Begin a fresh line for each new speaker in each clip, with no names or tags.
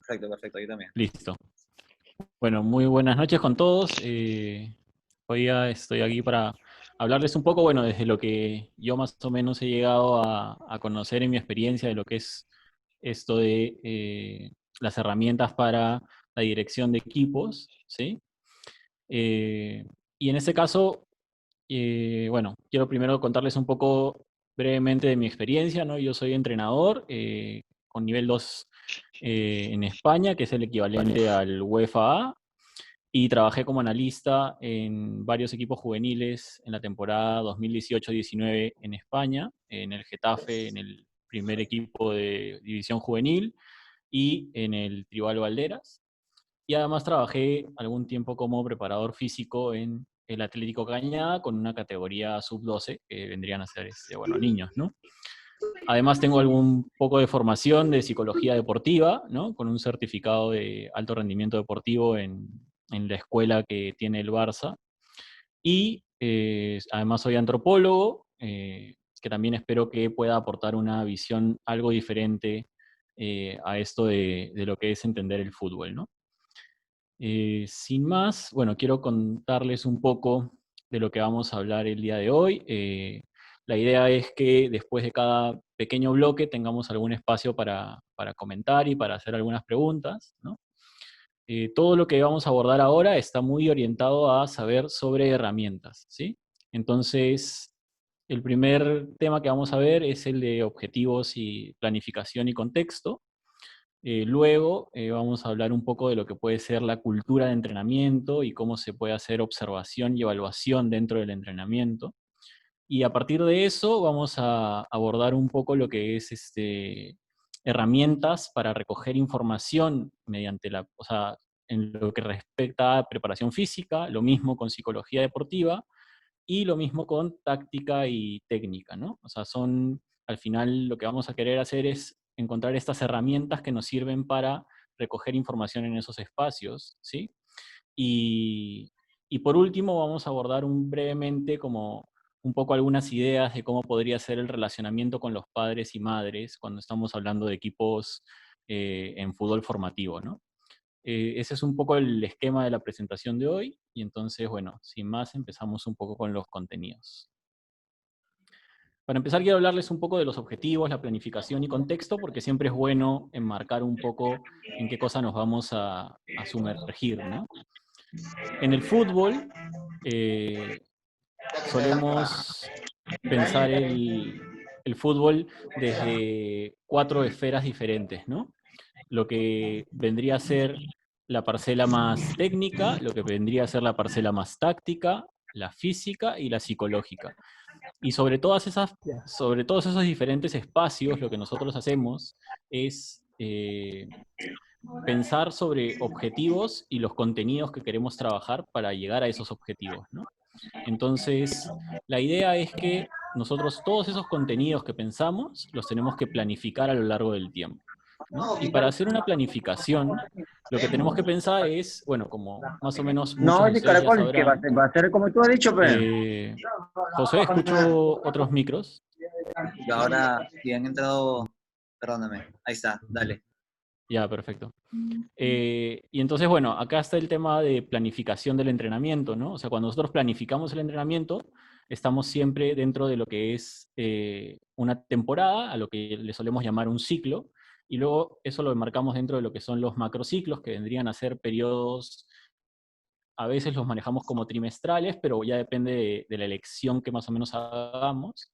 Perfecto, perfecto, yo también.
Listo. Bueno, muy buenas noches con todos. Hoy ya estoy aquí para hablarles un poco, bueno, desde lo que yo más o menos he llegado a conocer en mi experiencia de lo que es esto de las herramientas para la dirección de equipos, ¿sí? Eh, y en este caso, bueno, quiero primero contarles un poco brevemente de mi experiencia, ¿no? Yo soy entrenador con nivel 2 en España, que es el equivalente al UEFA A, y trabajé como analista en varios equipos juveniles en la temporada 2018-19 en España, en el Getafe, en el primer equipo de división juvenil y en el Tribal Valderas. Y además trabajé algún tiempo como preparador físico en el Atlético Cañada con una categoría sub-12, que vendrían a ser, bueno, niños, ¿no? Además tengo algún poco de formación de psicología deportiva, ¿no? Con un certificado de alto rendimiento deportivo en la escuela que tiene el Barça. Y además soy antropólogo, que también espero que pueda aportar una visión algo diferente a esto de lo que es entender el fútbol, ¿no? Sin más, bueno, quiero contarles un poco de lo que vamos a hablar el día de hoy. La idea es que después de cada pequeño bloque tengamos algún espacio para comentar y para hacer algunas preguntas, ¿no? Todo lo que vamos a abordar ahora está muy orientado a saber sobre herramientas, ¿sí? Entonces, el primer tema que vamos a ver es el de objetivos y planificación y contexto. Luego vamos a hablar un poco de lo que puede ser la cultura de entrenamiento y cómo se puede hacer observación y evaluación dentro del entrenamiento. Y a partir de eso vamos a abordar un poco lo que es herramientas para recoger información mediante o sea, en lo que respecta a preparación física, lo mismo con psicología deportiva y lo mismo con táctica y técnica, ¿no? O sea, al final lo que vamos a querer hacer es encontrar estas herramientas que nos sirven para recoger información en esos espacios, ¿sí? Y, y por último vamos a abordar brevemente como un poco algunas ideas de cómo podría ser el relacionamiento con los padres y madres cuando estamos hablando de equipos en fútbol formativo, ¿no? Ese es un poco el esquema de la presentación de hoy y entonces, bueno, sin más empezamos un poco con los contenidos. Para empezar quiero hablarles un poco de los objetivos, la planificación y contexto, porque siempre es bueno enmarcar un poco en qué cosa nos vamos a sumergir, ¿no? En el fútbol solemos pensar el fútbol desde 4 esferas diferentes, ¿no? Lo que vendría a ser la parcela más técnica, lo que vendría a ser la parcela más táctica, la física y la psicológica. Y sobre todos esos diferentes espacios, lo que nosotros hacemos es pensar sobre objetivos y los contenidos que queremos trabajar para llegar a esos objetivos, ¿no? Entonces, la idea es que nosotros todos esos contenidos que pensamos los tenemos que planificar a lo largo del tiempo, ¿no? Y para hacer una planificación, lo que tenemos que pensar es, bueno, como más o menos muchos
No,
de
es de
ustedes ya
caracol, que
sabrán,
va a ser como tú has dicho, pero.
eh, José, escucho otros micros.
Y ahora, si han entrado, perdóname, ahí está, dale.
Ya, perfecto. Y entonces, bueno, acá está el tema de planificación del entrenamiento, ¿no? O sea, cuando nosotros planificamos el entrenamiento, estamos siempre dentro de lo que es una temporada, a lo que le solemos llamar un ciclo, y luego eso lo enmarcamos dentro de lo que son los macrociclos, que vendrían a ser periodos, a veces los manejamos como trimestrales, pero ya depende de la elección que más o menos hagamos.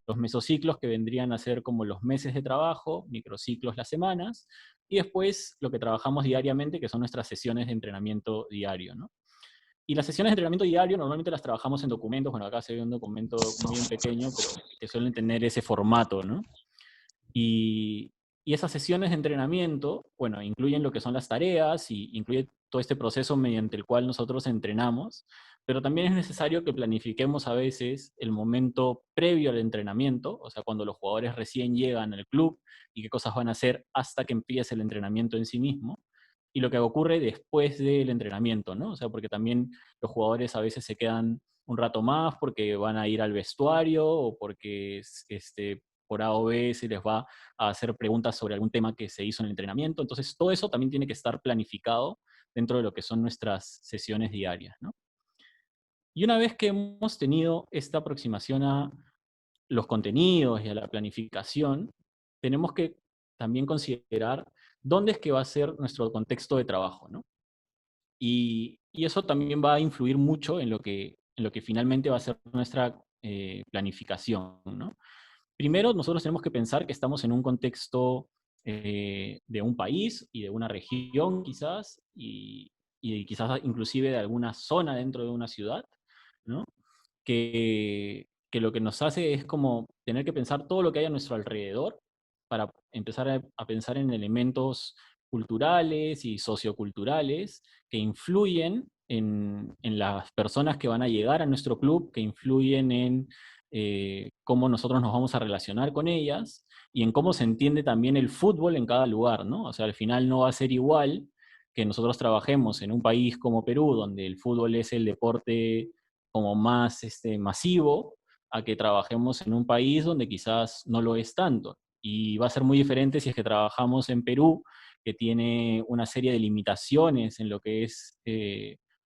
Los mesociclos que vendrían a ser como los meses de trabajo, microciclos las semanas, y después lo que trabajamos diariamente, que son nuestras sesiones de entrenamiento diario, ¿no? Y las sesiones de entrenamiento diario normalmente las trabajamos en documentos, bueno, acá se ve un documento muy bien pequeño, pero que suelen tener ese formato, ¿no? Y, y esas sesiones de entrenamiento, bueno, incluyen lo que son las tareas y incluye todo este proceso mediante el cual nosotros entrenamos, pero también es necesario que planifiquemos a veces el momento previo al entrenamiento, o sea, cuando los jugadores recién llegan al club y qué cosas van a hacer hasta que empiece el entrenamiento en sí mismo, y lo que ocurre después del entrenamiento, ¿no? O sea, porque también los jugadores a veces se quedan un rato más porque van a ir al vestuario o porque por A o B se les va a hacer preguntas sobre algún tema que se hizo en el entrenamiento. Entonces, todo eso también tiene que estar planificado dentro de lo que son nuestras sesiones diarias, ¿no? Y una vez que hemos tenido esta aproximación a los contenidos y a la planificación, tenemos que también considerar dónde es que va a ser nuestro contexto de trabajo, ¿no? Y eso también va a influir mucho en lo que finalmente va a ser nuestra planificación, ¿no? Primero, nosotros tenemos que pensar que estamos en un contexto de un país y de una región quizás, y quizás inclusive de alguna zona dentro de una ciudad, ¿no? Que lo que nos hace es como tener que pensar todo lo que hay a nuestro alrededor para empezar a pensar en elementos culturales y socioculturales que influyen en las personas que van a llegar a nuestro club, que influyen en cómo nosotros nos vamos a relacionar con ellas y en cómo se entiende también el fútbol en cada lugar, ¿no? O sea, al final no va a ser igual que nosotros trabajemos en un país como Perú, donde el fútbol es el deporte como más masivo, a que trabajemos en un país donde quizás no lo es tanto. Y va a ser muy diferente si es que trabajamos en Perú, que tiene una serie de limitaciones en lo que es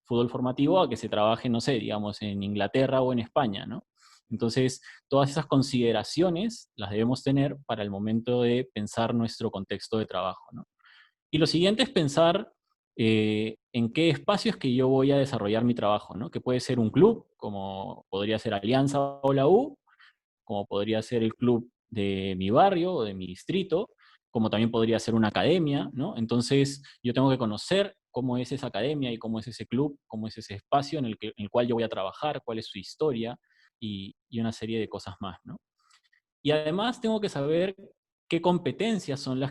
fútbol formativo, a que se trabaje, no sé, digamos, en Inglaterra o en España, ¿no? Entonces, todas esas consideraciones las debemos tener para el momento de pensar nuestro contexto de trabajo, ¿no? Y lo siguiente es pensar en qué espacios que yo voy a desarrollar mi trabajo, ¿no? Que puede ser un club, como podría ser Alianza o la U, como podría ser el club de mi barrio o de mi distrito, como también podría ser una academia, ¿no? Entonces yo tengo que conocer cómo es esa academia y cómo es ese club, cómo es ese espacio en el cual yo voy a trabajar, cuál es su historia y una serie de cosas más, ¿no? Y además tengo que saber qué competencias son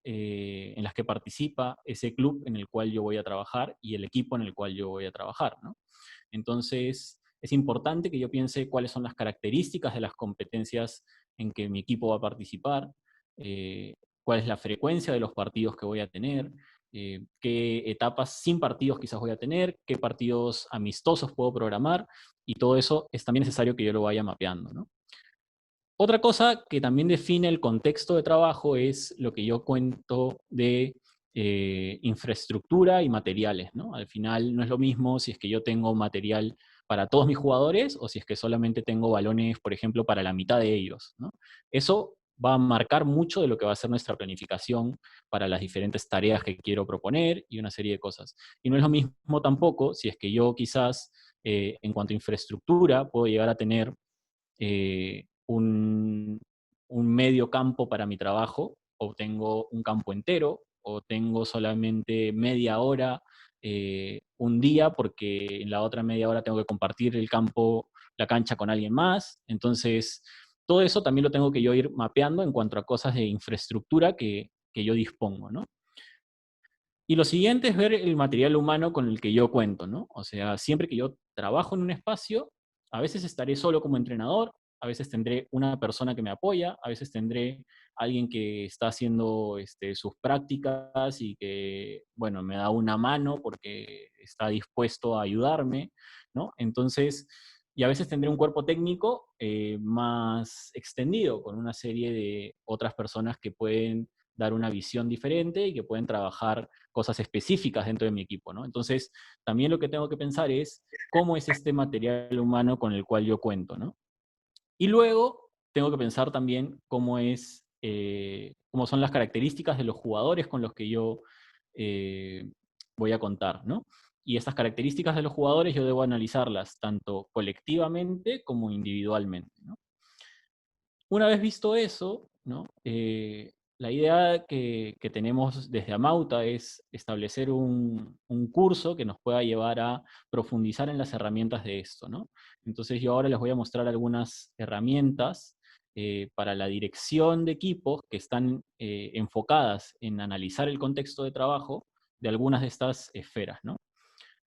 en las que participa ese club en el cual yo voy a trabajar y el equipo en el cual yo voy a trabajar, ¿no? Entonces, es importante que yo piense cuáles son las características de las competencias en que mi equipo va a participar, cuál es la frecuencia de los partidos que voy a tener, qué etapas sin partidos quizás voy a tener, qué partidos amistosos puedo programar, y todo eso es también necesario que yo lo vaya mapeando, ¿no? Otra cosa que también define el contexto de trabajo es lo que yo cuento de infraestructura y materiales, ¿no? Al final no es lo mismo si es que yo tengo material para todos mis jugadores o si es que solamente tengo balones, por ejemplo, para la mitad de ellos, ¿no? Eso va a marcar mucho de lo que va a ser nuestra planificación para las diferentes tareas que quiero proponer y una serie de cosas. Y no es lo mismo tampoco si es que yo quizás, en cuanto a infraestructura, puedo llegar a tener un medio campo para mi trabajo, o tengo un campo entero, o tengo solamente media hora un día, porque en la otra media hora tengo que compartir el campo, la cancha con alguien más. Entonces, todo eso también lo tengo que yo ir mapeando en cuanto a cosas de infraestructura que yo dispongo, ¿no? Y lo siguiente es ver el material humano con el que yo cuento, ¿no? O sea, siempre que yo trabajo en un espacio, a veces estaré solo como entrenador, a veces tendré una persona que me apoya, a veces tendré alguien que está haciendo sus prácticas y que, bueno, me da una mano porque está dispuesto a ayudarme, ¿no? Entonces, y a veces tendré un cuerpo técnico más extendido, con una serie de otras personas que pueden dar una visión diferente y que pueden trabajar cosas específicas dentro de mi equipo, ¿no? Entonces, también lo que tengo que pensar es cómo es este material humano con el cual yo cuento, ¿no? Y luego tengo que pensar también cómo son las características de los jugadores con los que yo eh, voy a contar, ¿no? Y estas características de los jugadores yo debo analizarlas tanto colectivamente como individualmente, ¿no? Una vez visto eso, ¿no? La idea que tenemos desde Amauta es establecer un curso que nos pueda llevar a profundizar en las herramientas de esto, ¿no? Entonces yo ahora les voy a mostrar algunas herramientas para la dirección de equipos que están enfocadas en analizar el contexto de trabajo de algunas de estas esferas, ¿no?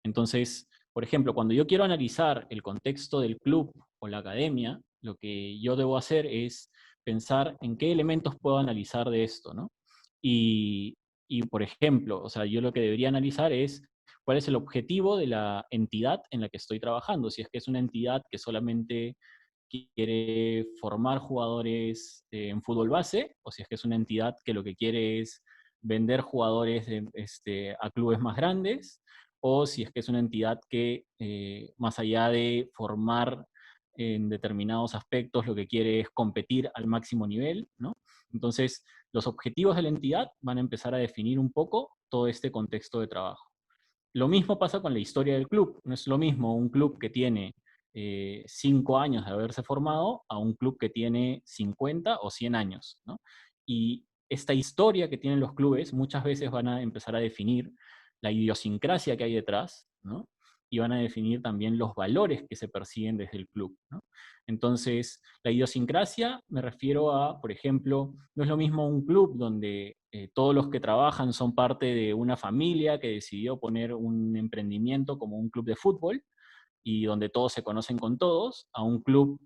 Entonces, por ejemplo, cuando yo quiero analizar el contexto del club o la academia, lo que yo debo hacer es pensar en qué elementos puedo analizar de esto, ¿no? Y, por ejemplo, o sea, yo lo que debería analizar es cuál es el objetivo de la entidad en la que estoy trabajando. Si es que es una entidad que solamente quiere formar jugadores en fútbol base, o si es que es una entidad que lo que quiere es vender jugadores a clubes más grandes, o si es que es una entidad que más allá de formar en determinados aspectos, lo que quiere es competir al máximo nivel, ¿no? Entonces, los objetivos de la entidad van a empezar a definir un poco todo este contexto de trabajo. Lo mismo pasa con la historia del club. No es lo mismo un club que tiene 5 años de haberse formado a un club que tiene 50 o 100 años, ¿no? Y esta historia que tienen los clubes muchas veces van a empezar a definir la idiosincrasia que hay detrás, ¿no? Y van a definir también los valores que se persiguen desde el club, ¿no? Entonces, la idiosincrasia me refiero a, por ejemplo, no es lo mismo un club donde todos los que trabajan son parte de una familia que decidió poner un emprendimiento como un club de fútbol y donde todos se conocen con todos, a un club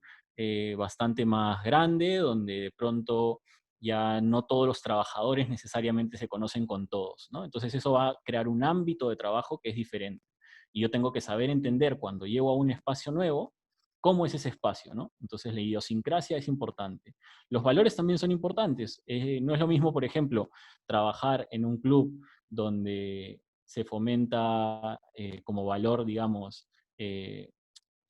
bastante más grande, donde de pronto ya no todos los trabajadores necesariamente se conocen con todos, ¿no? Entonces eso va a crear un ámbito de trabajo que es diferente. Y yo tengo que saber entender cuando llego a un espacio nuevo, cómo es ese espacio, ¿no? Entonces la idiosincrasia es importante. Los valores también son importantes. No es lo mismo, por ejemplo, trabajar en un club donde se fomenta como valor, digamos, eh,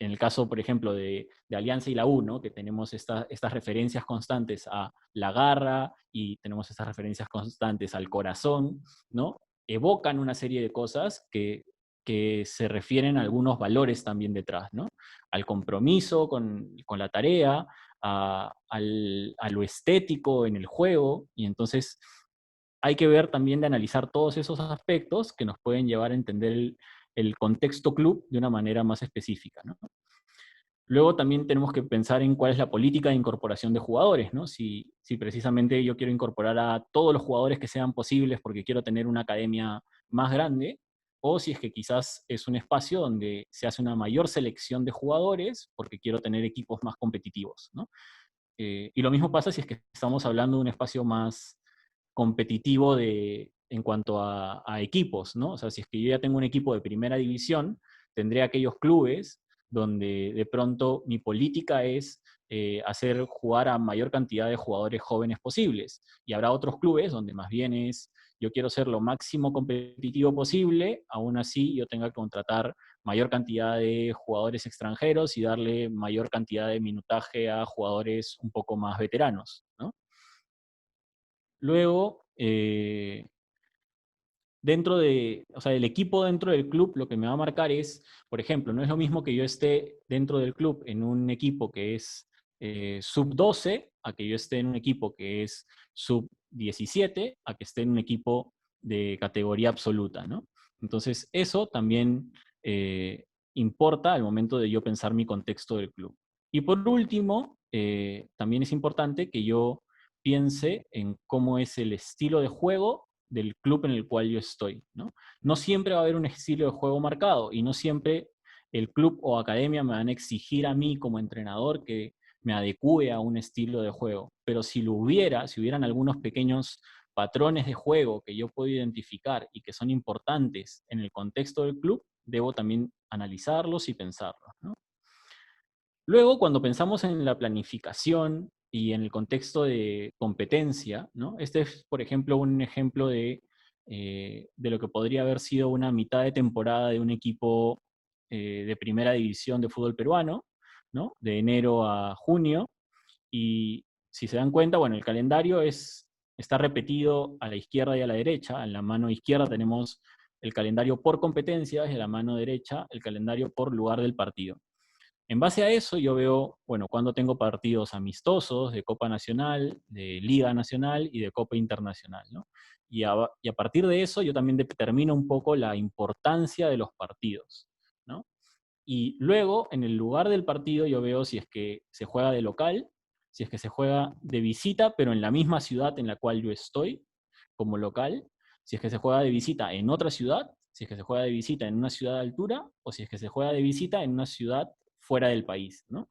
en el caso, por ejemplo, de Alianza y la U, ¿no? Que tenemos estas referencias constantes a la garra y tenemos estas referencias constantes al corazón, ¿no? Evocan una serie de cosas que se refieren a algunos valores también detrás, ¿no? Al compromiso con la tarea, a lo estético en el juego, y entonces hay que ver también de analizar todos esos aspectos que nos pueden llevar a entender el contexto club de una manera más específica, ¿no? Luego también tenemos que pensar en cuál es la política de incorporación de jugadores, ¿no? Si precisamente yo quiero incorporar a todos los jugadores que sean posibles porque quiero tener una academia más grande, o si es que quizás es un espacio donde se hace una mayor selección de jugadores porque quiero tener equipos más competitivos, ¿no? Y lo mismo pasa si es que estamos hablando de un espacio más competitivo en cuanto a equipos, ¿no? O sea, si es que yo ya tengo un equipo de primera división, tendré aquellos clubes donde de pronto mi política es hacer jugar a mayor cantidad de jugadores jóvenes posibles. Y habrá otros clubes donde más bien es, yo quiero ser lo máximo competitivo posible, aún así yo tenga que contratar mayor cantidad de jugadores extranjeros y darle mayor cantidad de minutaje a jugadores un poco más veteranos, ¿no? Luego, o sea, el equipo dentro del club lo que me va a marcar es, por ejemplo, no es lo mismo que yo esté dentro del club en un equipo que es sub-12 a que yo esté en un equipo que es sub-17 a que esté en un equipo de categoría absoluta, ¿no? Entonces, eso también importa al momento de yo pensar mi contexto del club. Y por último, también es importante que yo piense en cómo es el estilo de juego del club en el cual yo estoy, ¿no? No siempre va a haber un estilo de juego marcado y no siempre el club o academia me van a exigir a mí como entrenador que me adecue a un estilo de juego. Pero si lo hubiera, si hubieran algunos pequeños patrones de juego que yo puedo identificar y que son importantes en el contexto del club, debo también analizarlos y pensarlos, ¿no? Luego, cuando pensamos en la planificación y en el contexto de competencia, ¿no? Este es, por ejemplo, un ejemplo de lo que podría haber sido una mitad de temporada de un equipo de primera división de fútbol peruano, ¿no? De enero a junio. Y si se dan cuenta, bueno, el calendario está repetido a la izquierda y a la derecha. En la mano izquierda tenemos el calendario por competencias y en la mano derecha el calendario por lugar del partido. En base a eso yo veo, bueno, cuando tengo partidos amistosos de Copa Nacional, de Liga Nacional y de Copa Internacional, ¿no? Y a partir de eso yo también determino un poco la importancia de los partidos, ¿no? Y luego, en el lugar del partido, yo veo si es que se juega de local, si es que se juega de visita, pero en la misma ciudad en la cual yo estoy como local, si es que se juega de visita en otra ciudad, si es que se juega de visita en una ciudad de altura, o si es que se juega de visita en una ciudad fuera del país, ¿no?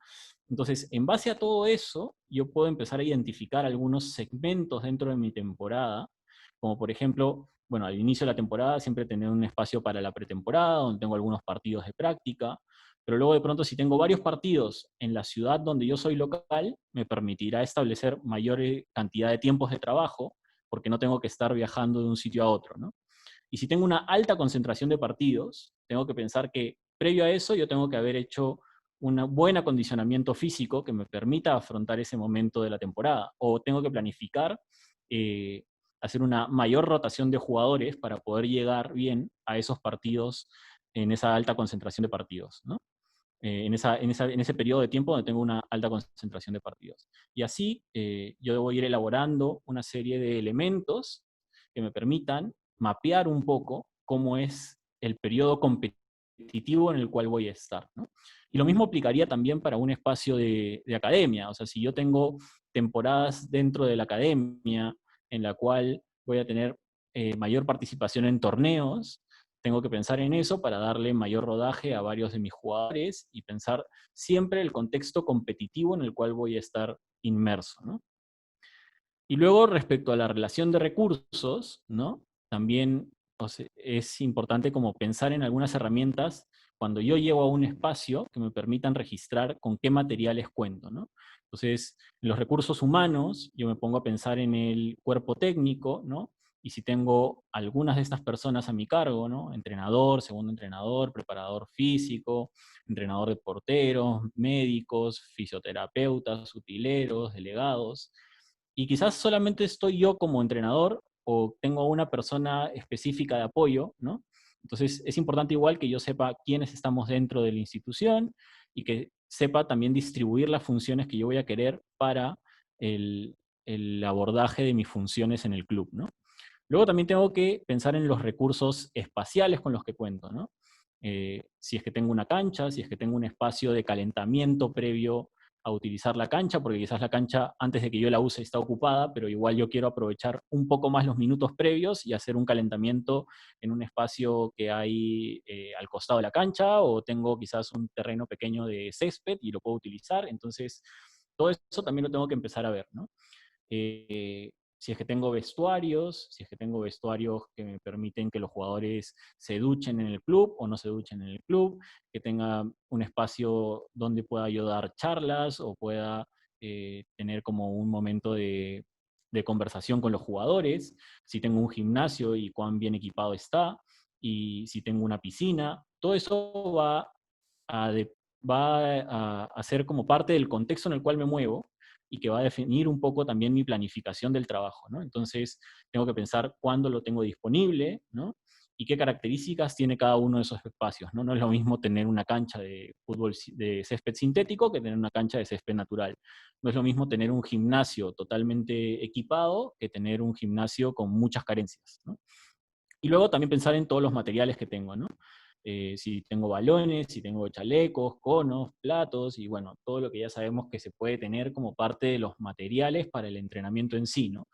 Entonces, en base a todo eso, yo puedo empezar a identificar algunos segmentos dentro de mi temporada, como por ejemplo, bueno, al inicio de la temporada siempre tener un espacio para la pretemporada, donde tengo algunos partidos de práctica. pero luego de pronto si tengo varios partidos en la ciudad donde yo soy local, me permitirá establecer mayor cantidad de tiempos de trabajo, porque no tengo que estar viajando de un sitio a otro, ¿no? Y si tengo una alta concentración de partidos, tengo que pensar que previo a eso yo tengo que haber hecho un buen acondicionamiento físico que me permita afrontar ese momento de la temporada. O tengo que planificar, hacer una mayor rotación de jugadores para poder llegar bien a esos partidos en esa alta concentración de partidos, ¿no? En ese periodo de tiempo donde tengo una alta concentración de partidos. Y así yo debo ir elaborando una serie de elementos que me permitan mapear un poco cómo es el periodo competitivo en el cual voy a estar, ¿no? Y lo mismo aplicaría también para un espacio de academia. O sea, si yo tengo temporadas dentro de la academia en la cual voy a tener mayor participación en torneos, tengo que pensar en eso para darle mayor rodaje a varios de mis jugadores y pensar siempre el contexto competitivo en el cual voy a estar inmerso, ¿no? Y luego, respecto a la relación de recursos, ¿no? También, o sea, es importante como pensar en algunas herramientas cuando yo llego a un espacio que me permitan registrar con qué materiales cuento, ¿no? Entonces, en los recursos humanos, yo me pongo a pensar en el cuerpo técnico, ¿no? Y si tengo algunas de estas personas a mi cargo, ¿no? Entrenador, segundo entrenador, preparador físico, entrenador de porteros, médicos, fisioterapeutas, utileros, delegados, y quizás solamente estoy yo como entrenador o tengo una persona específica de apoyo, ¿no? Entonces es importante igual que yo sepa quiénes estamos dentro de la institución y que sepa también distribuir las funciones que yo voy a querer para el, el abordaje de mis funciones en el club, ¿no? Luego también tengo que pensar en los recursos espaciales con los que cuento, ¿no? Si es que tengo una cancha, si es que tengo un espacio de calentamiento previo a utilizar la cancha, porque quizás la cancha antes de que yo la use está ocupada, pero igual yo quiero aprovechar un poco más los minutos previos y hacer un calentamiento en un espacio que hay al costado de la cancha, o tengo quizás un terreno pequeño de césped y lo puedo utilizar. Entonces, todo eso también lo tengo que empezar a ver, ¿no? Eh, si es que tengo vestuarios, si es que tengo vestuarios que me permiten que los jugadores se duchen en el club o no se duchen en el club, que tenga un espacio donde pueda yo dar charlas o pueda tener como un momento de conversación con los jugadores, si tengo un gimnasio y cuán bien equipado está, y si tengo una piscina, todo eso a, de- va a ser como parte del contexto en el cual me muevo y que va a definir un poco también mi planificación del trabajo, ¿no? Entonces, tengo que pensar cuándo lo tengo disponible, ¿no? Y qué características tiene cada uno de esos espacios, ¿no? No es lo mismo tener una cancha de fútbol de césped sintético que tener una cancha de césped natural. No es lo mismo tener un gimnasio totalmente equipado que tener un gimnasio con muchas carencias, ¿no? Y luego también pensar en todos los materiales que tengo, ¿no? Si tengo balones, si tengo chalecos, conos, platos, y bueno, todo lo que ya sabemos que se puede tener como parte de los materiales para el entrenamiento en sí, ¿no?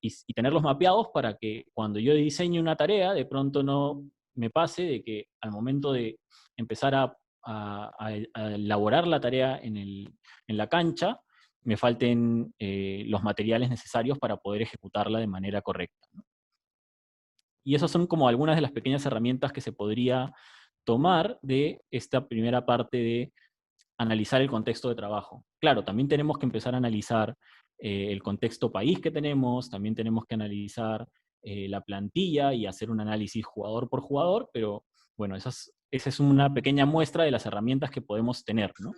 Y tenerlos mapeados para que cuando yo diseñe una tarea, de pronto no me pase de que al momento de empezar a elaborar la tarea en la cancha, me falten los materiales necesarios para poder ejecutarla de manera correcta, ¿no? Y esas son como algunas de las pequeñas herramientas que se podría tomar de esta primera parte de analizar el contexto de trabajo. Claro, también tenemos que empezar a analizar el contexto país que tenemos, también tenemos que analizar la plantilla y hacer un análisis jugador por jugador, pero bueno, esa es una pequeña muestra de las herramientas que podemos tener, ¿no?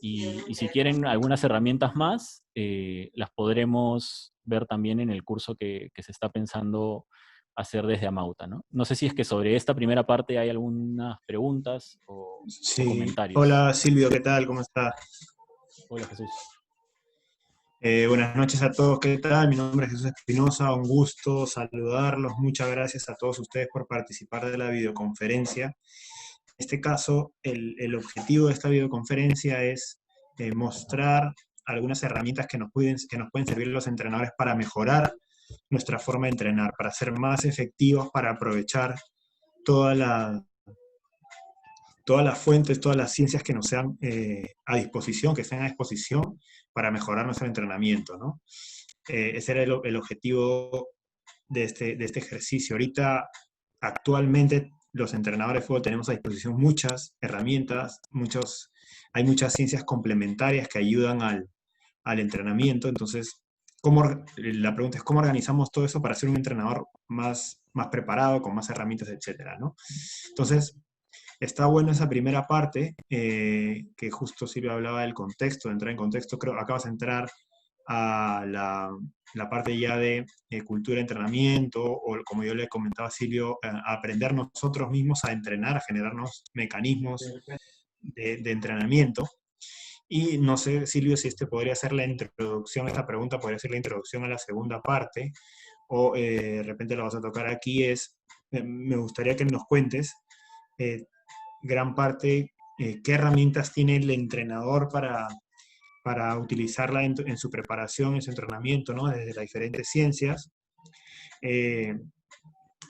Y si quieren algunas herramientas más, las podremos ver también en el curso que se está pensando hacer desde Amauta, ¿no? No sé si es que sobre esta primera parte hay algunas preguntas o
Sí,
comentarios.
hola Silvio, ¿qué tal? ¿Cómo está?
Hola Jesús.
Buenas noches a todos, ¿qué tal? Mi nombre es Jesús Espinosa, un gusto saludarlos. Muchas gracias a todos ustedes por participar de la videoconferencia. En este caso, el objetivo de esta videoconferencia es mostrar algunas herramientas que nos pueden servir los entrenadores para mejorar nuestra forma de entrenar, para ser más efectivos, para aprovechar toda todas las fuentes, todas las ciencias que nos sean a disposición, que estén a disposición para mejorar nuestro entrenamiento, ¿no? Ese era el objetivo de este ejercicio. Ahorita, actualmente, los entrenadores de fútbol tenemos a disposición muchas herramientas, hay muchas ciencias complementarias que ayudan al entrenamiento. Entonces, la pregunta es, ¿cómo organizamos todo eso para ser un entrenador más preparado, con más herramientas, etcétera, ¿no? Entonces, está bueno esa primera parte, que justo Silvia hablaba del contexto, de entrar en contexto. Creo que acabas de entrar a la parte ya de cultura de entrenamiento, o como yo le comentaba a Silvio, a aprender nosotros mismos a entrenar, a generarnos mecanismos de entrenamiento. Y no sé, Silvio, si podría ser la introducción, esta pregunta podría ser la introducción a la segunda parte, o de repente la vas a tocar aquí, me gustaría que nos cuentes gran parte, qué herramientas tiene el entrenador para utilizarla en su preparación, en su entrenamiento, ¿no? Desde las diferentes ciencias,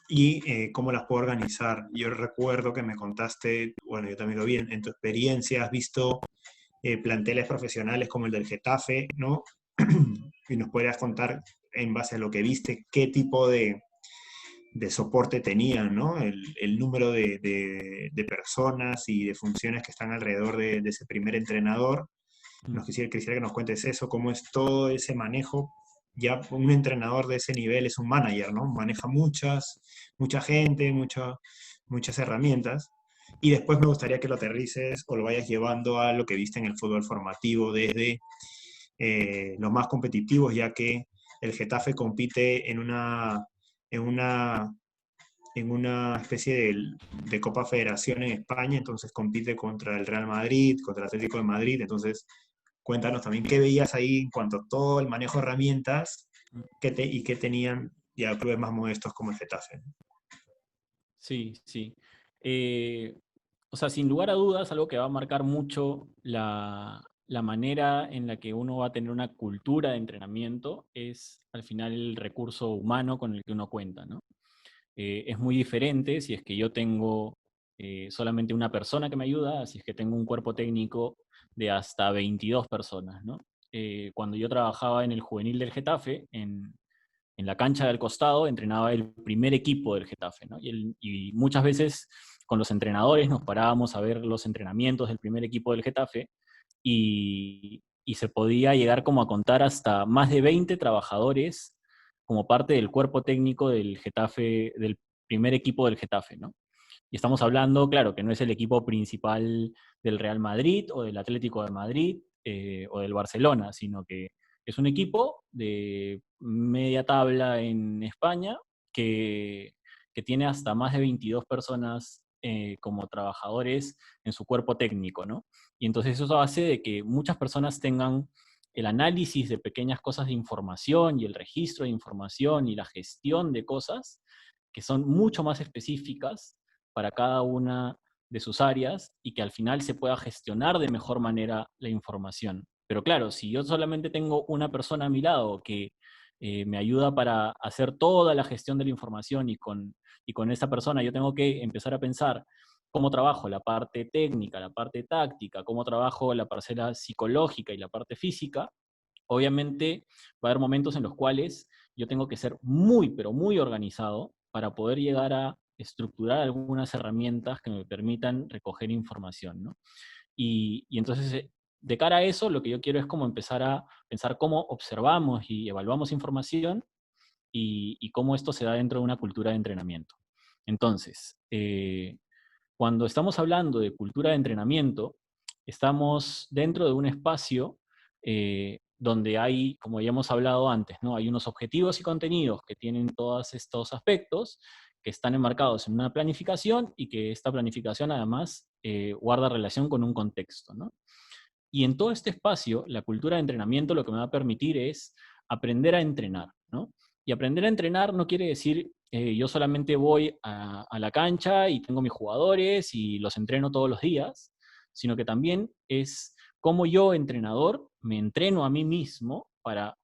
y cómo las puedo organizar. Yo recuerdo que me contaste, bueno, yo también lo vi, en tu experiencia has visto planteles profesionales como el del Getafe, ¿no? Y nos podrías contar, en base a lo que viste, qué tipo de soporte tenían, ¿no? El número de personas y de funciones que están alrededor de ese primer entrenador. Quisiera que nos cuentes eso, cómo es todo ese manejo. Ya un entrenador de ese nivel es un manager, ¿no? Maneja mucha gente, muchas herramientas. Y después me gustaría que lo aterrices o lo vayas llevando a lo que viste en el fútbol formativo, desde los más competitivos, ya que el Getafe compite en una especie de Copa Federación en España. Entonces compite contra el Real Madrid, contra el Atlético de Madrid. Entonces, cuéntanos también qué veías ahí en cuanto a todo el manejo de herramientas y qué tenían ya clubes más modestos como el Getafe.
Sí, sí. O sea, sin lugar a dudas, algo que va a marcar mucho la manera en la que uno va a tener una cultura de entrenamiento es, al final, el recurso humano con el que uno cuenta, ¿no? Es muy diferente si es que yo tengo solamente una persona que me ayuda, si es que tengo un cuerpo técnico de hasta 22 personas, ¿no? Cuando yo trabajaba en el juvenil del Getafe, en la cancha del costado, entrenaba el primer equipo del Getafe, ¿no? Y muchas veces con los entrenadores nos parábamos a ver los entrenamientos del primer equipo del Getafe, y se podía llegar como a contar hasta más de 20 trabajadores como parte del cuerpo técnico del Getafe, del primer equipo del Getafe, ¿no? Y estamos hablando, claro, que no es el equipo principal del Real Madrid o del Atlético de Madrid o del Barcelona, sino que es un equipo de media tabla en España que tiene hasta más de 22 personas como trabajadores en su cuerpo técnico, ¿no? Y entonces eso hace de que muchas personas tengan el análisis de pequeñas cosas de información y el registro de información y la gestión de cosas que son mucho más específicas para cada una de sus áreas y que al final se pueda gestionar de mejor manera la información. Pero claro, si yo solamente tengo una persona a mi lado que me ayuda para hacer toda la gestión de la información y con esa persona yo tengo que empezar a pensar cómo trabajo la parte técnica, la parte táctica, cómo trabajo la parcela psicológica y la parte física, obviamente va a haber momentos en los cuales yo tengo que ser muy, pero muy organizado para poder llegar a estructurar algunas herramientas que me permitan recoger información, ¿no? Y entonces, de cara a eso, lo que yo quiero es como empezar a pensar cómo observamos y evaluamos información y cómo esto se da dentro de una cultura de entrenamiento. Entonces, cuando estamos hablando de cultura de entrenamiento, estamos dentro de un espacio donde hay, como ya hemos hablado antes, ¿no? Hay unos objetivos y contenidos que tienen todos estos aspectos, que están enmarcados en una planificación y que esta planificación además guarda relación con un contexto, ¿no? Y en todo este espacio, la cultura de entrenamiento lo que me va a permitir es aprender a entrenar, ¿no? Y aprender a entrenar no quiere decir yo solamente voy a la cancha y tengo mis jugadores y los entreno todos los días, sino que también es cómo yo, entrenador, me entreno a mí mismo para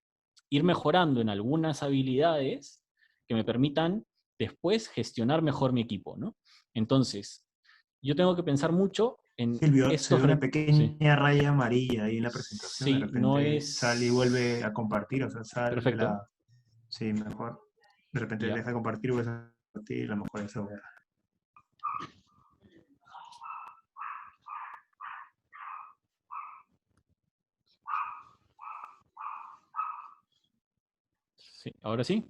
ir mejorando en algunas habilidades que me permitan después gestionar mejor mi equipo, ¿no? Entonces, yo tengo que pensar mucho en
Silvio, se
estos...
ve una
Sí,
pequeña raya amarilla ahí en la presentación. De
sí, no
repente sale y vuelve a
es...
compartir, o sea, sale de
Perfecto,
la... Sí, mejor. De repente
ya.
deja de compartir, vuelve a compartir, a lo mejor eso.
Sí, ahora sí.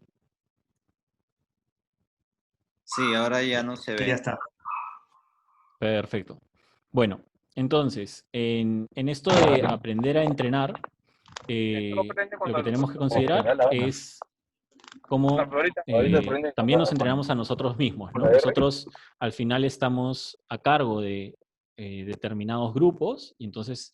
Sí, ahora ya no se
Ya
ve.
está.
Perfecto. Bueno, entonces, en esto de aprender a entrenar, lo que tenemos que considerar es cómo también nos entrenamos a nosotros mismos, ¿no? Nosotros al final estamos a cargo de determinados grupos y entonces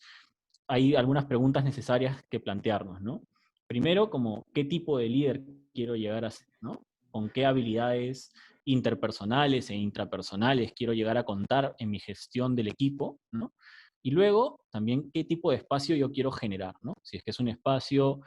hay algunas preguntas necesarias que plantearnos, ¿no? Primero, como qué tipo de líder quiero llegar a ser, ¿no? Con qué habilidades interpersonales e intrapersonales quiero llegar a contar en mi gestión del equipo, ¿no? Y luego, también, qué tipo de espacio yo quiero generar, ¿no? Si es que es un espacio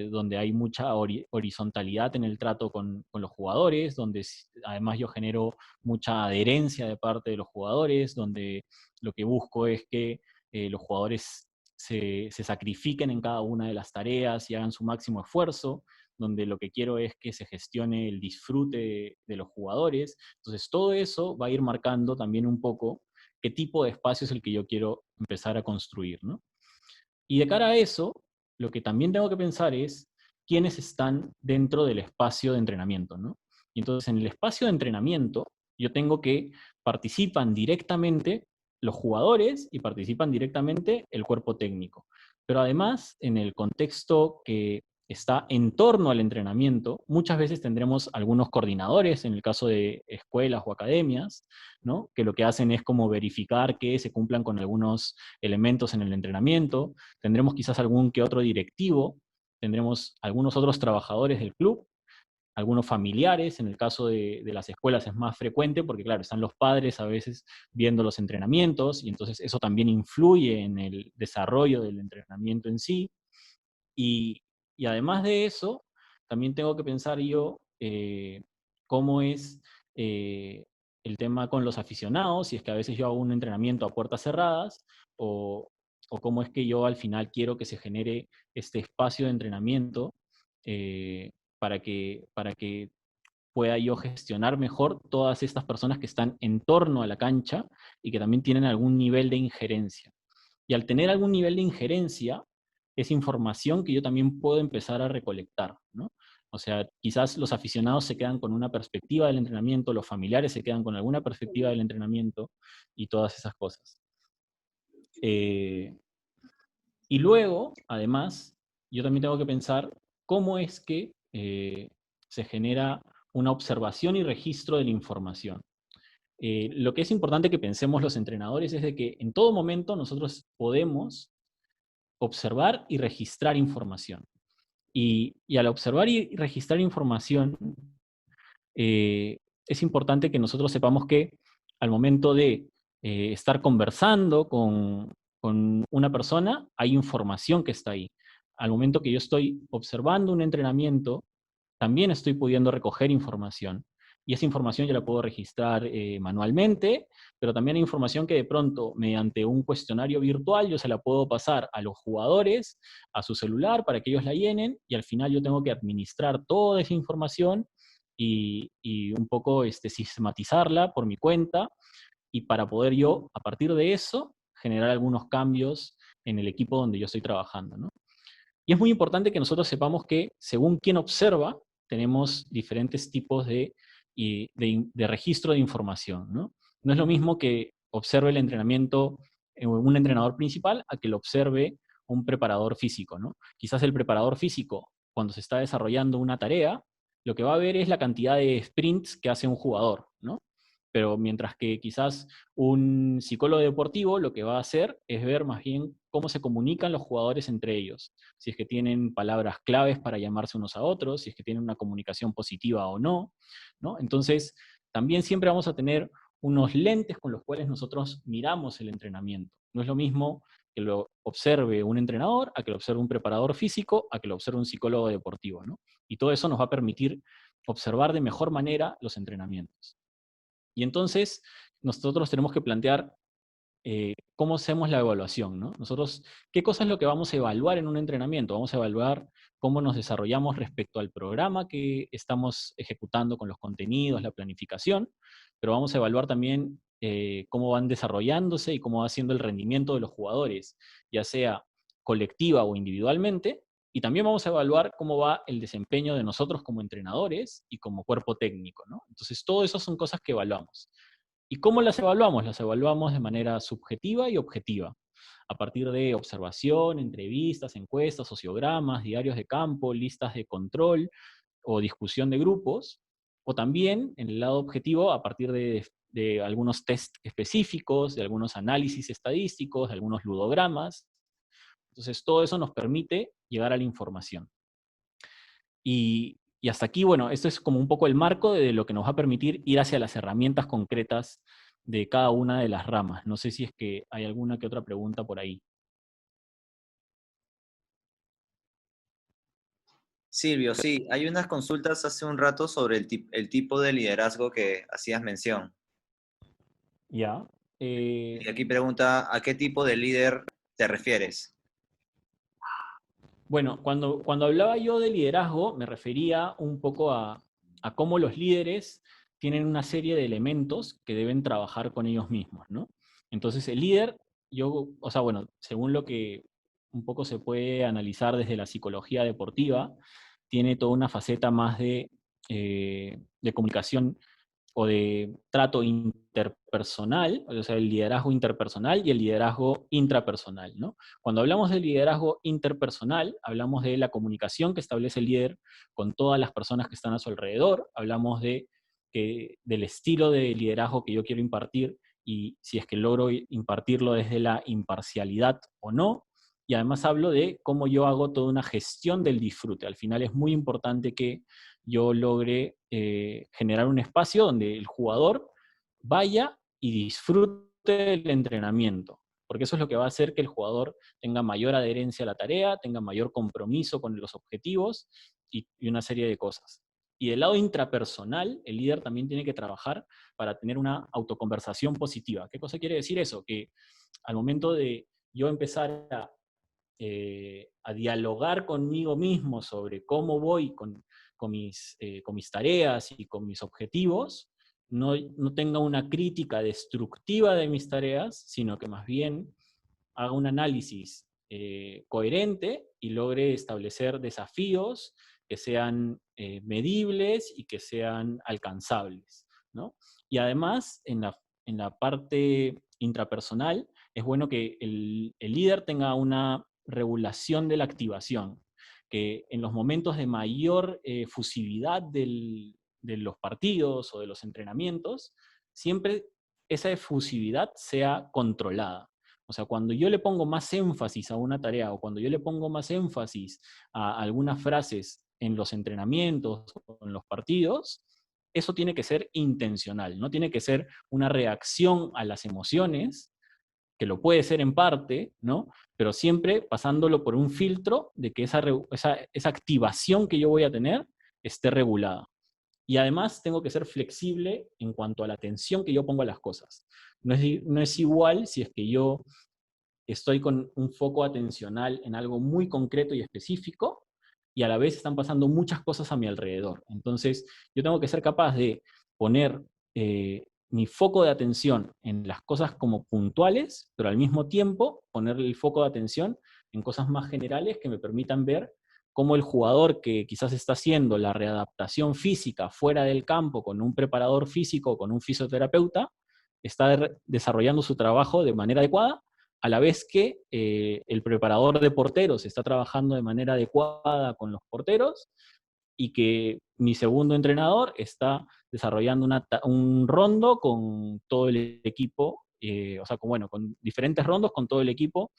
donde hay mucha horizontalidad en el trato con los jugadores, donde además yo genero mucha adherencia de parte de los jugadores, donde lo que busco es que los jugadores se sacrifiquen en cada una de las tareas y hagan su máximo esfuerzo, donde lo que quiero es que se gestione el disfrute de los jugadores. Entonces, todo eso va a ir marcando también un poco qué tipo de espacio es el que yo quiero empezar a construir, ¿no? Y de cara a eso, lo que también tengo que pensar es quiénes están dentro del espacio de entrenamiento, ¿no? Y entonces, en el espacio de entrenamiento, yo tengo que participan directamente los jugadores y participan directamente el cuerpo técnico. Pero además, en el contexto que está en torno al entrenamiento, muchas veces tendremos algunos coordinadores, en el caso de escuelas o academias, ¿no? Que lo que hacen es como verificar que se cumplan con algunos elementos en el entrenamiento. Tendremos quizás algún que otro directivo, tendremos algunos otros trabajadores del club, algunos familiares, en el caso de las escuelas es más frecuente porque, claro, están los padres a veces viendo los entrenamientos y entonces eso también influye en el desarrollo del entrenamiento en sí. Y, y además de eso, también tengo que pensar yo cómo es eh, el tema con los aficionados, si es que a veces yo hago un entrenamiento a puertas cerradas, o, o cómo es que yo al final quiero que se genere este espacio de entrenamiento para que pueda yo gestionar mejor todas estas personas que están en torno a la cancha y que también tienen algún nivel de injerencia. Y al tener algún nivel de injerencia, es información que yo también puedo empezar a recolectar, ¿no? O sea, quizás los aficionados se quedan con una perspectiva del entrenamiento, los familiares se quedan con alguna perspectiva del entrenamiento y todas esas cosas. Eh, y luego, además, yo también tengo que pensar cómo es que se genera una observación y registro de la información. Lo que es importante que pensemos los entrenadores es de que en todo momento nosotros podemos observar y registrar información. Y al observar y registrar información, eh, es importante que nosotros sepamos que al momento de estar conversando con una persona, hay información que está ahí. Al momento que yo estoy observando un entrenamiento, también estoy pudiendo recoger información. Y esa información yo la puedo registrar manualmente, pero también hay información que de pronto, mediante un cuestionario virtual, yo se la puedo pasar a los jugadores, a su celular, para que ellos la llenen, y al final yo tengo que administrar toda esa información y un poco sistematizarla por mi cuenta, y para poder yo, a partir de eso, generar algunos cambios en el equipo donde yo estoy trabajando, ¿no? Y es muy importante que nosotros sepamos que, según quien observa, tenemos diferentes tipos de registro de información, ¿no? No es lo mismo que observe el entrenamiento un entrenador principal a que lo observe un preparador físico, ¿no? Quizás el preparador físico, cuando se está desarrollando una tarea, lo que va a ver es la cantidad de sprints que hace un jugador, ¿no? Pero mientras que quizás un psicólogo deportivo lo que va a hacer es ver más bien cómo se comunican los jugadores entre ellos, si es que tienen palabras claves para llamarse unos a otros, si es que tienen una comunicación positiva o no, ¿no? Entonces, también siempre vamos a tener unos lentes con los cuales nosotros miramos el entrenamiento. No es lo mismo que lo observe un entrenador, a que lo observe un preparador físico, a que lo observe un psicólogo deportivo, ¿no? Y todo eso nos va a permitir observar de mejor manera los entrenamientos. Y entonces, nosotros tenemos que plantear cómo hacemos la evaluación, ¿no? Nosotros, ¿qué cosa es lo que vamos a evaluar en un entrenamiento? Vamos a evaluar cómo nos desarrollamos respecto al programa que estamos ejecutando con los contenidos, la planificación, pero vamos a evaluar también cómo van desarrollándose y cómo va siendo el rendimiento de los jugadores, ya sea colectiva o individualmente, Y también vamos a evaluar cómo va el desempeño de nosotros como entrenadores y como cuerpo técnico, ¿no? Entonces, todo eso son cosas que evaluamos. ¿Y cómo las evaluamos? Las evaluamos de manera subjetiva y objetiva, a partir de observación, entrevistas, encuestas, sociogramas, diarios de campo, listas de control o discusión de grupos, o también, en el lado objetivo, a partir de algunos test específicos, de algunos análisis estadísticos, de algunos ludogramas. Entonces, todo eso nos permite llegar a la información. Y hasta aquí, bueno, esto es como un poco el marco de lo que nos va a permitir ir hacia las herramientas concretas de cada una de las ramas. No sé si es que hay alguna que otra pregunta por ahí.
Silvio, sí, hay unas consultas hace un rato sobre el tipo de liderazgo que hacías mención.
Ya.
Y aquí pregunta, ¿a qué tipo de líder te refieres?
Bueno, cuando hablaba yo de liderazgo, me refería un poco a cómo los líderes tienen una serie de elementos que deben trabajar con ellos mismos, ¿no? Entonces, el líder, o sea, bueno, según lo que un poco se puede analizar desde la psicología deportiva, tiene toda una faceta más de comunicación o de trato interpersonal, o sea, el liderazgo interpersonal y el liderazgo intrapersonal, ¿no? Cuando hablamos de liderazgo interpersonal, hablamos de la comunicación que establece el líder con todas las personas que están a su alrededor, hablamos del estilo de liderazgo que yo quiero impartir y si es que logro impartirlo desde la imparcialidad o no, y además hablo de cómo yo hago toda una gestión del disfrute. Al final es muy importante que yo logre generar un espacio donde el jugador vaya y disfrute del entrenamiento, porque eso es lo que va a hacer que el jugador tenga mayor adherencia a la tarea, tenga mayor compromiso con los objetivos y una serie de cosas. Y del lado intrapersonal, el líder también tiene que trabajar para tener una autoconversación positiva. ¿Qué cosa quiere decir eso? Que al momento de yo empezar a dialogar conmigo mismo sobre cómo voy con mis tareas y con mis objetivos, no tenga una crítica destructiva de mis tareas, sino que más bien haga un análisis coherente y logre establecer desafíos que sean medibles y que sean alcanzables, ¿no? Y además, en la parte intrapersonal, es bueno que el líder tenga una regulación de la activación, que en los momentos de mayor fusividad de los partidos o de los entrenamientos, siempre esa efusividad sea controlada. O sea, cuando yo le pongo más énfasis a una tarea o cuando yo le pongo más énfasis a algunas frases en los entrenamientos o en los partidos, eso tiene que ser intencional, no tiene que ser una reacción a las emociones, que lo puede ser en parte, ¿no? Pero siempre pasándolo por un filtro de que esa activación que yo voy a tener esté regulada. Y además tengo que ser flexible en cuanto a la atención que yo pongo a las cosas. No es igual si es que yo estoy con un foco atencional en algo muy concreto y específico, y a la vez están pasando muchas cosas a mi alrededor. Entonces, yo tengo que ser capaz de poner mi foco de atención en las cosas como puntuales, pero al mismo tiempo poner el foco de atención en cosas más generales que me permitan ver cómo el jugador que quizás está haciendo la readaptación física fuera del campo con un preparador físico o con un fisioterapeuta, está desarrollando su trabajo de manera adecuada, a la vez que el preparador de porteros está trabajando de manera adecuada con los porteros y que mi segundo entrenador está desarrollando un rondo con todo el equipo, o sea, con diferentes rondos con todo el equipo,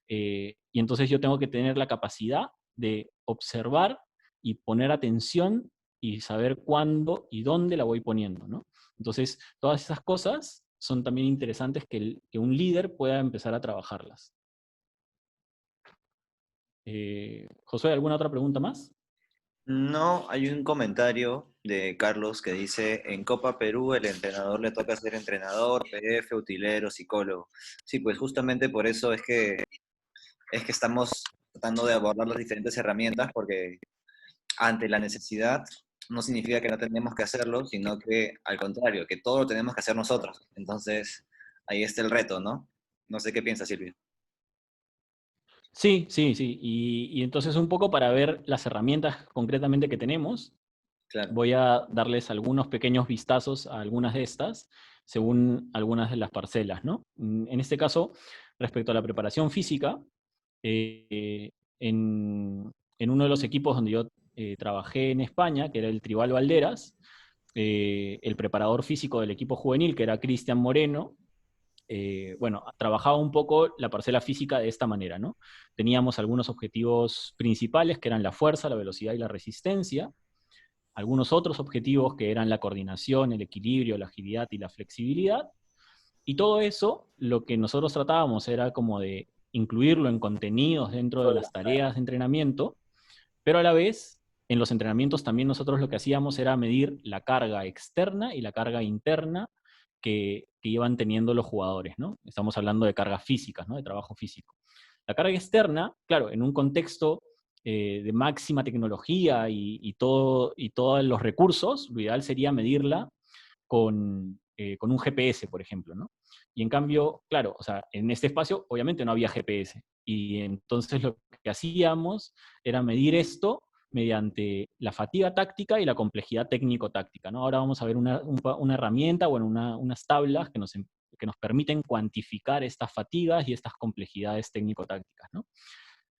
y entonces yo tengo que tener la capacidad de observar y poner atención y saber cuándo y dónde la voy poniendo, ¿no? Entonces, todas esas cosas son también interesantes que un líder pueda empezar a trabajarlas. Josué, ¿alguna otra pregunta más?
No, hay un comentario de Carlos que dice, en Copa Perú el entrenador le toca ser entrenador, PF, utilero, psicólogo. Sí, pues justamente por eso es que estamos tratando de abordar las diferentes herramientas, porque ante la necesidad no significa que no tenemos que hacerlo, sino que al contrario, que todo lo tenemos que hacer nosotros. Entonces, ahí está el reto, ¿no? No sé qué piensa Silvia.
Sí, sí, sí. Y entonces un poco para ver las herramientas concretamente que tenemos,
Claro,
voy a darles algunos pequeños vistazos a algunas de estas, según algunas de las parcelas, ¿no? En este caso, respecto a la preparación física, eh, en, en uno de los equipos donde yo trabajé en España, que era el Tribal Valderas, el preparador físico del equipo juvenil, que era Cristian Moreno, bueno, trabajaba un poco la parcela física de esta manera, ¿no? Teníamos algunos objetivos principales, que eran la fuerza, la velocidad y la resistencia, algunos otros objetivos que eran la coordinación, el equilibrio, la agilidad y la flexibilidad, y todo eso, lo que nosotros tratábamos era como de incluirlo en contenidos dentro de las tareas de entrenamiento, pero a la vez, en los entrenamientos también nosotros lo que hacíamos era medir la carga externa y la carga interna que iban teniendo los jugadores, ¿no? Estamos hablando de cargas físicas, ¿no? De trabajo físico. La carga externa, claro, en un contexto de máxima tecnología y todos los recursos, lo ideal sería medirla con un GPS, por ejemplo, ¿no? Y en cambio, claro, o sea, en este espacio obviamente no había GPS. Y entonces lo que hacíamos era medir esto mediante la fatiga táctica y la complejidad técnico-táctica, ¿no? Ahora vamos a ver una herramienta, bueno, unas tablas que nos permiten cuantificar estas fatigas y estas complejidades técnico-tácticas, ¿no?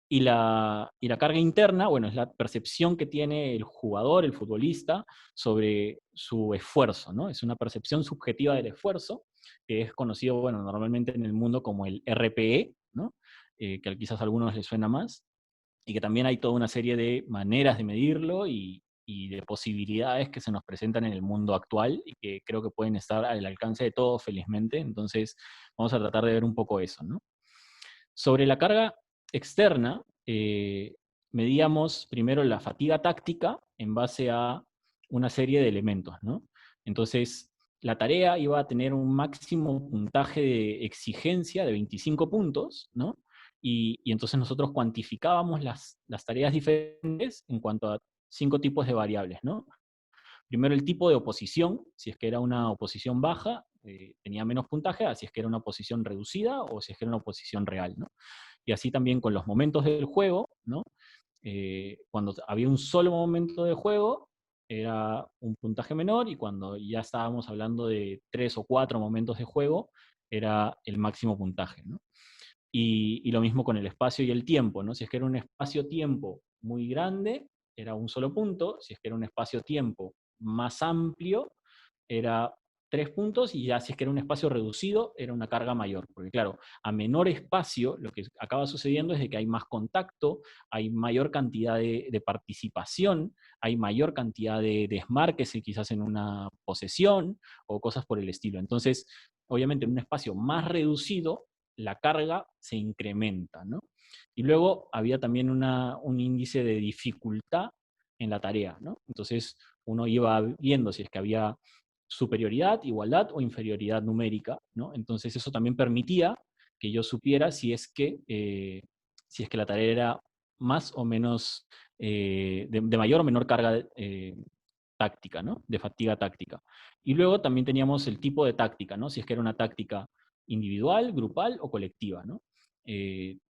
Y la carga interna, bueno, es la percepción que tiene el jugador, el futbolista, sobre su esfuerzo, ¿no? Es una percepción subjetiva del esfuerzo, que es conocido, bueno, normalmente en el mundo como el RPE, ¿no? Que quizás a algunos les suena más, y que también hay toda una serie de maneras de medirlo y de posibilidades que se nos presentan en el mundo actual y que creo que pueden estar al alcance de todos, felizmente. Entonces, vamos a tratar de ver un poco eso, ¿no? Sobre la carga externa, medíamos primero la fatiga táctica en base a una serie de elementos, ¿no? Entonces, la tarea iba a tener un máximo puntaje de exigencia de 25 puntos, ¿no? Y entonces nosotros cuantificábamos las tareas diferentes en cuanto a 5 tipos de variables, ¿no? Primero el tipo de oposición, si es que era una oposición baja, tenía menos puntaje, si es que era una oposición reducida o si es que era una oposición real, ¿no? Y así también con los momentos del juego, ¿no? Cuando había un solo momento de juego, era un puntaje menor, y cuando ya estábamos hablando de 3 o 4 momentos de juego, era el máximo puntaje, ¿no? Y lo mismo con el espacio y el tiempo, ¿no? Si es que era un espacio-tiempo muy grande, era un solo punto; si es que era un espacio-tiempo más amplio, era 3 puntos; y ya si es que era un espacio reducido, era una carga mayor. Porque claro, a menor espacio, lo que acaba sucediendo es de que hay más contacto, hay mayor cantidad de participación, hay mayor cantidad de desmarques quizás en una posesión o cosas por el estilo. Entonces, obviamente en un espacio más reducido, la carga se incrementa, ¿no? Y luego había también un índice de dificultad en la tarea, ¿no? Entonces uno iba viendo si es que había superioridad, igualdad o inferioridad numérica, ¿no? Entonces eso también permitía que yo supiera si es que la tarea era más o menos, de mayor o menor carga táctica, ¿no? De fatiga táctica. Y luego también teníamos el tipo de táctica, ¿no? Si es que era una táctica individual, grupal o colectiva, ¿no?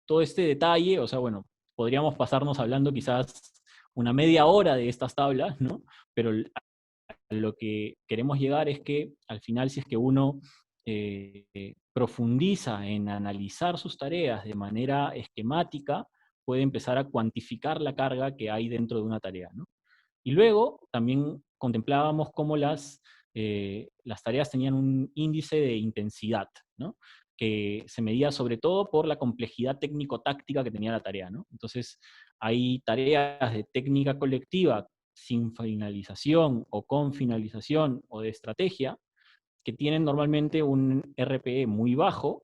Todo este detalle, o sea, bueno, podríamos pasarnos hablando quizás una media hora de estas tablas, ¿no? Pero lo que queremos llegar es que al final, si es que uno profundiza en analizar sus tareas de manera esquemática, puede empezar a cuantificar la carga que hay dentro de una tarea, ¿no? Y luego también contemplábamos cómo las tareas tenían un índice de intensidad, ¿no? Que se medía sobre todo por la complejidad técnico-táctica que tenía la tarea, ¿no? Entonces, hay tareas de técnica colectiva sin finalización o con finalización o de estrategia, que tienen normalmente un RPE muy bajo,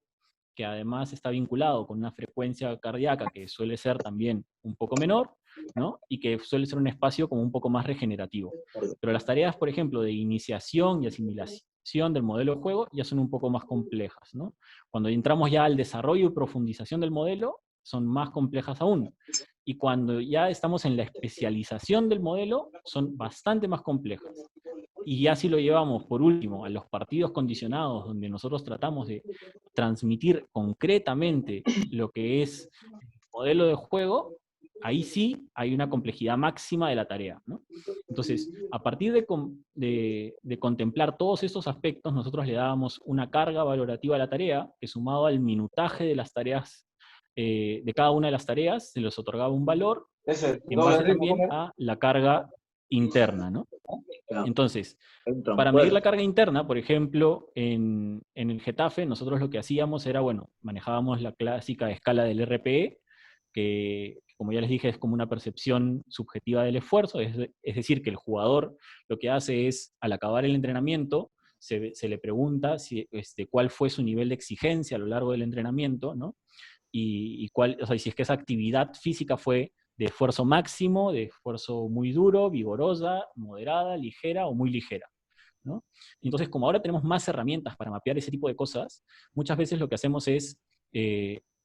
que además está vinculado con una frecuencia cardíaca que suele ser también un poco menor, ¿no? Y que suele ser un espacio como un poco más regenerativo. Pero las tareas, por ejemplo, de iniciación y asimilación del modelo de juego ya son un poco más complejas, ¿no? Cuando entramos ya al desarrollo y profundización del modelo, son más complejas aún. Y cuando ya estamos en la especialización del modelo, son bastante más complejas. Y ya si lo llevamos, por último, a los partidos condicionados, donde nosotros tratamos de transmitir concretamente lo que es modelo de juego, ahí sí hay una complejidad máxima de la tarea, ¿no? Entonces, a partir de contemplar todos estos aspectos, nosotros le dábamos una carga valorativa a la tarea, que sumado al minutaje de las tareas, de cada una de las tareas, se les otorgaba un valor
Ese,
en
doble
base
ritmo,
también
¿cómo era?
a la carga interna, ¿no?
Ya,
Entonces,
un
para medir la
trampuerto.
carga interna, por ejemplo, en el Getafe, nosotros lo que hacíamos era, bueno, manejábamos la clásica escala del RPE, que como ya les dije, es como una percepción subjetiva del esfuerzo, es decir, que el jugador lo que hace es, al acabar el entrenamiento, se le pregunta cuál fue su nivel de exigencia a lo largo del entrenamiento, ¿no? Y cuál, o sea, si es que esa actividad física fue de esfuerzo máximo, de esfuerzo muy duro, vigorosa, moderada, ligera o muy ligera, ¿no? Entonces, como ahora tenemos más herramientas para mapear ese tipo de cosas, muchas veces lo que hacemos es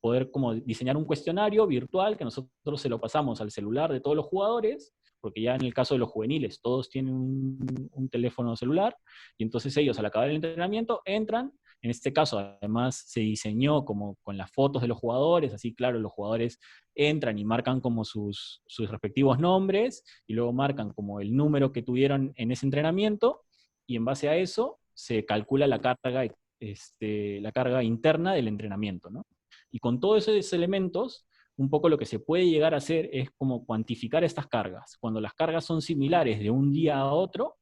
poder como diseñar un cuestionario virtual que nosotros se lo pasamos al celular de todos los jugadores, porque ya en el caso de los juveniles todos tienen un teléfono celular, y entonces ellos al acabar el entrenamiento entran. En este caso, además, se diseñó como con las fotos de los jugadores, así claro, los jugadores entran y marcan como sus respectivos nombres, y luego marcan como el número que tuvieron en ese entrenamiento, y en base a eso se calcula la carga interna del entrenamiento, ¿no? Y con todos esos elementos, un poco lo que se puede llegar a hacer es como cuantificar estas cargas. Cuando las cargas son similares de un día a otro,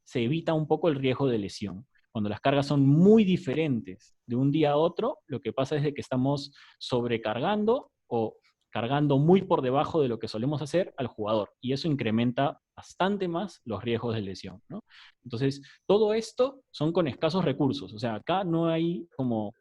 se evita un poco el riesgo de lesión. Cuando las cargas son muy diferentes de un día a otro, lo que pasa es de que estamos sobrecargando o cargando muy por debajo de lo que solemos hacer al jugador. Y eso incrementa bastante más los riesgos de lesión, ¿no? Entonces, todo esto son con escasos recursos. O sea, acá no hay como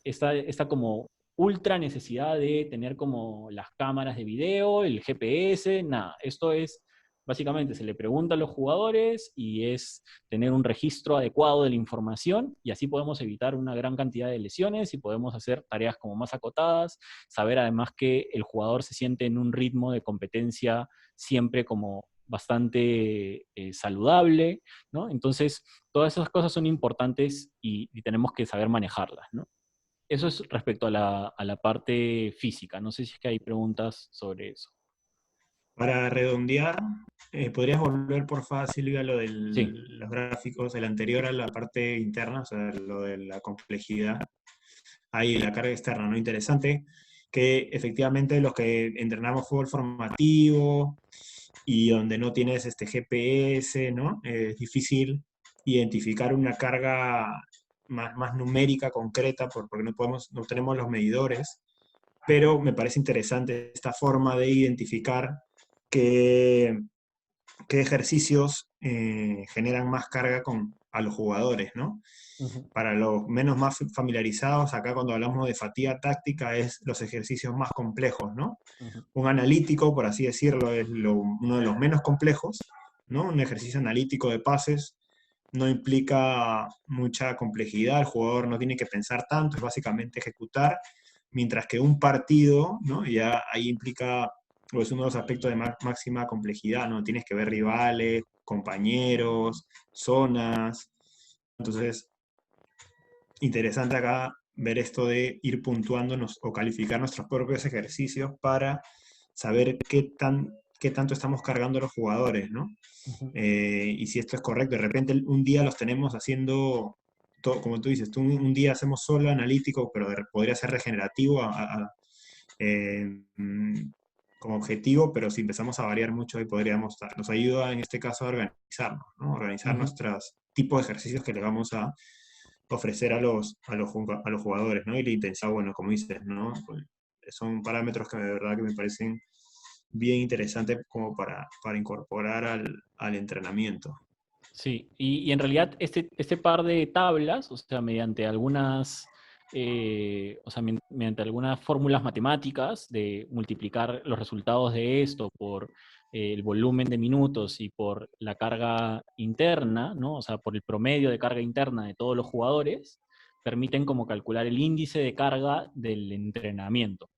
esta como ultra necesidad de tener como las cámaras de video, el GPS, nada. Esto es, básicamente, se le pregunta a los jugadores y es tener un registro adecuado de la información, y así podemos evitar una gran cantidad de lesiones y podemos hacer tareas como más acotadas, saber además que el jugador se siente en un ritmo de competencia siempre como bastante saludable, ¿no? Entonces, todas esas cosas son importantes y tenemos que saber manejarlas, ¿no? Eso es respecto a la parte física. No sé si es que hay preguntas sobre eso.
Para redondear, ¿podrías volver, por favor, Silvia, a lo de
Sí.
los gráficos, el anterior a la parte interna, o sea, lo de la complejidad? Ahí la carga externa, ¿no? Interesante, que efectivamente los que entrenamos fútbol formativo y donde no tienes este GPS, ¿no? Es difícil identificar una carga más numérica, concreta, porque no tenemos los medidores, pero me parece interesante esta forma de identificar qué, qué ejercicios generan más carga a los jugadores, ¿no?
Ujú,
Para los menos más familiarizados, acá cuando hablamos de fatiga táctica es los ejercicios más complejos, ¿no?
ujú,
Un analítico, por así decirlo, es uno de los menos complejos, ¿no? Un ejercicio analítico de pases no implica mucha complejidad, el jugador no tiene que pensar tanto, es básicamente ejecutar, mientras que un partido, ¿no? Ya ahí implica, o es uno de los aspectos de máxima complejidad, ¿no? Tienes que ver rivales, compañeros, zonas. Entonces, interesante acá ver esto de ir puntuándonos o calificar nuestros propios ejercicios para saber qué tanto estamos cargando a los jugadores, ¿no?
ujú.
Y si esto es correcto, de repente un día los tenemos haciendo, todo, como tú dices, un día hacemos solo analítico, pero podría ser regenerativo como objetivo, pero si empezamos a variar mucho, ahí podríamos, nos ayuda en este caso a organizarnos, ¿no? Organizar
Ujú.
nuestros tipos de ejercicios que le vamos a ofrecer a los jugadores, ¿no? Y la intensidad, bueno, como dices, ¿no? Pues, son parámetros que de verdad que me parecen bien interesantes como para incorporar al entrenamiento.
Sí, y en realidad este par de tablas, o sea, mediante mediante algunas fórmulas matemáticas de multiplicar los resultados de esto por el volumen de minutos y por la carga interna, ¿no? O sea, por el promedio de carga interna de todos los jugadores, permiten como calcular el índice de carga del entrenamiento.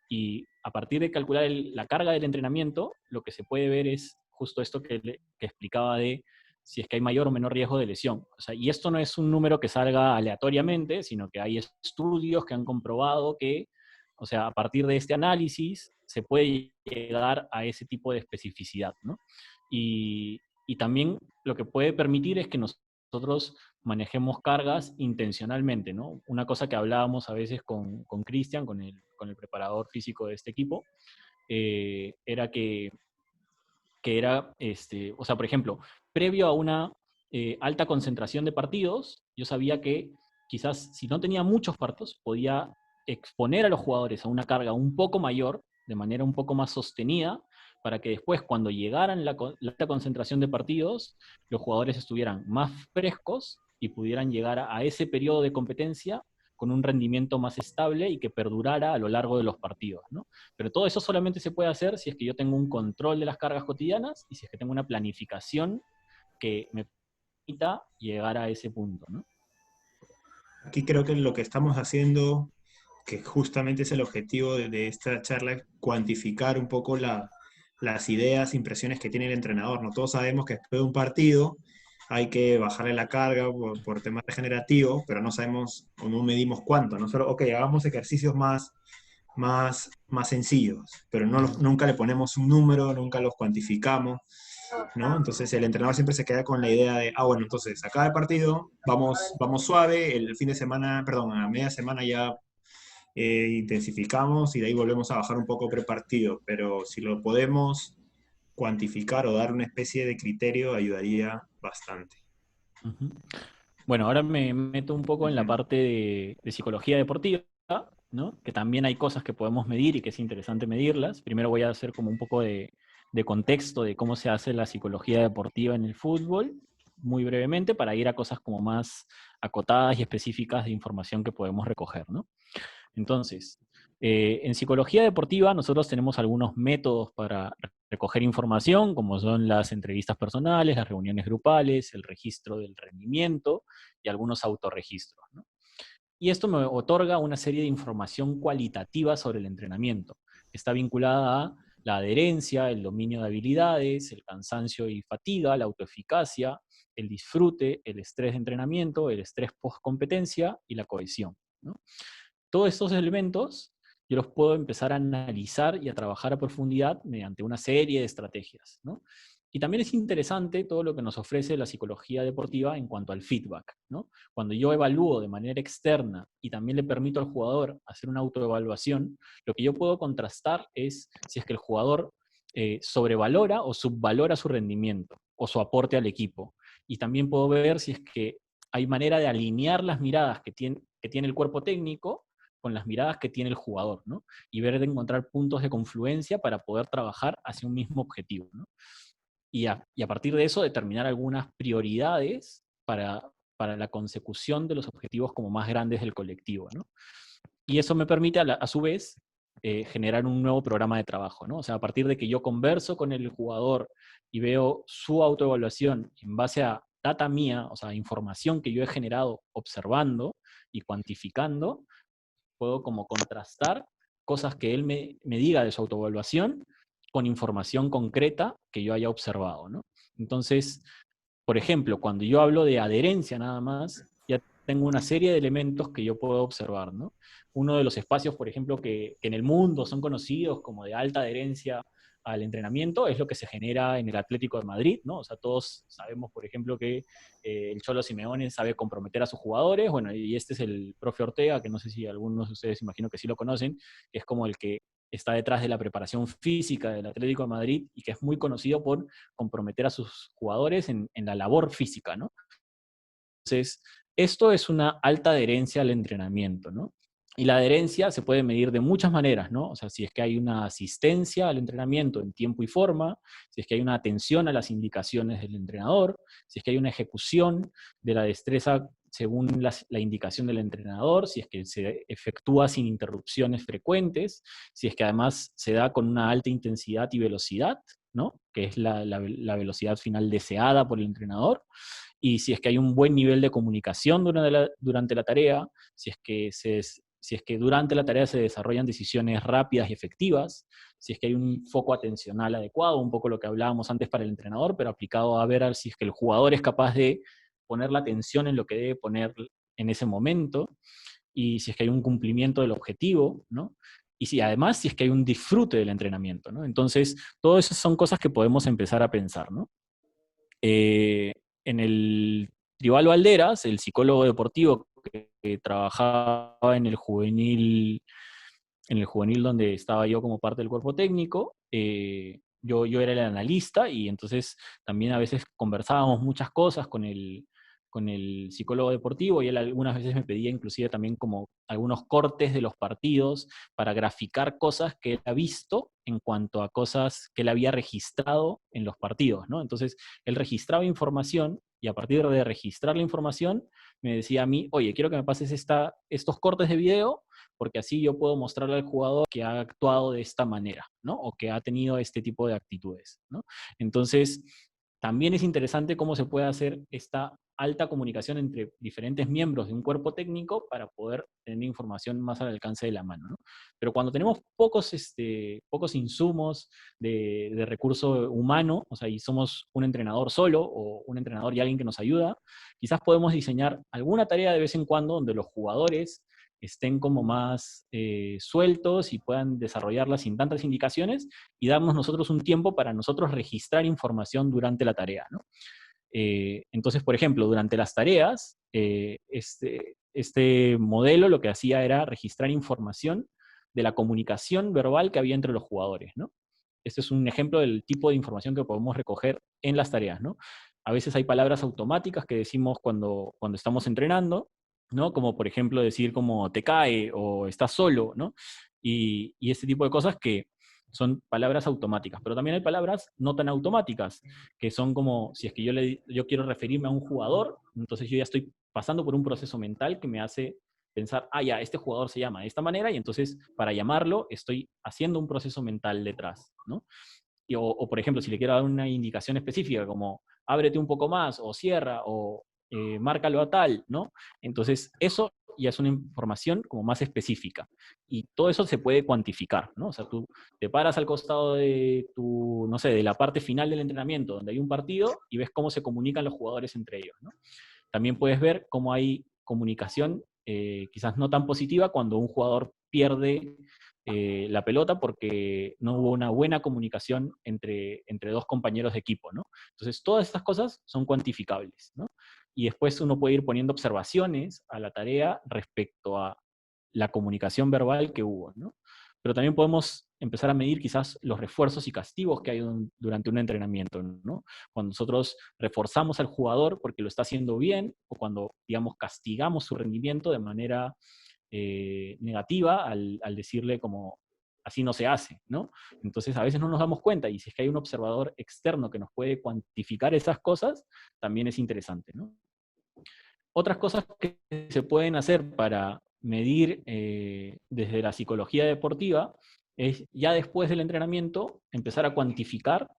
Y a partir de calcular la carga del entrenamiento, lo que se puede ver es justo esto que explicaba de si es que hay mayor o menor riesgo de lesión. O sea, y esto no es un número que salga aleatoriamente, sino que hay estudios que han comprobado que O sea, a partir de este análisis se puede llegar a ese tipo de especificidad, ¿no? Y también lo que puede permitir es que nosotros manejemos cargas intencionalmente, ¿no? Una cosa que hablábamos a veces con Cristian, con el preparador físico de este equipo, era que era, o sea, por ejemplo, previo a una alta concentración de partidos, yo sabía que quizás si no tenía muchos partidos, podía exponer a los jugadores a una carga un poco mayor, de manera un poco más sostenida, para que después, cuando llegaran la alta concentración de partidos, los jugadores estuvieran más frescos y pudieran llegar a ese periodo de competencia con un rendimiento más estable y que perdurara a lo largo de los partidos, ¿no? Pero todo eso solamente se puede hacer si es que yo tengo un control de las cargas cotidianas y si es que tengo una planificación que me permita llegar a ese punto, ¿no?
Aquí creo que lo que estamos haciendo, que justamente es el objetivo de esta charla, es cuantificar un poco las ideas, impresiones que tiene el entrenador, ¿no? Todos sabemos que después de un partido hay que bajarle la carga por temas regenerativos, pero no sabemos o no medimos cuánto, ¿no? Solo, ok, hagamos ejercicios más sencillos, pero nunca le ponemos un número, nunca los cuantificamos, ¿no? Entonces el entrenador siempre se queda con la idea de, bueno, entonces acá el partido, vamos suave, el fin de semana, perdón, a media semana ya intensificamos y de ahí volvemos a bajar un poco prepartido, pero si lo podemos cuantificar o dar una especie de criterio ayudaría bastante.
Uh-huh. Bueno, ahora me meto un poco en la parte de psicología deportiva, ¿no? Que también hay cosas que podemos medir y que es interesante medirlas. Primero voy a hacer como un poco de contexto de cómo se hace la psicología deportiva en el fútbol, muy brevemente, para ir a cosas como más acotadas y específicas de información que podemos recoger, ¿no? Entonces, en psicología deportiva nosotros tenemos algunos métodos para recoger información, como son las entrevistas personales, las reuniones grupales, el registro del rendimiento y algunos autorregistros, ¿no? Y esto me otorga una serie de información cualitativa sobre el entrenamiento, que está vinculada a la adherencia, el dominio de habilidades, el cansancio y fatiga, la autoeficacia, el disfrute, el estrés de entrenamiento, el estrés post-competencia y la cohesión, ¿no? Todos estos elementos yo los puedo empezar a analizar y a trabajar a profundidad mediante una serie de estrategias, ¿no? Y también es interesante todo lo que nos ofrece la psicología deportiva en cuanto al feedback, ¿no? Cuando yo evalúo de manera externa y también le permito al jugador hacer una autoevaluación, lo que yo puedo contrastar es si es que el jugador sobrevalora o subvalora su rendimiento o su aporte al equipo. Y también puedo ver si es que hay manera de alinear las miradas que tiene el cuerpo técnico con las miradas que tiene el jugador, ¿no? Y ver de encontrar puntos de confluencia para poder trabajar hacia un mismo objetivo, ¿no? Y a partir de eso determinar algunas prioridades para la consecución de los objetivos como más grandes del colectivo, ¿no? Y eso me permite a su vez generar un nuevo programa de trabajo, ¿no? O sea, a partir de que yo converso con el jugador y veo su autoevaluación en base a data mía, o sea, información que yo he generado observando y cuantificando, puedo como contrastar cosas que él me diga de su autoevaluación con información concreta que yo haya observado, ¿no? Entonces, por ejemplo, cuando yo hablo de adherencia nada más, ya tengo una serie de elementos que yo puedo observar, ¿no? Uno de los espacios, por ejemplo, que en el mundo son conocidos como de alta adherencia al entrenamiento, es lo que se genera en el Atlético de Madrid, ¿no? O sea, todos sabemos, por ejemplo, que el Cholo Simeone sabe comprometer a sus jugadores, bueno, y este es el profe Ortega, que no sé si algunos de ustedes imagino que sí lo conocen, que es como el que está detrás de la preparación física del Atlético de Madrid y que es muy conocido por comprometer a sus jugadores en la labor física, ¿no? Entonces, esto es una alta adherencia al entrenamiento, ¿no? Y la adherencia se puede medir de muchas maneras, ¿no? O sea, si es que hay una asistencia al entrenamiento en tiempo y forma, si es que hay una atención a las indicaciones del entrenador, si es que hay una ejecución de la destreza según la indicación del entrenador, si es que se efectúa sin interrupciones frecuentes, si es que además se da con una alta intensidad y velocidad, ¿no? Que es la velocidad final deseada por el entrenador, y si es que hay un buen nivel de comunicación durante la tarea, si es que durante la tarea se desarrollan decisiones rápidas y efectivas, si es que hay un foco atencional adecuado, un poco lo que hablábamos antes para el entrenador, pero aplicado a ver si es que el jugador es capaz de poner la atención en lo que debe poner en ese momento, y si es que hay un cumplimiento del objetivo, ¿no? y si además si es que hay un disfrute del entrenamiento, ¿no? Entonces, todo eso son cosas que podemos empezar a pensar, ¿no? En el Tribal Valderas, el psicólogo deportivo que trabajaba en el juvenil donde estaba yo como parte del cuerpo técnico, yo era el analista y entonces también a veces conversábamos muchas cosas con el psicólogo deportivo y él algunas veces me pedía inclusive también como algunos cortes de los partidos para graficar cosas que él ha visto en cuanto a cosas que él había registrado en los partidos, ¿no? Entonces, él registraba información y a partir de registrar la información me decía a mí, oye, quiero que me pases estos cortes de video porque así yo puedo mostrarle al jugador que ha actuado de esta manera, ¿no? O que ha tenido este tipo de actitudes, ¿no? Entonces, también es interesante cómo se puede hacer esta alta comunicación entre diferentes miembros de un cuerpo técnico para poder tener información más al alcance de la mano, ¿no? Pero cuando tenemos pocos insumos de recurso humano, o sea, y somos un entrenador solo o un entrenador y alguien que nos ayuda, quizás podemos diseñar alguna tarea de vez en cuando donde los jugadores estén como más sueltos y puedan desarrollarla sin tantas indicaciones y darnos nosotros un tiempo para nosotros registrar información durante la tarea, ¿no? Entonces, por ejemplo, durante las tareas, este modelo lo que hacía era registrar información de la comunicación verbal que había entre los jugadores, ¿no? Este es un ejemplo del tipo de información que podemos recoger en las tareas, ¿no? A veces hay palabras automáticas que decimos cuando estamos entrenando, ¿no? Como por ejemplo decir como te cae o estás solo, ¿no? Y este tipo de cosas que son palabras automáticas, pero también hay palabras no tan automáticas, que son como, si es que yo quiero referirme a un jugador, entonces yo ya estoy pasando por un proceso mental que me hace pensar, ah, ya, este jugador se llama de esta manera, y entonces para llamarlo estoy haciendo un proceso mental detrás, ¿no? O, por ejemplo, si le quiero dar una indicación específica, como ábrete un poco más, o cierra, o márcalo a tal, ¿no? Entonces, eso ya es una información como más específica. Y todo eso se puede cuantificar, ¿no? O sea, tú te paras al costado de tu, no sé, de la parte final del entrenamiento, donde hay un partido, y ves cómo se comunican los jugadores entre ellos, ¿no? También puedes ver cómo hay comunicación quizás no tan positiva cuando un jugador pierde la pelota porque no hubo una buena comunicación entre dos compañeros de equipo, ¿no? Entonces, todas estas cosas son cuantificables, ¿no? Y después uno puede ir poniendo observaciones a la tarea respecto a la comunicación verbal que hubo, ¿no? Pero también podemos empezar a medir quizás los refuerzos y castigos que hay durante un entrenamiento, ¿no? Cuando nosotros reforzamos al jugador porque lo está haciendo bien, o cuando, digamos, castigamos su rendimiento de manera negativa al decirle como así no se hace, ¿no? Entonces a veces no nos damos cuenta y si es que hay un observador externo que nos puede cuantificar esas cosas, también es interesante, ¿no? Otras cosas que se pueden hacer para medir desde la psicología deportiva es ya después del entrenamiento empezar a cuantificar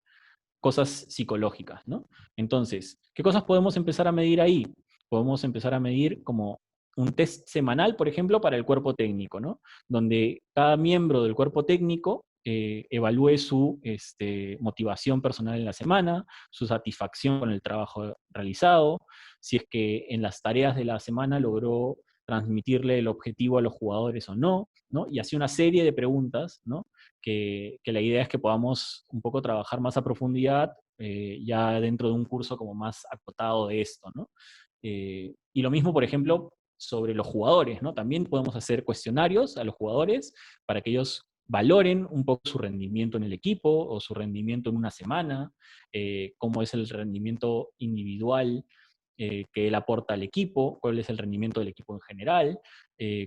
cosas psicológicas, ¿no? Entonces, ¿qué cosas podemos empezar a medir ahí? Podemos empezar a medir como un test semanal, por ejemplo, para el cuerpo técnico, ¿no? Donde cada miembro del cuerpo técnico evalúe su motivación personal en la semana, su satisfacción con el trabajo realizado, si es que en las tareas de la semana logró transmitirle el objetivo a los jugadores o no, ¿no? Y así una serie de preguntas, ¿no? Que la idea es que podamos un poco trabajar más a profundidad ya dentro de un curso como más acotado de esto, ¿no? Y lo mismo, por ejemplo, sobre los jugadores, ¿no? También podemos hacer cuestionarios a los jugadores para que ellos valoren un poco su rendimiento en el equipo o su rendimiento en una semana, cómo es el rendimiento individual que él aporta al equipo, cuál es el rendimiento del equipo en general,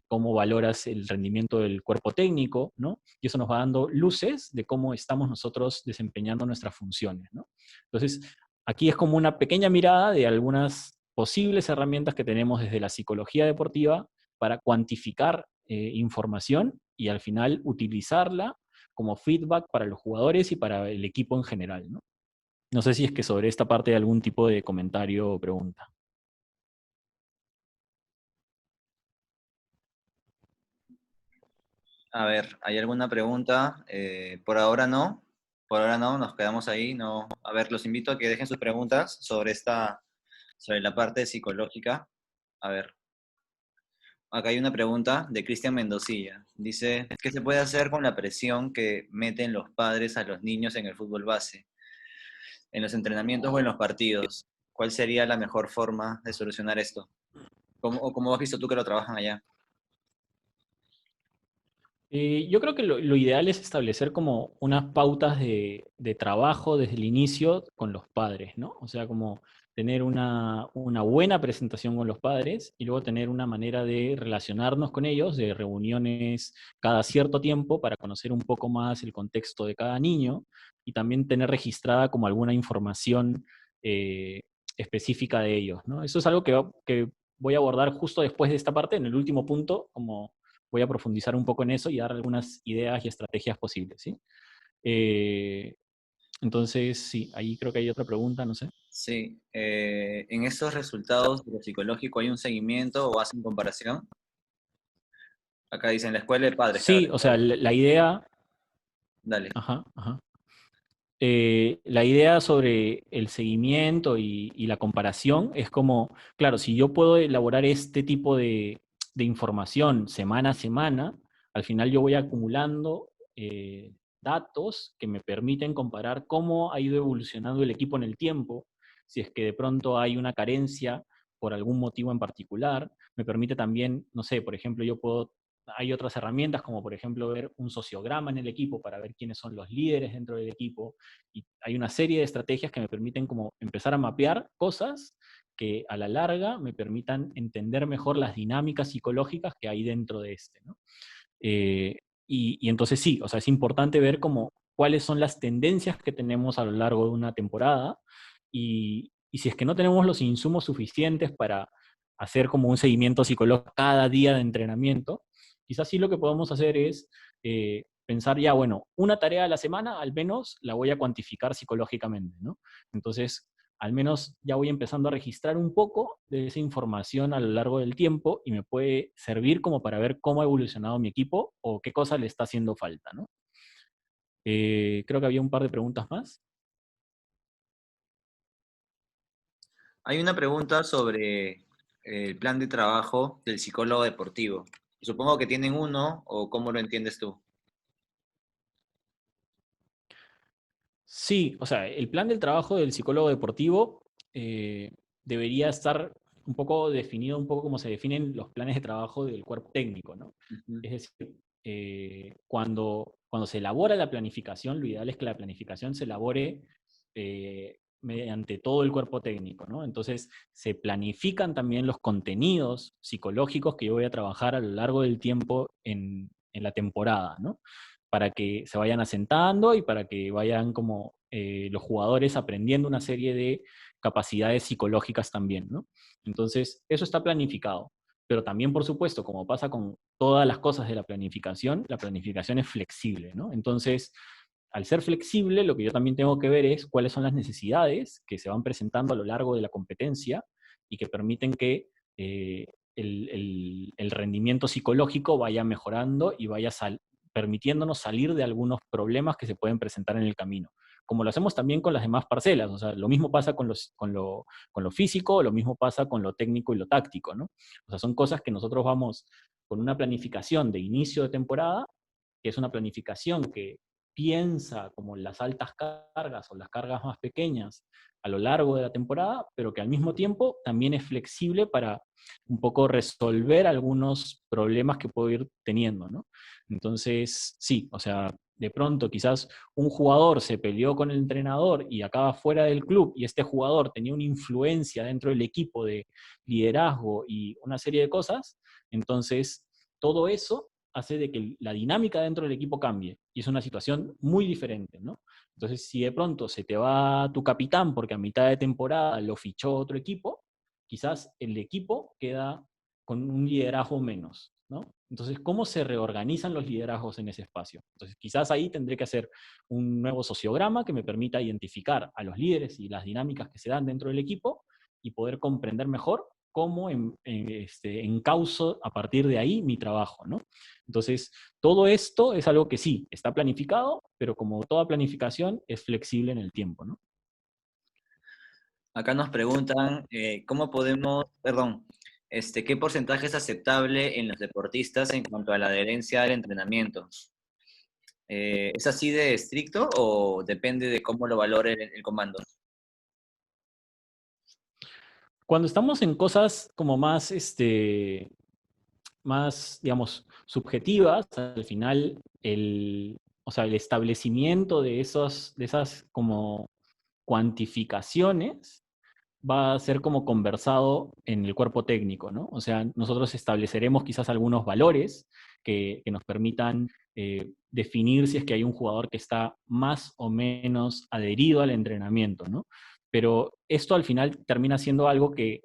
cómo valoras el rendimiento del cuerpo técnico, ¿no? Y eso nos va dando luces de cómo estamos nosotros desempeñando nuestras funciones, ¿no? Entonces, aquí es como una pequeña mirada de algunas posibles herramientas que tenemos desde la psicología deportiva para cuantificar información y al final utilizarla como feedback para los jugadores y para el equipo en general, ¿no? No sé si es que sobre esta parte hay algún tipo de comentario o pregunta.
A ver, ¿hay alguna pregunta? Por ahora no. Por ahora no, nos quedamos ahí. No. A ver, los invito a que dejen sus preguntas sobre la parte psicológica. A ver. Acá hay una pregunta de Cristian Mendocilla. Dice, ¿qué se puede hacer con la presión que meten los padres a los niños en el fútbol base, en los entrenamientos o en los partidos? ¿Cuál sería la mejor forma de solucionar esto? O cómo has visto tú que lo trabajan allá?
Yo creo que lo ideal es establecer como unas pautas de trabajo desde el inicio con los padres, ¿no? O sea, como tener una buena presentación con los padres y luego tener una manera de relacionarnos con ellos, de reuniones cada cierto tiempo para conocer un poco más el contexto de cada niño y también tener registrada como alguna información eh, específica de ellos, ¿no? Eso es algo que voy a abordar justo después de esta parte, en el último punto, como voy a profundizar un poco en eso y dar algunas ideas y estrategias posibles, ¿sí? Eh, entonces, sí, ahí creo que hay otra pregunta, no sé.
Sí, en estos resultados de lo psicológico hay un seguimiento o hacen comparación. Acá dicen la escuela de padres, claro.
Sí, o sea, la idea,
Dale.
ajá, ajá. La idea sobre el seguimiento y la comparación es como, claro, si yo puedo elaborar este tipo de información semana a semana, al final yo voy acumulando datos que me permiten comparar cómo ha ido evolucionando el equipo en el tiempo, si es que de pronto hay una carencia por algún motivo en particular, me permite también, no sé, por ejemplo, hay otras herramientas como por ejemplo ver un sociograma en el equipo para ver quiénes son los líderes dentro del equipo, y hay una serie de estrategias que me permiten como empezar a mapear cosas que a la larga me permitan entender mejor las dinámicas psicológicas que hay dentro de este, ¿no? Y entonces sí, o sea, es importante ver como cuáles son las tendencias que tenemos a lo largo de una temporada y si es que no tenemos los insumos suficientes para hacer como un seguimiento psicológico cada día de entrenamiento, quizás sí lo que podemos hacer es pensar ya, bueno, una tarea a la semana al menos la voy a cuantificar psicológicamente, ¿no? Entonces, al menos ya voy empezando a registrar un poco de esa información a lo largo del tiempo y me puede servir como para ver cómo ha evolucionado mi equipo o qué cosa le está haciendo falta, ¿no? Creo que había un par de preguntas más.
Hay una pregunta sobre el plan de trabajo del psicólogo deportivo. Supongo que tienen uno, o cómo lo entiendes tú.
Sí, o sea, el plan del trabajo del psicólogo deportivo debería estar un poco definido, un poco como se definen los planes de trabajo del cuerpo técnico, ¿no?
Ujú.
Es decir, cuando se elabora la planificación, lo ideal es que la planificación se elabore mediante todo el cuerpo técnico, ¿no? Entonces, se planifican también los contenidos psicológicos que yo voy a trabajar a lo largo del tiempo en la temporada, ¿no? Para que se vayan asentando y para que vayan como los jugadores aprendiendo una serie de capacidades psicológicas también, ¿no? Entonces, eso está planificado. Pero también, por supuesto, como pasa con todas las cosas de la planificación es flexible, ¿no? Entonces, al ser flexible, lo que yo también tengo que ver es cuáles son las necesidades que se van presentando a lo largo de la competencia y que permiten que el rendimiento psicológico vaya mejorando y vaya permitiéndonos salir de algunos problemas que se pueden presentar en el camino. Como lo hacemos también con las demás parcelas, o sea, lo mismo pasa con lo físico, lo mismo pasa con lo técnico y lo táctico, ¿no? O sea, son cosas que nosotros vamos con una planificación de inicio de temporada, que es una planificación que piensa como las altas cargas o las cargas más pequeñas a lo largo de la temporada, pero que al mismo tiempo también es flexible para un poco resolver algunos problemas que puedo ir teniendo, ¿no? Entonces, sí, o sea, de pronto quizás un jugador se peleó con el entrenador y acaba fuera del club y este jugador tenía una influencia dentro del equipo de liderazgo y una serie de cosas, entonces todo eso hace de que la dinámica dentro del equipo cambie y es una situación muy diferente, ¿no? Entonces, si de pronto se te va tu capitán porque a mitad de temporada lo fichó otro equipo, quizás el equipo queda con un liderazgo menos, ¿no? Entonces, ¿cómo se reorganizan los liderazgos en ese espacio? Entonces, quizás ahí tendré que hacer un nuevo sociograma que me permita identificar a los líderes y las dinámicas que se dan dentro del equipo y poder comprender mejor cómo encauzo a partir de ahí mi trabajo, ¿no? Entonces, todo esto es algo que sí, está planificado, pero como toda planificación es flexible en el tiempo, ¿no?
Acá nos preguntan cómo podemos, perdón, ¿qué porcentaje es aceptable en los deportistas en cuanto a la adherencia al entrenamiento? ¿Es así de estricto o depende de cómo lo valore el comando?
Cuando estamos en cosas como más, más, digamos, subjetivas, al final o sea, el establecimiento de esas como cuantificaciones va a ser como conversado en el cuerpo técnico, ¿no? O sea, nosotros estableceremos quizás algunos valores que nos permitan definir si es que hay un jugador que está más o menos adherido al entrenamiento, ¿no? Pero esto al final termina siendo algo que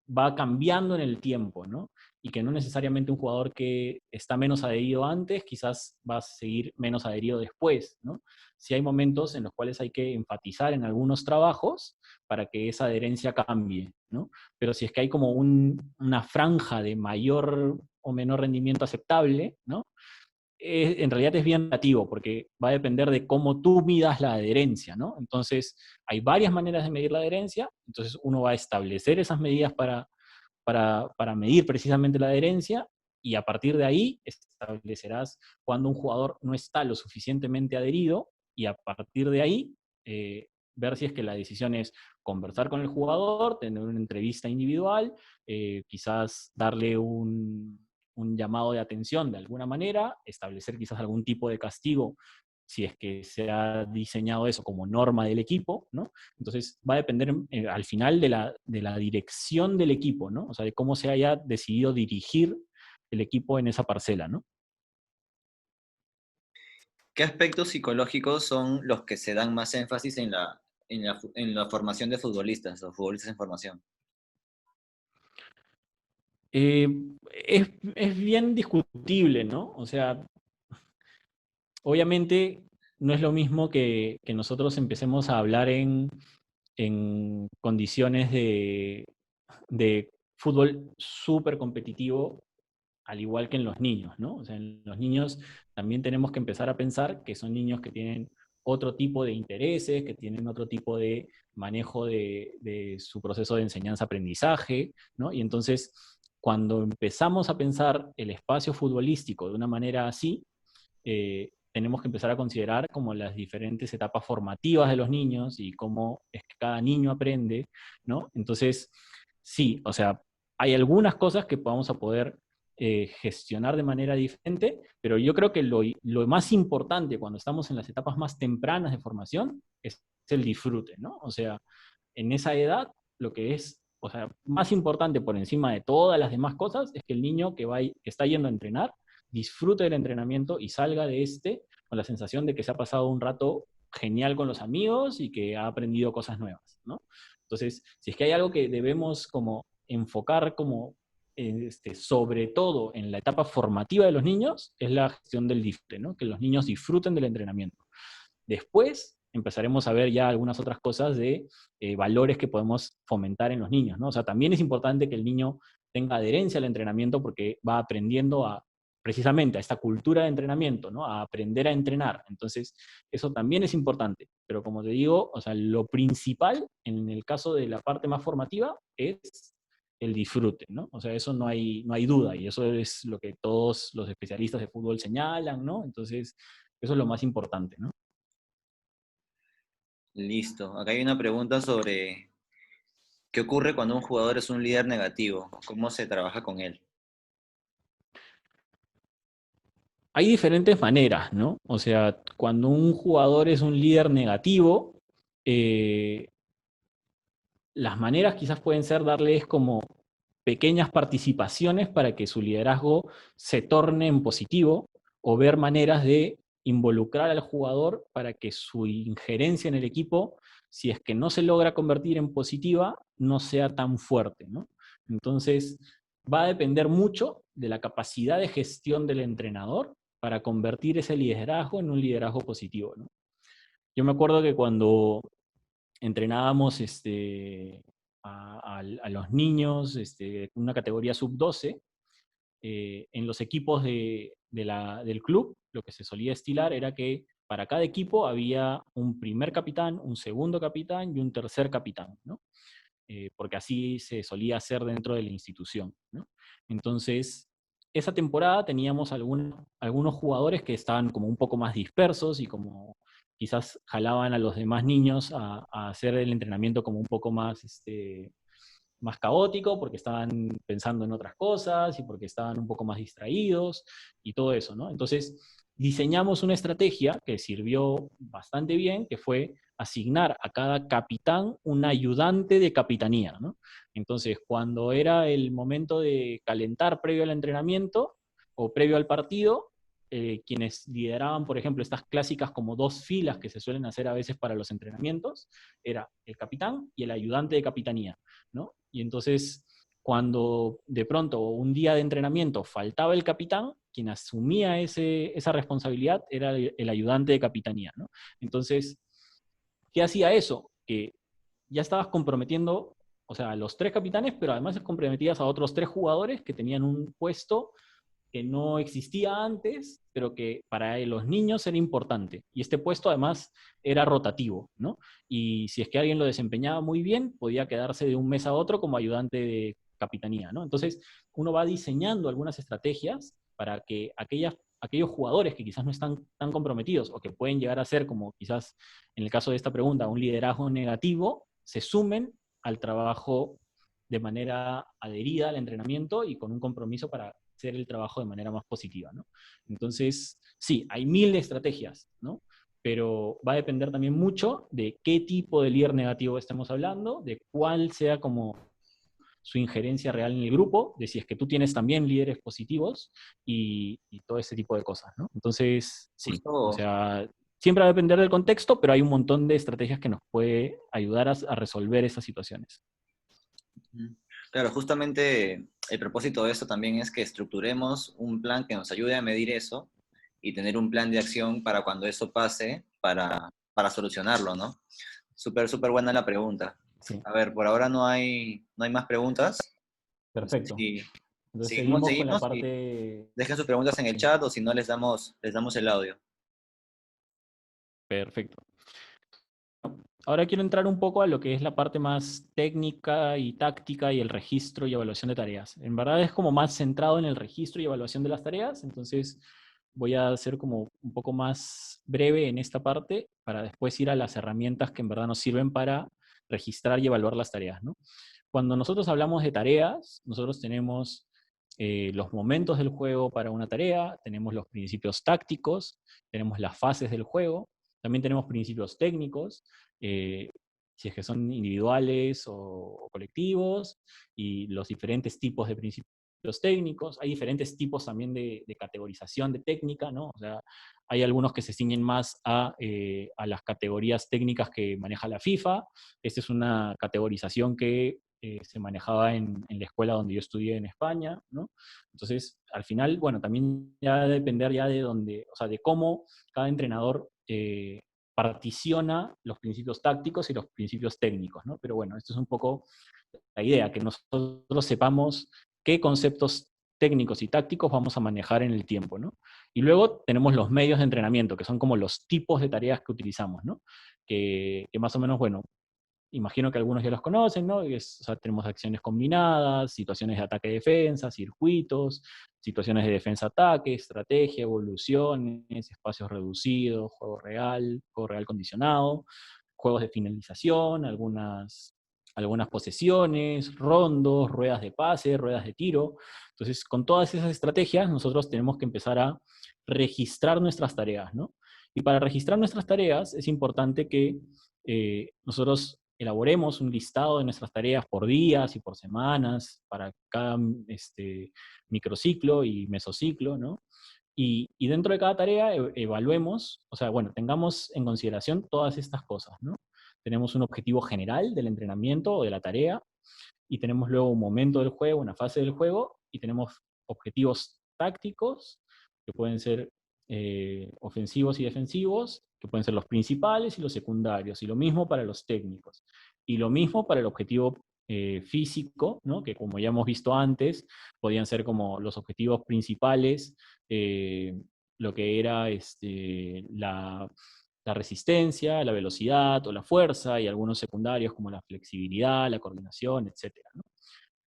va cambiando en el tiempo, ¿no? Y que no necesariamente un jugador que está menos adherido antes, quizás va a seguir menos adherido después, ¿no? Sí hay momentos en los cuales hay que enfatizar en algunos trabajos para que esa adherencia cambie, ¿no? Pero si es que hay como una franja de mayor o menor rendimiento aceptable, ¿no? En realidad es bien relativo, porque va a depender de cómo tú midas la adherencia, ¿no? Entonces, hay varias maneras de medir la adherencia, entonces uno va a establecer esas medidas para medir precisamente la adherencia, y a partir de ahí establecerás cuando un jugador no está lo suficientemente adherido, y a partir de ahí ver si es que la decisión es conversar con el jugador, tener una entrevista individual, quizás darle un llamado de atención de alguna manera, establecer quizás algún tipo de castigo si es que se ha diseñado eso como norma del equipo, ¿no? Entonces va a depender al final de la dirección del equipo, ¿no? O sea, de cómo se haya decidido dirigir el equipo en esa parcela, ¿no?
¿Qué aspectos psicológicos son los que se dan más énfasis en la formación de futbolistas o futbolistas en formación?
Eh, es bien discutible, ¿no? O sea, obviamente no es lo mismo que nosotros empecemos a hablar en condiciones de fútbol súper competitivo, al igual que en los niños, ¿no? O sea, en los niños también tenemos que empezar a pensar que son niños que tienen otro tipo de intereses, que tienen otro tipo de manejo de su proceso de enseñanza-aprendizaje, ¿no? Y entonces, cuando empezamos a pensar el espacio futbolístico de una manera así, tenemos que empezar a considerar como las diferentes etapas formativas de los niños y cómo es que cada niño aprende, ¿no? Entonces, sí, o sea, hay algunas cosas que vamos a poder gestionar de manera diferente, pero yo creo que lo más importante cuando estamos en las etapas más tempranas de formación es el disfrute, ¿no? O sea, en esa edad, lo que es, o sea, más importante por encima de todas las demás cosas es que el niño que está yendo a entrenar disfrute del entrenamiento y salga de con la sensación de que se ha pasado un rato genial con los amigos y que ha aprendido cosas nuevas, ¿no? Entonces, si es que hay algo que debemos como enfocar como sobre todo en la etapa formativa de los niños, es la gestión del disfrute, ¿no? Que los niños disfruten del entrenamiento. Después empezaremos a ver ya algunas otras cosas de valores que podemos fomentar en los niños, ¿no? O sea, también es importante que el niño tenga adherencia al entrenamiento porque va aprendiendo precisamente a esta cultura de entrenamiento, ¿no? A aprender a entrenar. Entonces, eso también es importante. Pero como te digo, o sea, lo principal en el caso de la parte más formativa es el disfrute, ¿no? O sea, eso no hay duda, y eso es lo que todos los especialistas de fútbol señalan, ¿no? Entonces, eso es lo más importante, ¿no?
Listo. Acá hay una pregunta sobre qué ocurre cuando un jugador es un líder negativo, cómo se trabaja con él.
Hay diferentes maneras, ¿no? O sea, cuando un jugador es un líder negativo, eh, las maneras quizás pueden ser darles como pequeñas participaciones para que su liderazgo se torne en positivo, o ver maneras de involucrar al jugador para que su injerencia en el equipo, si es que no se logra convertir en positiva, no sea tan fuerte, ¿no? Entonces, va a depender mucho de la capacidad de gestión del entrenador para convertir ese liderazgo en un liderazgo positivo, ¿no? Yo me acuerdo que cuando entrenábamos a los niños, una categoría sub-12, en los equipos del club, lo que se solía estilar era que para cada equipo había un primer capitán, un segundo capitán y un tercer capitán, ¿no? porque así se solía hacer dentro de la institución, ¿no? Entonces, esa temporada teníamos algunos jugadores que estaban como un poco más dispersos y como quizás jalaban a los demás niños a hacer el entrenamiento como un poco más, más caótico, porque estaban pensando en otras cosas y porque estaban un poco más distraídos y todo eso, ¿no? Entonces, diseñamos una estrategia que sirvió bastante bien, que fue asignar a cada capitán un ayudante de capitanía, ¿no? Entonces, cuando era el momento de calentar previo al entrenamiento o previo al partido, quienes lideraban, por ejemplo, estas clásicas como dos filas que se suelen hacer a veces para los entrenamientos, era el capitán y el ayudante de capitanía, ¿no? Y entonces, cuando de pronto un día de entrenamiento faltaba el capitán, quien asumía esa responsabilidad era el ayudante de capitanía, ¿no? Entonces, ¿qué hacía eso? Que ya estabas comprometiendo, o sea, a los tres capitanes, pero además comprometías a otros tres jugadores que tenían un puesto que no existía antes, pero que para los niños era importante. Y este puesto además era rotativo, ¿no? Y si es que alguien lo desempeñaba muy bien, podía quedarse de un mes a otro como ayudante de capitanía, ¿no? Entonces, uno va diseñando algunas estrategias para que aquellos jugadores que quizás no están tan comprometidos o que pueden llegar a ser, como quizás en el caso de esta pregunta, un liderazgo negativo, se sumen al trabajo de manera adherida al entrenamiento y con un compromiso para hacer el trabajo de manera más positiva, ¿no? Entonces, sí, hay mil de estrategias, ¿no? Pero va a depender también mucho de qué tipo de líder negativo estemos hablando, de cuál sea como su injerencia real en el grupo, de si es que tú tienes también líderes positivos y todo ese tipo de cosas, ¿no? Entonces, sí, o
Justo,
sea, siempre va a depender del contexto, pero hay un montón de estrategias que nos puede ayudar a resolver esas situaciones.
claro, justamente el propósito de esto también es que estructuremos un plan que nos ayude a medir eso y tener un plan de acción para cuando eso pase, para solucionarlo, ¿no? Súper, súper buena la pregunta.
Sí,
A ver, por ahora no hay más preguntas. No sé
perfecto.
si
Entonces
seguimos,
seguimos con la
seguimos y
parte...
dejen sus preguntas en el
Sí,
chat o si no les damos el audio.
perfecto. Ahora quiero entrar un poco a lo que es la parte más técnica y táctica y el registro y evaluación de tareas. En verdad es como más centrado en el registro y evaluación de las tareas, entonces voy a ser como un poco más breve en esta parte para después ir a las herramientas que en verdad nos sirven para registrar y evaluar las tareas, ¿no? Cuando nosotros hablamos de tareas, nosotros tenemos los momentos del juego para una tarea, tenemos los principios tácticos, tenemos las fases del juego, también tenemos principios técnicos, eh, si es que son individuales o colectivos, y los diferentes tipos de principios técnicos. Hay diferentes tipos también de categorización de técnica, ¿no? O sea, hay algunos que se ciñen más a las categorías técnicas que maneja la FIFA. Esta es una categorización que se manejaba en la escuela donde yo estudié en España, ¿no? Entonces, al final, bueno, también ya va a depender ya de dónde, o sea, de cómo cada entrenador particiona los principios tácticos y los principios técnicos, ¿no? Pero bueno, esto es un poco la idea, que nosotros sepamos qué conceptos técnicos y tácticos vamos a manejar en el tiempo, ¿no? Y luego tenemos los medios de entrenamiento, que son como los tipos de tareas que utilizamos, ¿no? Que más o menos, bueno, imagino que algunos ya los conocen, ¿no? O sea, tenemos acciones combinadas, situaciones de ataque-defensa, circuitos, situaciones de defensa-ataque, estrategia, evoluciones, espacios reducidos, juego real condicionado, juegos de finalización, algunas posesiones, rondos, ruedas de pase, ruedas de tiro. Entonces, con todas esas estrategias, nosotros tenemos que empezar a registrar nuestras tareas, ¿no? Y para registrar nuestras tareas es importante que nosotros elaboremos un listado de nuestras tareas por días y por semanas para cada microciclo y mesociclo, ¿no? Y dentro de cada tarea evaluemos, o sea, bueno, tengamos en consideración todas estas cosas, ¿no? Tenemos un objetivo general del entrenamiento o de la tarea, y tenemos luego un momento del juego, una fase del juego, y tenemos objetivos tácticos, que pueden ser ofensivos y defensivos, que pueden ser los principales y los secundarios, y lo mismo para los técnicos. Y lo mismo para el objetivo físico, ¿no? Que como ya hemos visto antes, podían ser como los objetivos principales, lo que era la resistencia, la velocidad o la fuerza, y algunos secundarios como la flexibilidad, la coordinación, etcétera, ¿no?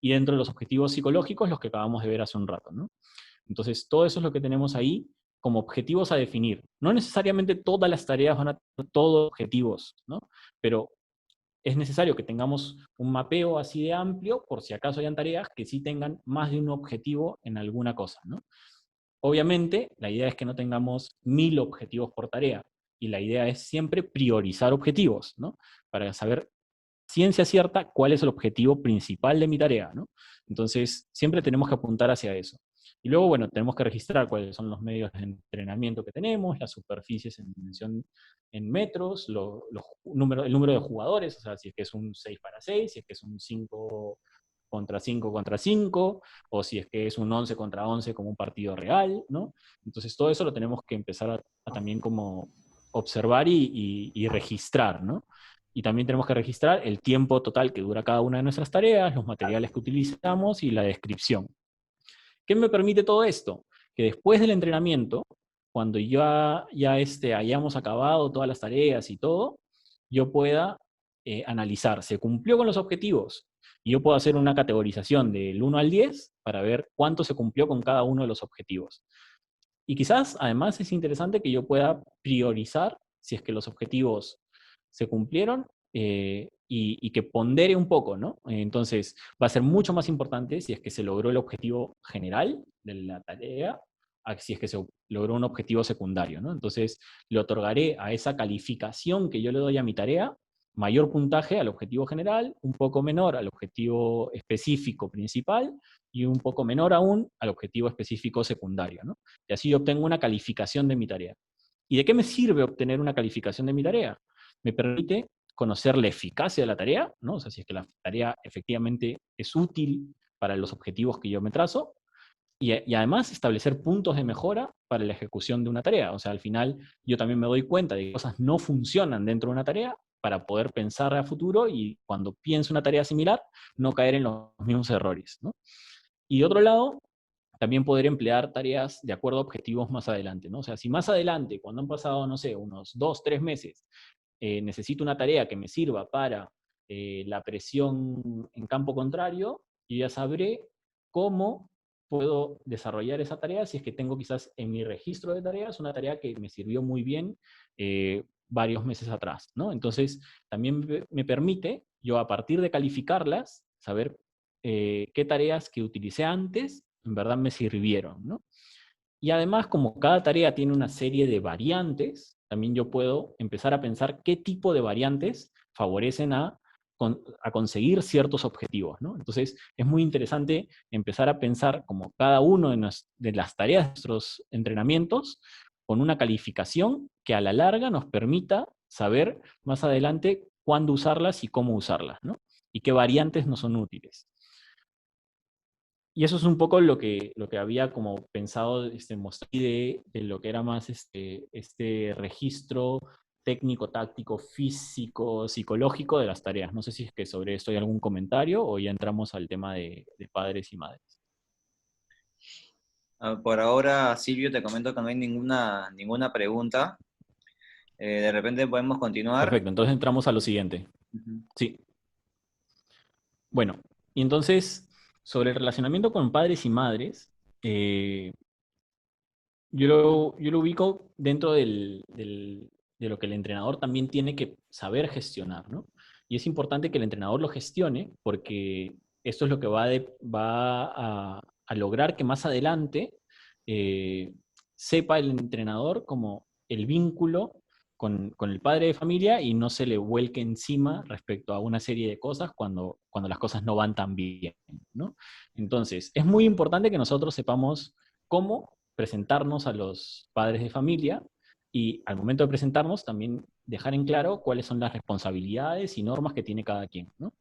Y dentro de los objetivos psicológicos, los que acabamos de ver hace un rato, ¿no? Entonces, todo eso es lo que tenemos ahí como objetivos a definir. No necesariamente todas las tareas van a tener todos objetivos, ¿no? Pero es necesario que tengamos un mapeo así de amplio, por si acaso hayan tareas que sí tengan más de un objetivo en alguna cosa, ¿no? Obviamente, la idea es que no tengamos 1000 objetivos por tarea, y la idea es siempre priorizar objetivos, ¿no? Para saber ciencia cierta cuál es el objetivo principal de mi tarea, ¿no? Entonces, siempre tenemos que apuntar hacia eso. Y luego, bueno, tenemos que registrar cuáles son los medios de entrenamiento que tenemos, las superficies en dimensión en metros, el número de jugadores, o sea, si es que es un 6 para 6, si es que es un 5 contra 5 contra 5, o si es que es un 11 contra 11 como un partido real, ¿no? Entonces todo eso lo tenemos que empezar a también como observar y registrar, ¿no? Y también tenemos que registrar el tiempo total que dura cada una de nuestras tareas, los materiales que utilizamos y la descripción. ¿Qué me permite todo esto? Que después del entrenamiento, cuando hayamos acabado todas las tareas y todo, yo pueda analizar, ¿se cumplió con los objetivos? Y yo puedo hacer una categorización del 1 al 10 para ver cuánto se cumplió con cada uno de los objetivos. Y quizás, además, es interesante que yo pueda priorizar si es que los objetivos se cumplieron, y que pondere un poco, ¿no? Entonces, va a ser mucho más importante si es que se logró el objetivo general de la tarea, a si es que se logró un objetivo secundario, ¿no? Entonces, le otorgaré a esa calificación que yo le doy a mi tarea mayor puntaje al objetivo general, un poco menor al objetivo específico principal, y un poco menor aún al objetivo específico secundario, ¿no? Y así yo obtengo una calificación de mi tarea. ¿Y de qué me sirve obtener una calificación de mi tarea? Me permite conocer la eficacia de la tarea, ¿no? O sea, si es que la tarea efectivamente es útil para los objetivos que yo me trazo, y además establecer puntos de mejora para la ejecución de una tarea. O sea, al final yo también me doy cuenta de que cosas no funcionan dentro de una tarea para poder pensar a futuro, y cuando pienso una tarea similar, no caer en los mismos errores, ¿no? Y de otro lado, también poder emplear tareas de acuerdo a objetivos más adelante, ¿no? O sea, si más adelante, cuando han pasado, no sé, unos 2, 3 meses, necesito una tarea que me sirva para la presión en campo contrario, yo ya sabré cómo puedo desarrollar esa tarea si es que tengo quizás en mi registro de tareas una tarea que me sirvió muy bien varios meses atrás, ¿no? Entonces, también me permite yo, a partir de calificarlas, saber qué tareas que utilicé antes en verdad me sirvieron, ¿no? Y además, como cada tarea tiene una serie de variantes, también yo puedo empezar a pensar qué tipo de variantes favorecen a conseguir ciertos objetivos, ¿no? Entonces, es muy interesante empezar a pensar como cada uno de las tareas de nuestros entrenamientos con una calificación que a la larga nos permita saber más adelante cuándo usarlas y cómo usarlas, ¿no? Y qué variantes nos son útiles. Y eso es un poco lo que había como pensado mostrar de lo que era más este registro técnico, táctico, físico, psicológico de las tareas. No sé si es que sobre esto hay algún comentario o ya entramos al tema de padres y madres.
Por ahora, Silvio, te comento que no hay ninguna pregunta. De repente podemos continuar.
Perfecto, entonces entramos a lo siguiente.
Ujú.
Sí. Bueno, y entonces, sobre el relacionamiento con padres y madres, yo lo ubico dentro de lo que el entrenador también tiene que saber gestionar, ¿no? Y es importante que el entrenador lo gestione, porque esto es lo que va a lograr que más adelante eh, sepa el entrenador como el vínculo con el padre de familia, y no se le vuelque encima respecto a una serie de cosas cuando las cosas no van tan bien, ¿no? Entonces, es muy importante que nosotros sepamos cómo presentarnos a los padres de familia, y al momento de presentarnos también dejar en claro cuáles son las responsabilidades y normas que tiene cada quien, ¿no?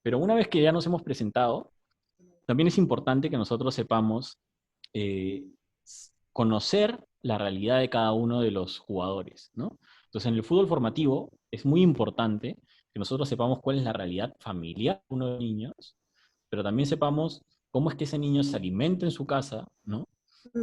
Pero una vez que ya nos hemos presentado, también es importante que nosotros sepamos eh, conocer la realidad de cada uno de los jugadores, ¿no? Entonces, en el fútbol formativo es muy importante que nosotros sepamos cuál es la realidad familiar de uno de los niños, pero también sepamos cómo es que ese niño se alimenta en su casa, ¿no?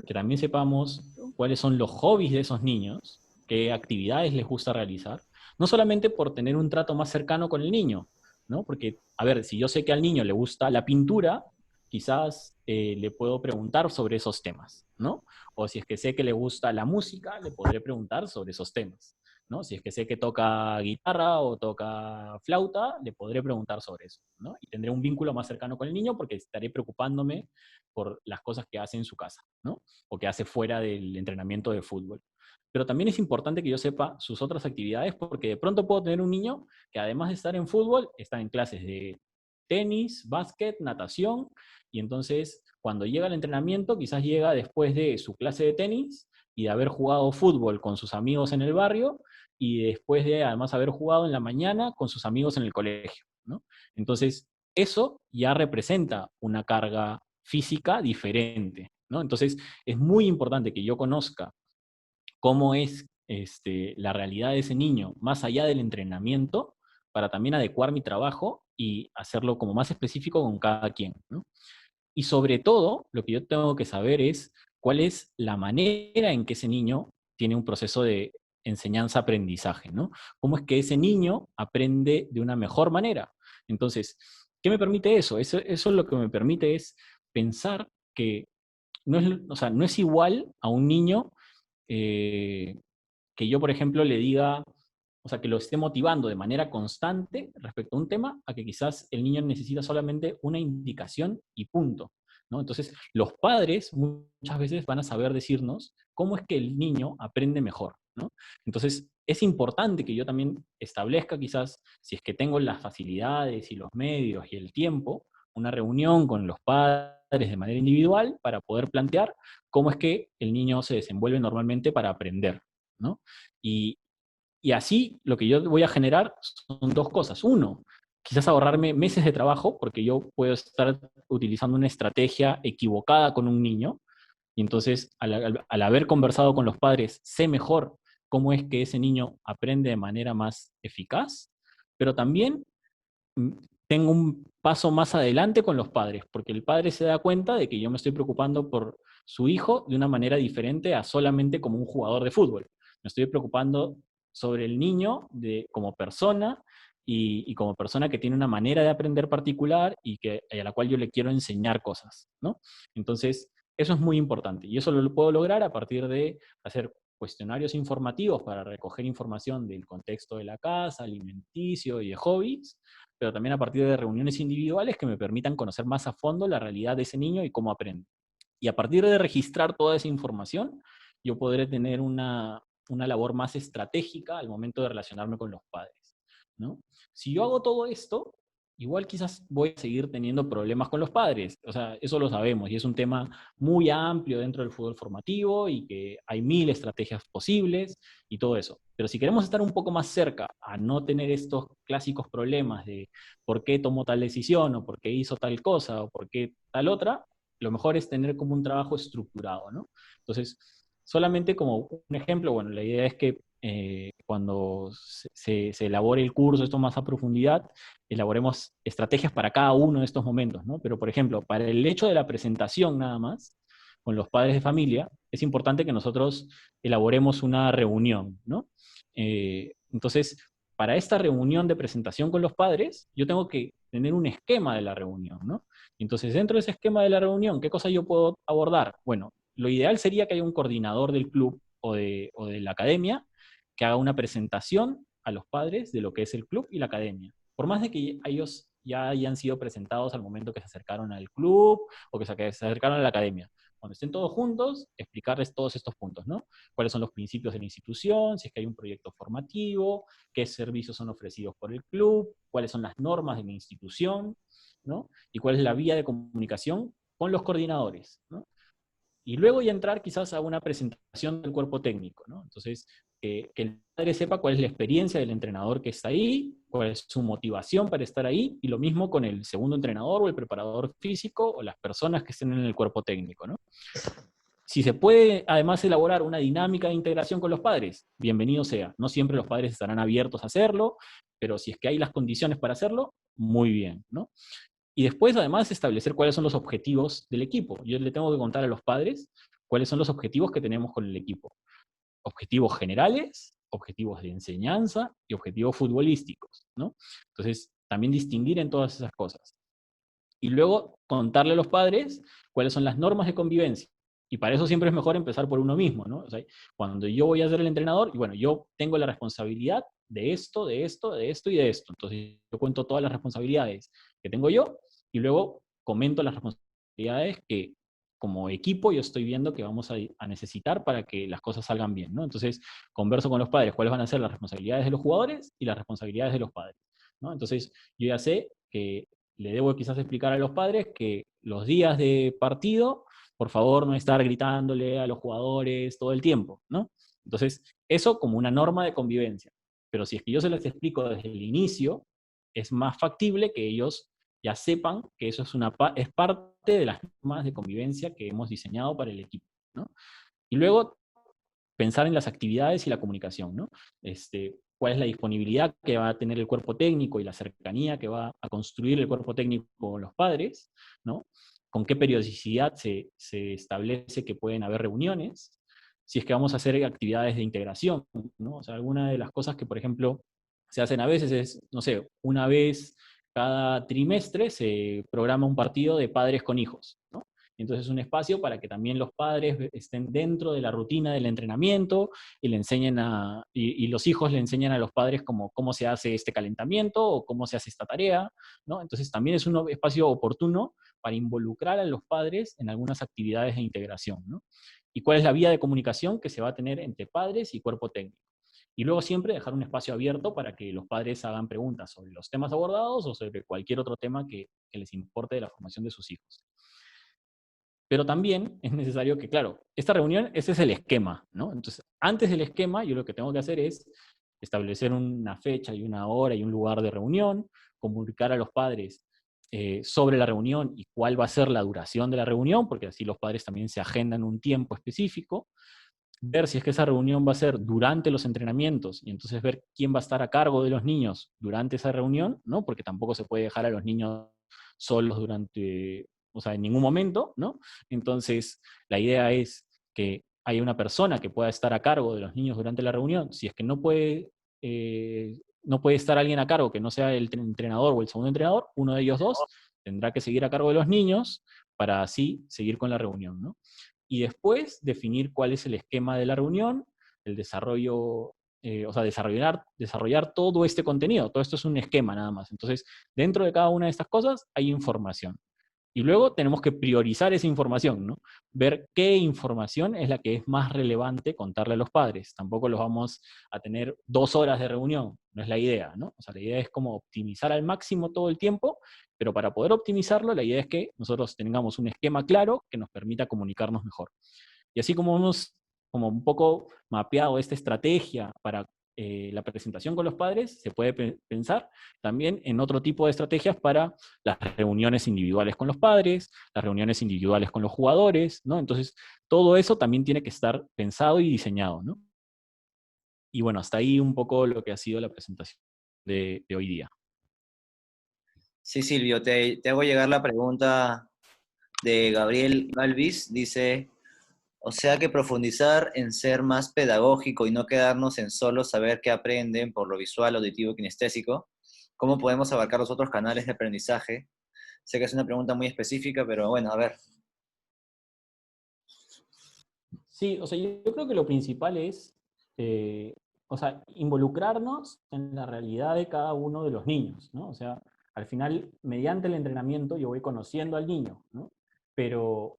Que también sepamos cuáles son los hobbies de esos niños, qué actividades les gusta realizar, no solamente por tener un trato más cercano con el niño, ¿no? Porque, a ver, si yo sé que al niño le gusta la pintura, quizás le puedo preguntar sobre esos temas, ¿no? O si es que sé que le gusta la música, le podré preguntar sobre esos temas, ¿no? Si es que sé que toca guitarra o toca flauta, le podré preguntar sobre eso, ¿no? Y tendré un vínculo más cercano con el niño porque estaré preocupándome por las cosas que hace en su casa, ¿no? O que hace fuera del entrenamiento de fútbol. Pero también es importante que yo sepa sus otras actividades porque de pronto puedo tener un niño que además de estar en fútbol, está en clases de tenis, básquet, natación, y entonces cuando llega al entrenamiento, quizás llega después de su clase de tenis y de haber jugado fútbol con sus amigos en el barrio, y después de además haber jugado en la mañana con sus amigos en el colegio, ¿no? Entonces, eso ya representa una carga física diferente, ¿no? Entonces, es muy importante que yo conozca cómo es la realidad de ese niño más allá del entrenamiento para también adecuar mi trabajo y hacerlo como más específico con cada quien, ¿no? Y sobre todo, lo que yo tengo que saber es cuál es la manera en que ese niño tiene un proceso de enseñanza-aprendizaje, ¿no? Cómo es que ese niño aprende de una mejor manera. Entonces, ¿qué me permite eso? Eso lo que me permite es pensar que no es, o sea, no es igual a un niño eh, que yo, por ejemplo, le diga, o sea, que lo esté motivando de manera constante respecto a un tema, a que quizás el niño necesita solamente una indicación y punto, ¿no? Entonces, los padres muchas veces van a saber decirnos cómo es que el niño aprende mejor, ¿no? Entonces, es importante que yo también establezca quizás, si es que tengo las facilidades y los medios y el tiempo, una reunión con los padres de manera individual para poder plantear cómo es que el niño se desenvuelve normalmente para aprender, ¿no? Y, y así lo que yo voy a generar son dos cosas. Uno, quizás ahorrarme meses de trabajo, porque yo puedo estar utilizando una estrategia equivocada con un niño, y entonces al haber conversado con los padres, sé mejor cómo es que ese niño aprende de manera más eficaz, pero también mm, tengo un paso más adelante con los padres, porque el padre se da cuenta de que yo me estoy preocupando por su hijo de una manera diferente a solamente como un jugador de fútbol. Me estoy preocupando sobre el niño como persona y como persona que tiene una manera de aprender particular y a la cual yo le quiero enseñar cosas, ¿no? Entonces, eso es muy importante y eso lo puedo lograr a partir de hacer cuestionarios informativos para recoger información del contexto de la casa, alimenticio y de hobbies, pero también a partir de reuniones individuales que me permitan conocer más a fondo la realidad de ese niño y cómo aprende. Y a partir de registrar toda esa información, yo podré tener una labor más estratégica al momento de relacionarme con los padres, ¿no? Si yo hago todo esto, igual quizás voy a seguir teniendo problemas con los padres. O sea, eso lo sabemos y es un tema muy amplio dentro del fútbol formativo y que hay mil estrategias posibles y todo eso. Pero si queremos estar un poco más cerca a no tener estos clásicos problemas de por qué tomó tal decisión o por qué hizo tal cosa o por qué tal otra, lo mejor es tener como un trabajo estructurado, ¿no? Entonces, solamente como un ejemplo, bueno, la idea es que cuando se elabore el curso, esto más a profundidad, elaboremos estrategias para cada uno de estos momentos, ¿no? Pero, por ejemplo, para el hecho de la presentación nada más, con los padres de familia, es importante que nosotros elaboremos una reunión, ¿no? Entonces, para esta reunión de presentación con los padres, yo tengo que tener un esquema de la reunión, ¿no? Entonces, dentro de ese esquema de la reunión, ¿qué cosa yo puedo abordar? Bueno, lo ideal sería que haya un coordinador del club o de la academia que haga una presentación a los padres de lo que es el club y la academia. Por más de que ellos ya hayan sido presentados al momento que se acercaron al club o que se acercaron a la academia. Cuando estén todos juntos, explicarles todos estos puntos, ¿no? Cuáles son los principios de la institución, si es que hay un proyecto formativo, qué servicios son ofrecidos por el club, cuáles son las normas de la institución, ¿no? Y cuál es la vía de comunicación con los coordinadores, ¿no? Y luego ya entrar quizás a una presentación del cuerpo técnico, ¿no? Entonces, que el padre sepa cuál es la experiencia del entrenador que está ahí, cuál es su motivación para estar ahí, y lo mismo con el segundo entrenador o el preparador físico o las personas que estén en el cuerpo técnico, ¿no? Si se puede además elaborar una dinámica de integración con los padres, bienvenido sea. No siempre los padres estarán abiertos a hacerlo, pero si es que hay las condiciones para hacerlo, muy bien, ¿no? Y después, además, establecer cuáles son los objetivos del equipo. Yo le tengo que contar a los padres cuáles son los objetivos que tenemos con el equipo. objetivos generales, objetivos de enseñanza y objetivos futbolísticos, ¿no? Entonces, también distinguir en todas esas cosas. Y luego contarle a los padres cuáles son las normas de convivencia. Y para eso siempre es mejor empezar por uno mismo, ¿no? O sea, cuando yo voy a ser el entrenador, y bueno, yo tengo la responsabilidad de esto, de esto, de esto y de esto. Entonces yo cuento todas las responsabilidades que tengo yo y luego comento las responsabilidades que como equipo yo estoy viendo que vamos a necesitar para que las cosas salgan bien, ¿no? Entonces converso con los padres cuáles van a ser las responsabilidades de los jugadores y las responsabilidades de los padres, ¿no? Entonces yo ya sé que le debo quizás explicar a los padres que los días de partido, por favor, no estar gritándole a los jugadores todo el tiempo, ¿no? Entonces, eso como una norma de convivencia. Pero si es que yo se las explico desde el inicio, es más factible que ellos ya sepan que eso es parte de las normas de convivencia que hemos diseñado para el equipo, ¿no? Y luego pensar en las actividades y la comunicación, ¿no? Cuál es la disponibilidad que va a tener el cuerpo técnico y la cercanía que va a construir el cuerpo técnico con los padres, ¿no? Con qué periodicidad se establece que pueden haber reuniones, si es que vamos a hacer actividades de integración, ¿no? O sea, alguna de las cosas que, por ejemplo, se hacen a veces es, no sé, una vez cada trimestre se programa un partido de padres con hijos, ¿no? Entonces es un espacio para que también los padres estén dentro de la rutina del entrenamiento y le enseñen y los hijos le enseñan a los padres cómo se hace este calentamiento o cómo se hace esta tarea, ¿no? Entonces también es un espacio oportuno para involucrar a los padres en algunas actividades de integración, ¿no? Y cuál es la vía de comunicación que se va a tener entre padres y cuerpo técnico. Y luego siempre dejar un espacio abierto para que los padres hagan preguntas sobre los temas abordados o sobre cualquier otro tema que les importe de la formación de sus hijos. Pero también es necesario que, claro, esta reunión, ese es el esquema, ¿no? Entonces, antes del esquema, yo lo que tengo que hacer es establecer una fecha y una hora y un lugar de reunión, comunicar a los padres sobre la reunión y cuál va a ser la duración de la reunión, porque así los padres también se agendan un tiempo específico, ver si es que esa reunión va a ser durante los entrenamientos y entonces ver quién va a estar a cargo de los niños durante esa reunión, ¿no? Porque tampoco se puede dejar a los niños solos durante, o sea, en ningún momento, ¿no? Entonces, la idea es que haya una persona que pueda estar a cargo de los niños durante la reunión. Si es que no puede estar alguien a cargo que no sea el entrenador o el segundo entrenador, uno de ellos dos tendrá que seguir a cargo de los niños para así seguir con la reunión, ¿no? Y después definir cuál es el esquema de la reunión, el desarrollo, o sea, desarrollar todo este contenido. Todo esto es un esquema nada más. Entonces, dentro de cada una de estas cosas hay información. Y luego tenemos que priorizar esa información, ¿no? Ver qué información es la que es más relevante contarle a los padres. Tampoco los vamos a tener 2 horas de reunión, no es la idea, ¿no? O sea, la idea es como optimizar al máximo todo el tiempo, pero para poder optimizarlo, la idea es que nosotros tengamos un esquema claro que nos permita comunicarnos mejor. Y así como hemos como un poco mapeado esta estrategia para la presentación con los padres, se puede pensar también en otro tipo de estrategias para las reuniones individuales con los padres, las reuniones individuales con los jugadores, ¿no? Entonces, todo eso también tiene que estar pensado y diseñado, ¿no? Y bueno, hasta ahí un poco lo que ha sido la presentación de hoy día.
Sí, Silvio, te hago llegar la pregunta de Gabriel Galvis. Dice, o sea que profundizar en ser más pedagógico y no quedarnos en solo saber qué aprenden por lo visual, auditivo y kinestésico, ¿cómo podemos abarcar los otros canales de aprendizaje? Sé que es una pregunta muy específica, pero bueno, a ver.
Sí, o sea, yo creo que lo principal es, o sea, involucrarnos en la realidad de cada uno de los niños, ¿no? O sea, al final, mediante el entrenamiento, yo voy conociendo al niño, ¿no? Pero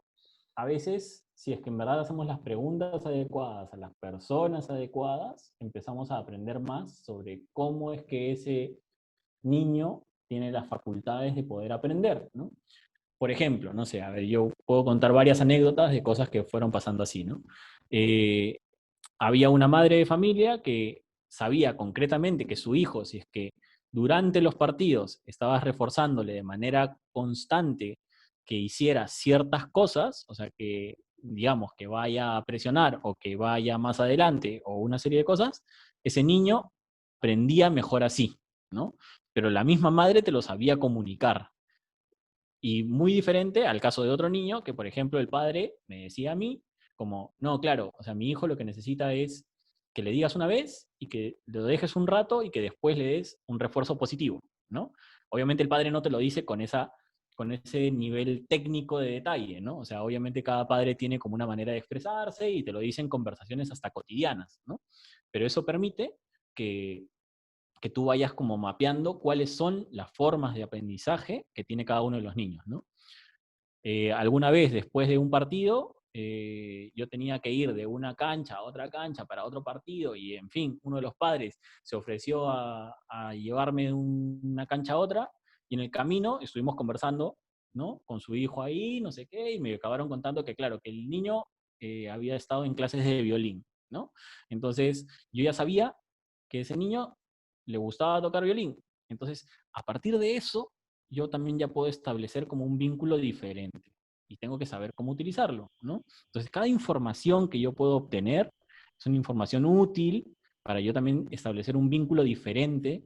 a veces, si es que en verdad hacemos las preguntas adecuadas a las personas adecuadas, empezamos a aprender más sobre cómo es que ese niño tiene las facultades de poder aprender, ¿no? Por ejemplo, no sé, a ver, yo puedo contar varias anécdotas de cosas que fueron pasando así, ¿no? Eh, Había una madre de familia que sabía concretamente que su hijo, si es que durante los partidos estaba reforzándole de manera constante que hiciera ciertas cosas, o sea, que digamos que vaya a presionar o que vaya más adelante o una serie de cosas, ese niño aprendía mejor así, ¿no? Pero la misma madre te lo sabía comunicar. Y muy diferente al caso de otro niño que, por ejemplo, el padre me decía a mí, como, no, claro, o sea, mi hijo lo que necesita es que le digas una vez y que lo dejes un rato y que después le des un refuerzo positivo, ¿no? Obviamente el padre no te lo dice con ese nivel técnico de detalle, ¿no? O sea, obviamente cada padre tiene como una manera de expresarse y te lo dice en conversaciones hasta cotidianas, ¿no? Pero eso permite que, que tú vayas como mapeando cuáles son las formas de aprendizaje que tiene cada uno de los niños, ¿no? Alguna vez después de un partido, yo tenía que ir de una cancha a otra cancha para otro partido y, en fin, uno de los padres se ofreció a llevarme de una cancha a otra y en el camino estuvimos conversando, ¿no? Con su hijo ahí, no sé qué, y me acabaron contando que, claro, que el niño había estado en clases de violín, ¿no? Entonces, yo ya sabía que ese niño le gustaba tocar violín. Entonces, a partir de eso, yo también ya puedo establecer como un vínculo diferente y tengo que saber cómo utilizarlo, ¿no? Entonces, cada información que yo puedo obtener es una información útil para yo también establecer un vínculo diferente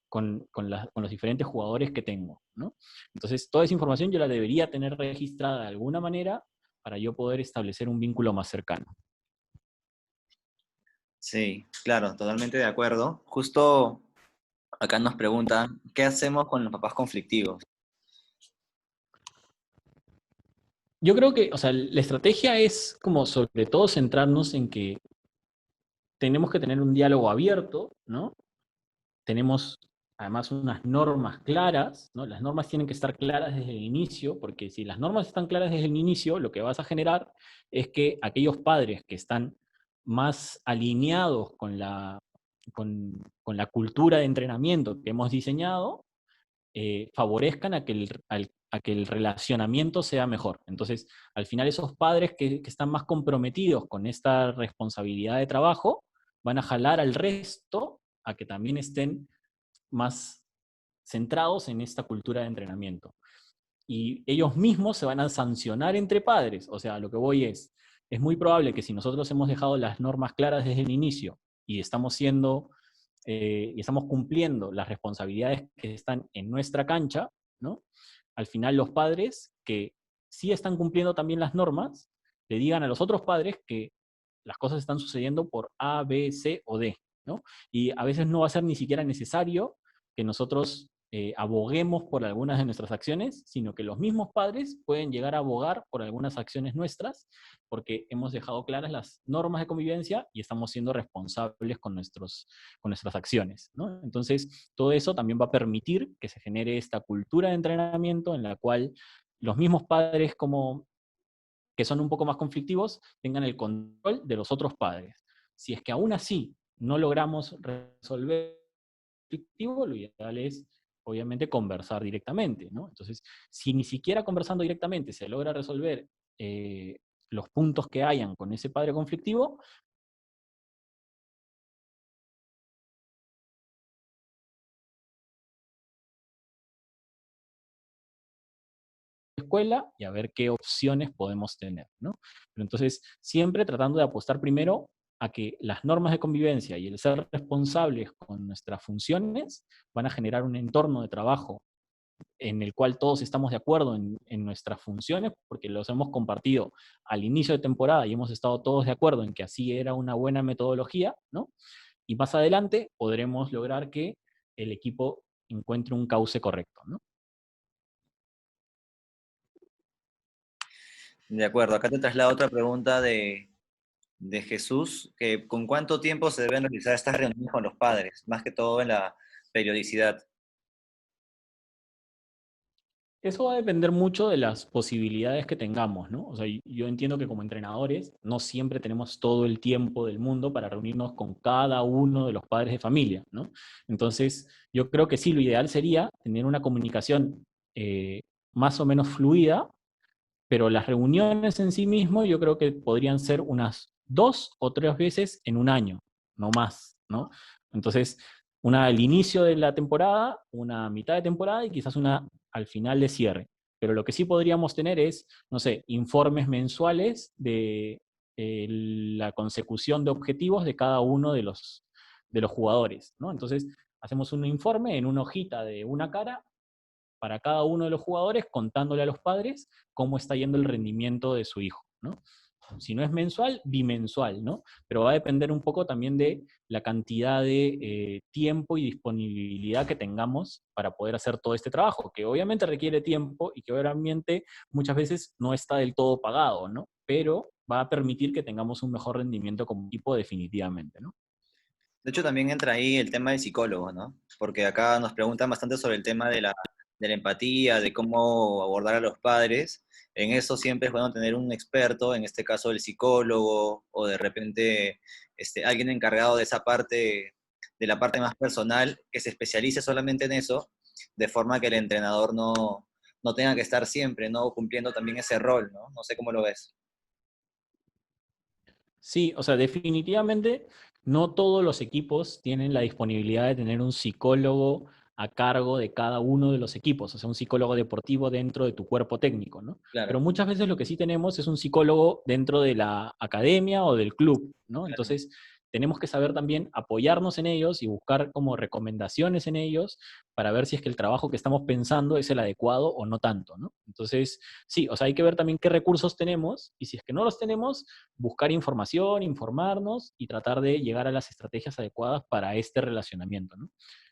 con los diferentes jugadores que tengo, ¿no? Entonces, toda esa información yo la debería tener registrada de alguna manera para yo poder establecer un vínculo más cercano.
Sí, claro, totalmente de acuerdo. Justo acá nos preguntan, ¿qué hacemos con los papás conflictivos?
Yo creo que, o sea, la estrategia es como sobre todo centrarnos en que tenemos que tener un diálogo abierto, ¿no? Tenemos además unas normas claras, ¿no? Las normas tienen que estar claras desde el inicio, porque si las normas están claras desde el inicio, lo que vas a generar es que aquellos padres que están más alineados con la cultura de entrenamiento que hemos diseñado, favorezcan a que el relacionamiento sea mejor. Entonces, al final esos padres que están más comprometidos con esta responsabilidad de trabajo van a jalar al resto a que también estén más centrados en esta cultura de entrenamiento. Y ellos mismos se van a sancionar entre padres. O sea, lo que voy es muy probable que si nosotros hemos dejado las normas claras desde el inicio y y estamos cumpliendo las responsabilidades que están en nuestra cancha, ¿no? Al final los padres que sí están cumpliendo también las normas, le digan a los otros padres que las cosas están sucediendo por A, B, C o D, ¿no? Y a veces no va a ser ni siquiera necesario que nosotros aboguemos por algunas de nuestras acciones, sino que los mismos padres pueden llegar a abogar por algunas acciones nuestras, porque hemos dejado claras las normas de convivencia y estamos siendo responsables con nuestras acciones, ¿no? Entonces, todo eso también va a permitir que se genere esta cultura de entrenamiento en la cual los mismos padres como que son un poco más conflictivos tengan el control de los otros padres. Si es que aún así no logramos resolver el conflictivo, lo ideal es obviamente conversar directamente, ¿no? Entonces, si ni siquiera conversando directamente se logra resolver los puntos que hayan con ese padre conflictivo, escuela y a ver qué opciones podemos tener, ¿no? Pero entonces, siempre tratando de apostar primero a que las normas de convivencia y el ser responsables con nuestras funciones van a generar un entorno de trabajo en el cual todos estamos de acuerdo en nuestras funciones, porque los hemos compartido al inicio de temporada y hemos estado todos de acuerdo en que así era una buena metodología, ¿no? Y más adelante podremos lograr que el equipo encuentre un cauce correcto, ¿no?
De acuerdo, acá te traslado otra pregunta de Jesús, que ¿con cuánto tiempo se deben realizar estas reuniones con los padres? Más que todo en la periodicidad.
Eso va a depender mucho de las posibilidades que tengamos, ¿no? O sea, yo entiendo que como entrenadores no siempre tenemos todo el tiempo del mundo para reunirnos con cada uno de los padres de familia, ¿no? Entonces, yo creo que sí, lo ideal sería tener una comunicación más o menos fluida, pero las reuniones en sí mismo yo creo que podrían ser unas 2 o 3 veces en un año, no más, ¿no? Entonces, una al inicio de la temporada, una a mitad de temporada y quizás una al final de cierre. Pero lo que sí podríamos tener es, no sé, informes mensuales de la consecución de objetivos de cada uno de los jugadores, ¿no? Entonces, hacemos un informe en una hojita de una cara para cada uno de los jugadores, contándole a los padres cómo está yendo el rendimiento de su hijo, ¿no? si no es mensual, bimensual, ¿no? Pero va a depender un poco también de la cantidad de tiempo y disponibilidad que tengamos para poder hacer todo este trabajo, que obviamente requiere tiempo y que obviamente muchas veces no está del todo pagado, ¿no? Pero va a permitir que tengamos un mejor rendimiento como equipo definitivamente, ¿no?
De hecho, también entra ahí el tema del psicólogo, ¿no? Porque acá nos preguntan bastante sobre el tema de la empatía, de cómo abordar a los padres. En eso siempre es bueno tener un experto, en este caso el psicólogo, o de repente alguien encargado de esa parte, de la parte más personal, que se especialice solamente en eso, de forma que el entrenador no tenga que estar siempre, ¿no? Cumpliendo también ese rol, ¿no? No sé cómo lo ves.
Sí, o sea, definitivamente no todos los equipos tienen la disponibilidad de tener un psicólogo a cargo de cada uno de los equipos, o sea, un psicólogo deportivo dentro de tu cuerpo técnico, ¿no? Pero
Claro,
muchas veces lo que sí tenemos es un psicólogo dentro de la academia o del club, ¿no?
claro.
Entonces, tenemos que saber también apoyarnos en ellos y buscar como recomendaciones en ellos para ver si es que el trabajo que estamos pensando es el adecuado o no tanto, ¿no? Entonces, sí, o sea, hay que ver también qué recursos tenemos y si es que no los tenemos, buscar información, informarnos y tratar de llegar a las estrategias adecuadas para este relacionamiento, ¿no?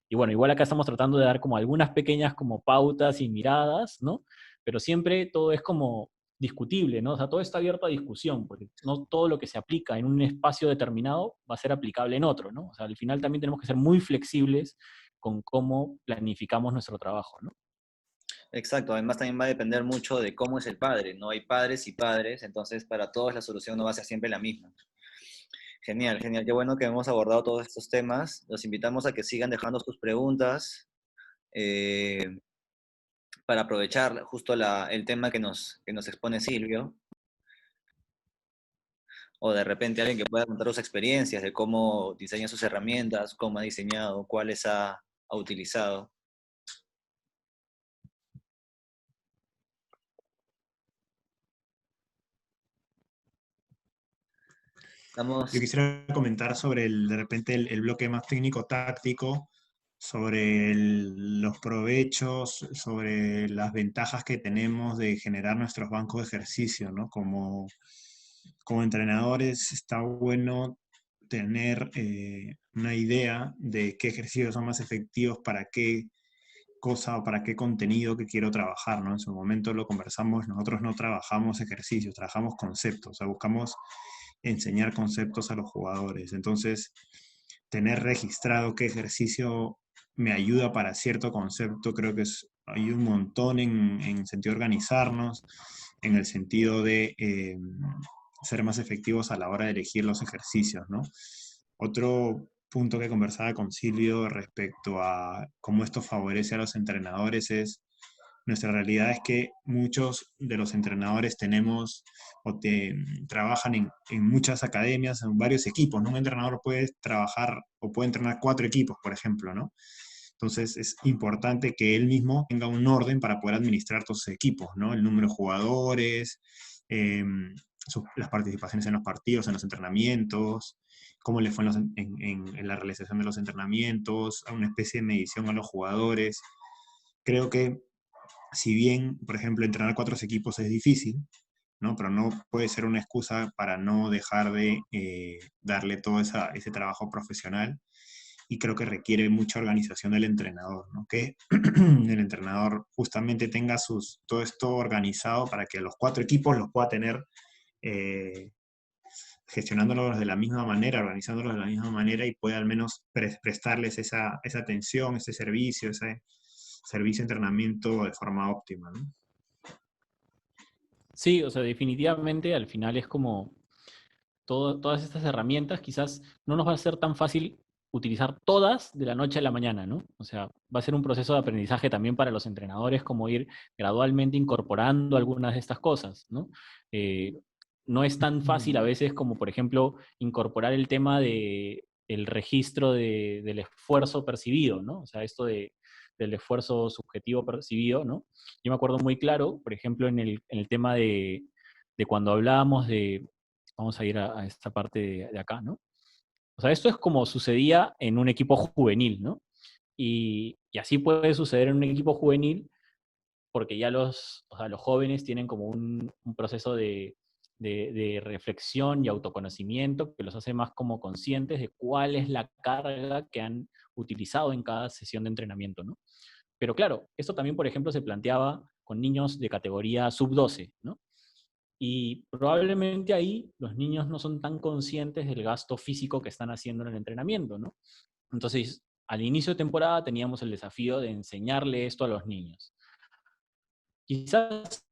Y bueno, igual acá estamos tratando de dar como algunas pequeñas como pautas y miradas, ¿no? Pero siempre todo es como discutible, ¿no? O sea, todo está abierto a discusión, porque no todo lo que se aplica en un espacio determinado va a ser aplicable en otro, ¿no? O sea, al final también tenemos que ser muy flexibles con cómo planificamos nuestro trabajo, ¿no?
Exacto, además también va a depender mucho de cómo es el padre, ¿no? Hay padres y padres, entonces para todos la solución no va a ser siempre la misma. Genial, genial, qué bueno que hemos abordado todos estos temas. Los invitamos a que sigan dejando sus preguntas eh, para aprovechar justo el tema que nos expone Silvio, o de repente alguien que pueda contar sus experiencias de cómo diseña sus herramientas, cómo ha diseñado, cuáles ha utilizado.
Yo
Estamos,
quisiera comentar sobre de repente el bloque más técnico-táctico, sobre los provechos, sobre las ventajas que tenemos de generar nuestros bancos de ejercicio, ¿no? Como entrenadores está bueno tener una idea de qué ejercicios son más efectivos para qué cosa o para qué contenido que quiero trabajar, ¿no? En su momento lo conversamos, nosotros no trabajamos ejercicios, trabajamos conceptos, o sea, buscamos enseñar conceptos a los jugadores. Entonces, tener registrado qué ejercicio me ayuda para cierto concepto, creo que hay un montón en sentido de organizarnos, en el sentido de ser más efectivos a la hora de elegir los ejercicios, ¿no? Otro punto que conversaba con Silvio respecto a cómo esto favorece a los entrenadores es nuestra realidad es que muchos de los entrenadores tenemos trabajan en muchas academias, en varios equipos, ¿no? Un entrenador puede trabajar o puede entrenar 4 equipos, por ejemplo, ¿no? Entonces es importante que él mismo tenga un orden para poder administrar todos esos equipos, ¿no? El número de jugadores, eh, las participaciones en los partidos, en los entrenamientos, cómo le fue en la realización de los entrenamientos, a una especie de medición a los jugadores. Creo que si bien, por ejemplo, entrenar 4 equipos es difícil, ¿no? Pero no puede ser una excusa para no dejar de darle todo ese trabajo profesional y creo que requiere mucha organización del entrenador, ¿no? Que el entrenador justamente tenga todo esto organizado para que los 4 equipos los pueda tener eh, gestionándolos de la misma manera, organizándolos de la misma manera y pueda al menos prestarles esa atención, ese servicio de entrenamiento de forma óptima, ¿no?
Sí, o sea, definitivamente al final es como todas estas herramientas quizás no nos va a ser tan fácil utilizar todas de la noche a la mañana, ¿no? O sea, va a ser un proceso de aprendizaje también para los entrenadores, como ir gradualmente incorporando algunas de estas cosas, ¿no? Eh, no es tan fácil a veces como, por ejemplo, incorporar el tema de el registro del esfuerzo percibido, ¿no? O sea, del esfuerzo subjetivo percibido, ¿no? Yo me acuerdo muy claro, por ejemplo, en el tema de cuando hablábamos de, vamos a ir a esta parte de acá, ¿no? O sea, esto es como sucedía en un equipo juvenil, ¿no? Y así puede suceder en un equipo juvenil porque ya o sea, los jóvenes tienen como un proceso de reflexión y autoconocimiento que los hace más como conscientes de cuál es la carga que han utilizado en cada sesión de entrenamiento, ¿no? Pero claro, esto también, por ejemplo, se planteaba con niños de categoría sub-12, ¿no? Y probablemente ahí los niños no son tan conscientes del gasto físico que están haciendo en el entrenamiento, ¿no? Entonces, al inicio de temporada teníamos el desafío de enseñarle esto a los niños. Quizás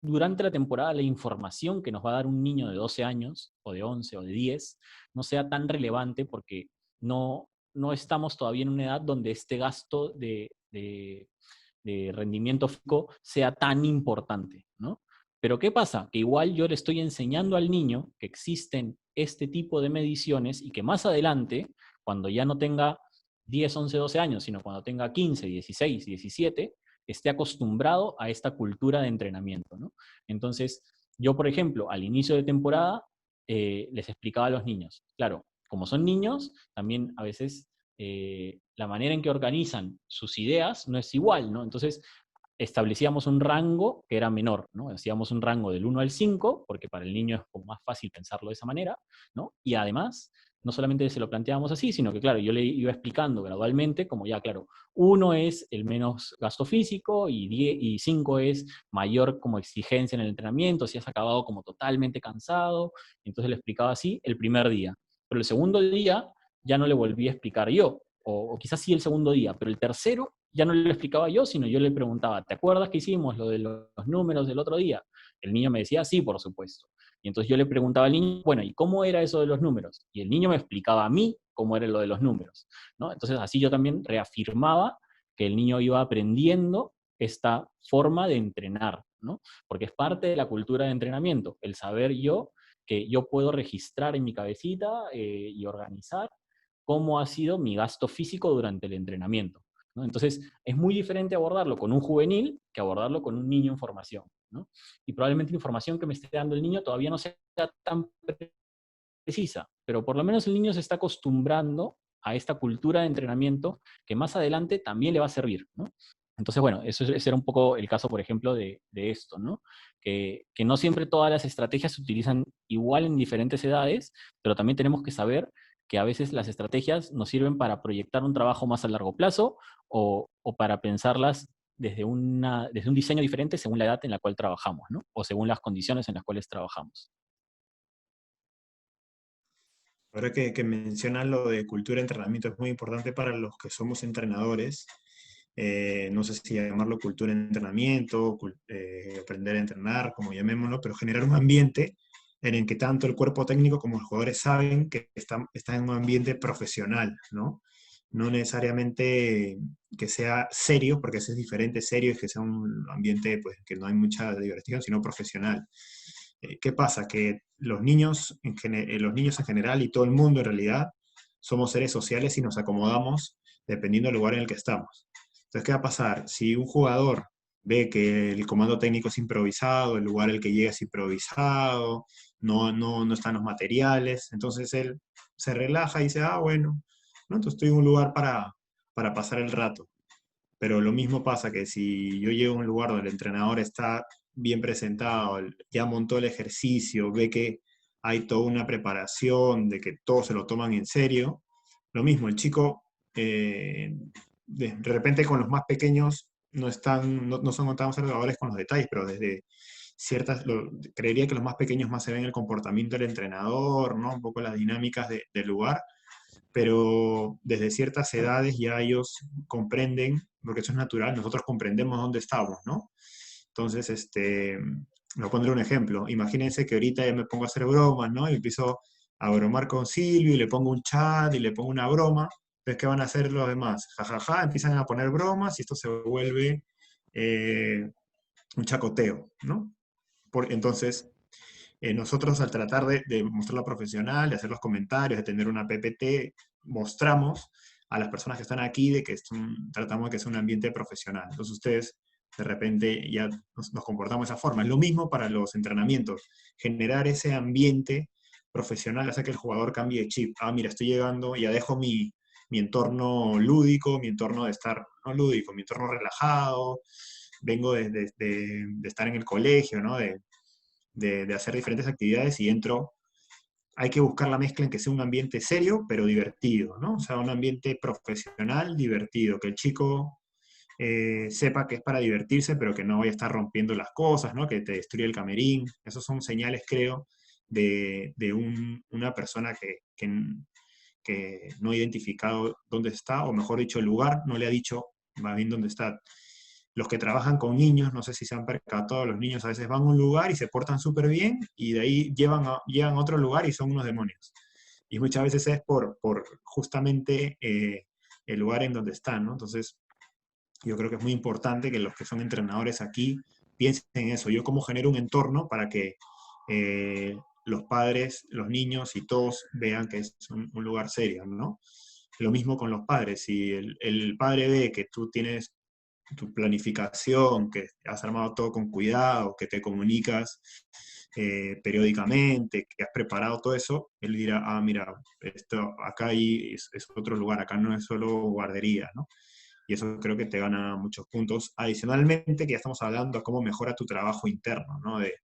durante la temporada la información que nos va a dar un niño de 12 años, o de 11, o de 10, no sea tan relevante porque no estamos todavía en una edad donde este gasto de rendimiento físico sea tan importante, ¿no? Pero ¿qué pasa? Que igual yo le estoy enseñando al niño que existen este tipo de mediciones y que más adelante, cuando ya no tenga 10, 11, 12 años, sino cuando tenga 15, 16, 17, esté acostumbrado a esta cultura de entrenamiento, ¿no? Entonces, yo, por ejemplo, al inicio de temporada, les explicaba a los niños, claro, como son niños, también a veces la manera en que organizan sus ideas no es igual, ¿no? Entonces, establecíamos un rango que era menor, ¿no? Hacíamos un rango del 1 al 5, porque para el niño es como más fácil pensarlo de esa manera, ¿no? Y además, no solamente se lo planteábamos así, sino que, claro, yo le iba explicando gradualmente, como ya, claro, 1 es el menos gasto físico y 5 es mayor como exigencia en el entrenamiento, si has acabado como totalmente cansado, entonces le explicaba así el primer día. Pero el segundo día ya no le volví a explicar yo, o quizás sí el segundo día, pero el tercero ya no le explicaba yo, sino yo le preguntaba, ¿te acuerdas que hicimos lo de los números del otro día? El niño me decía, sí, por supuesto. Y entonces yo le preguntaba al niño, bueno, ¿y cómo era eso de los números? Y el niño me explicaba a mí cómo era lo de los números, ¿no? Entonces así yo también reafirmaba que el niño iba aprendiendo esta forma de entrenar, ¿no? Porque es parte de la cultura de entrenamiento, el saber yo que yo puedo registrar en mi cabecita y organizar cómo ha sido mi gasto físico durante el entrenamiento, ¿no? Entonces, es muy diferente abordarlo con un juvenil que abordarlo con un niño en formación, ¿no? Y probablemente la información que me esté dando el niño todavía no sea tan precisa, pero por lo menos el niño se está acostumbrando a esta cultura de entrenamiento que más adelante también le va a servir, ¿no? Entonces, bueno, ese era un poco el caso, por ejemplo, de esto, ¿no? Que no siempre todas las estrategias se utilizan igual en diferentes edades, pero también tenemos que saber que a veces las estrategias nos sirven para proyectar un trabajo más a largo plazo o para pensarlas desde un diseño diferente según la edad en la cual trabajamos, ¿no? O según las condiciones en las cuales trabajamos.
Ahora que mencionas lo de cultura de entrenamiento, es muy importante para los que somos entrenadores. No sé si llamarlo cultura de entrenamiento, aprender a entrenar, como llamémoslo, pero generar un ambiente en el que tanto el cuerpo técnico como los jugadores saben que están en un ambiente profesional, ¿no? No necesariamente que sea serio, porque eso es diferente, serio es que sea un ambiente pues, que no hay mucha diversión, sino profesional. ¿Qué pasa? Que los niños en general y todo el mundo en realidad somos seres sociales y nos acomodamos dependiendo del lugar en el que estamos. Entonces, ¿qué va a pasar? Si un jugador ve que el comando técnico es improvisado, el lugar al que llega es improvisado, no están los materiales, entonces él se relaja y dice, ah, bueno, ¿no? Entonces estoy en un lugar para pasar el rato. Pero lo mismo pasa que si yo llego a un lugar donde el entrenador está bien presentado, ya montó el ejercicio, ve que hay toda una preparación, de que todos se lo toman en serio, lo mismo, el chico de repente con los más pequeños no son tan observadores con los detalles, pero desde creería que los más pequeños más se ven el comportamiento del entrenador, ¿no? Un poco las dinámicas del lugar, pero desde ciertas edades ya ellos comprenden, porque eso es natural, nosotros comprendemos dónde estamos, ¿no? Entonces, voy a poner un ejemplo. Imagínense que ahorita ya me pongo a hacer bromas, ¿no? Y empiezo a bromar con Silvio y le pongo un chat y le pongo una broma. Entonces, ¿qué van a hacer los demás? Ja, ja, ja, empiezan a poner bromas y esto se vuelve un chacoteo, ¿no? Entonces, nosotros al tratar de mostrarlo profesional, de hacer los comentarios, de tener una PPT, mostramos a las personas que están aquí de que tratamos de que sea un ambiente profesional. Entonces ustedes de repente ya nos comportamos de esa forma. Es lo mismo para los entrenamientos, generar ese ambiente profesional hace que el jugador cambie de chip. Ah, mira, estoy llegando, ya dejo mi entorno lúdico, mi entorno de estar, no lúdico, mi entorno relajado, vengo de estar en el colegio, ¿no? de hacer diferentes actividades y dentro hay que buscar la mezcla en que sea un ambiente serio, pero divertido, ¿no? O sea, un ambiente profesional, divertido, que el chico sepa que es para divertirse, pero que no vaya a estar rompiendo las cosas, ¿no? Que te destruye el camerín. Esos son señales, creo, de una persona que no ha identificado dónde está, o mejor dicho, el lugar, no le ha dicho más bien dónde está. Los que trabajan con niños, no sé si se han percatado, los niños a veces van a un lugar y se portan súper bien, y de ahí llevan a otro lugar y son unos demonios. Y muchas veces es por justamente el lugar en donde están, ¿no? Entonces, yo creo que es muy importante que los que son entrenadores aquí piensen en eso. Yo cómo genero un entorno para que los padres, los niños y todos vean que es un lugar serio, ¿no? Lo mismo con los padres. Si el padre ve que tú tienes tu planificación, que has armado todo con cuidado, que te comunicas periódicamente, que has preparado todo eso, él dirá, ah, mira, esto acá es otro lugar, acá no es solo guardería, ¿no? Y eso creo que te gana muchos puntos. Adicionalmente, que ya estamos hablando de cómo mejora tu trabajo interno, ¿no? De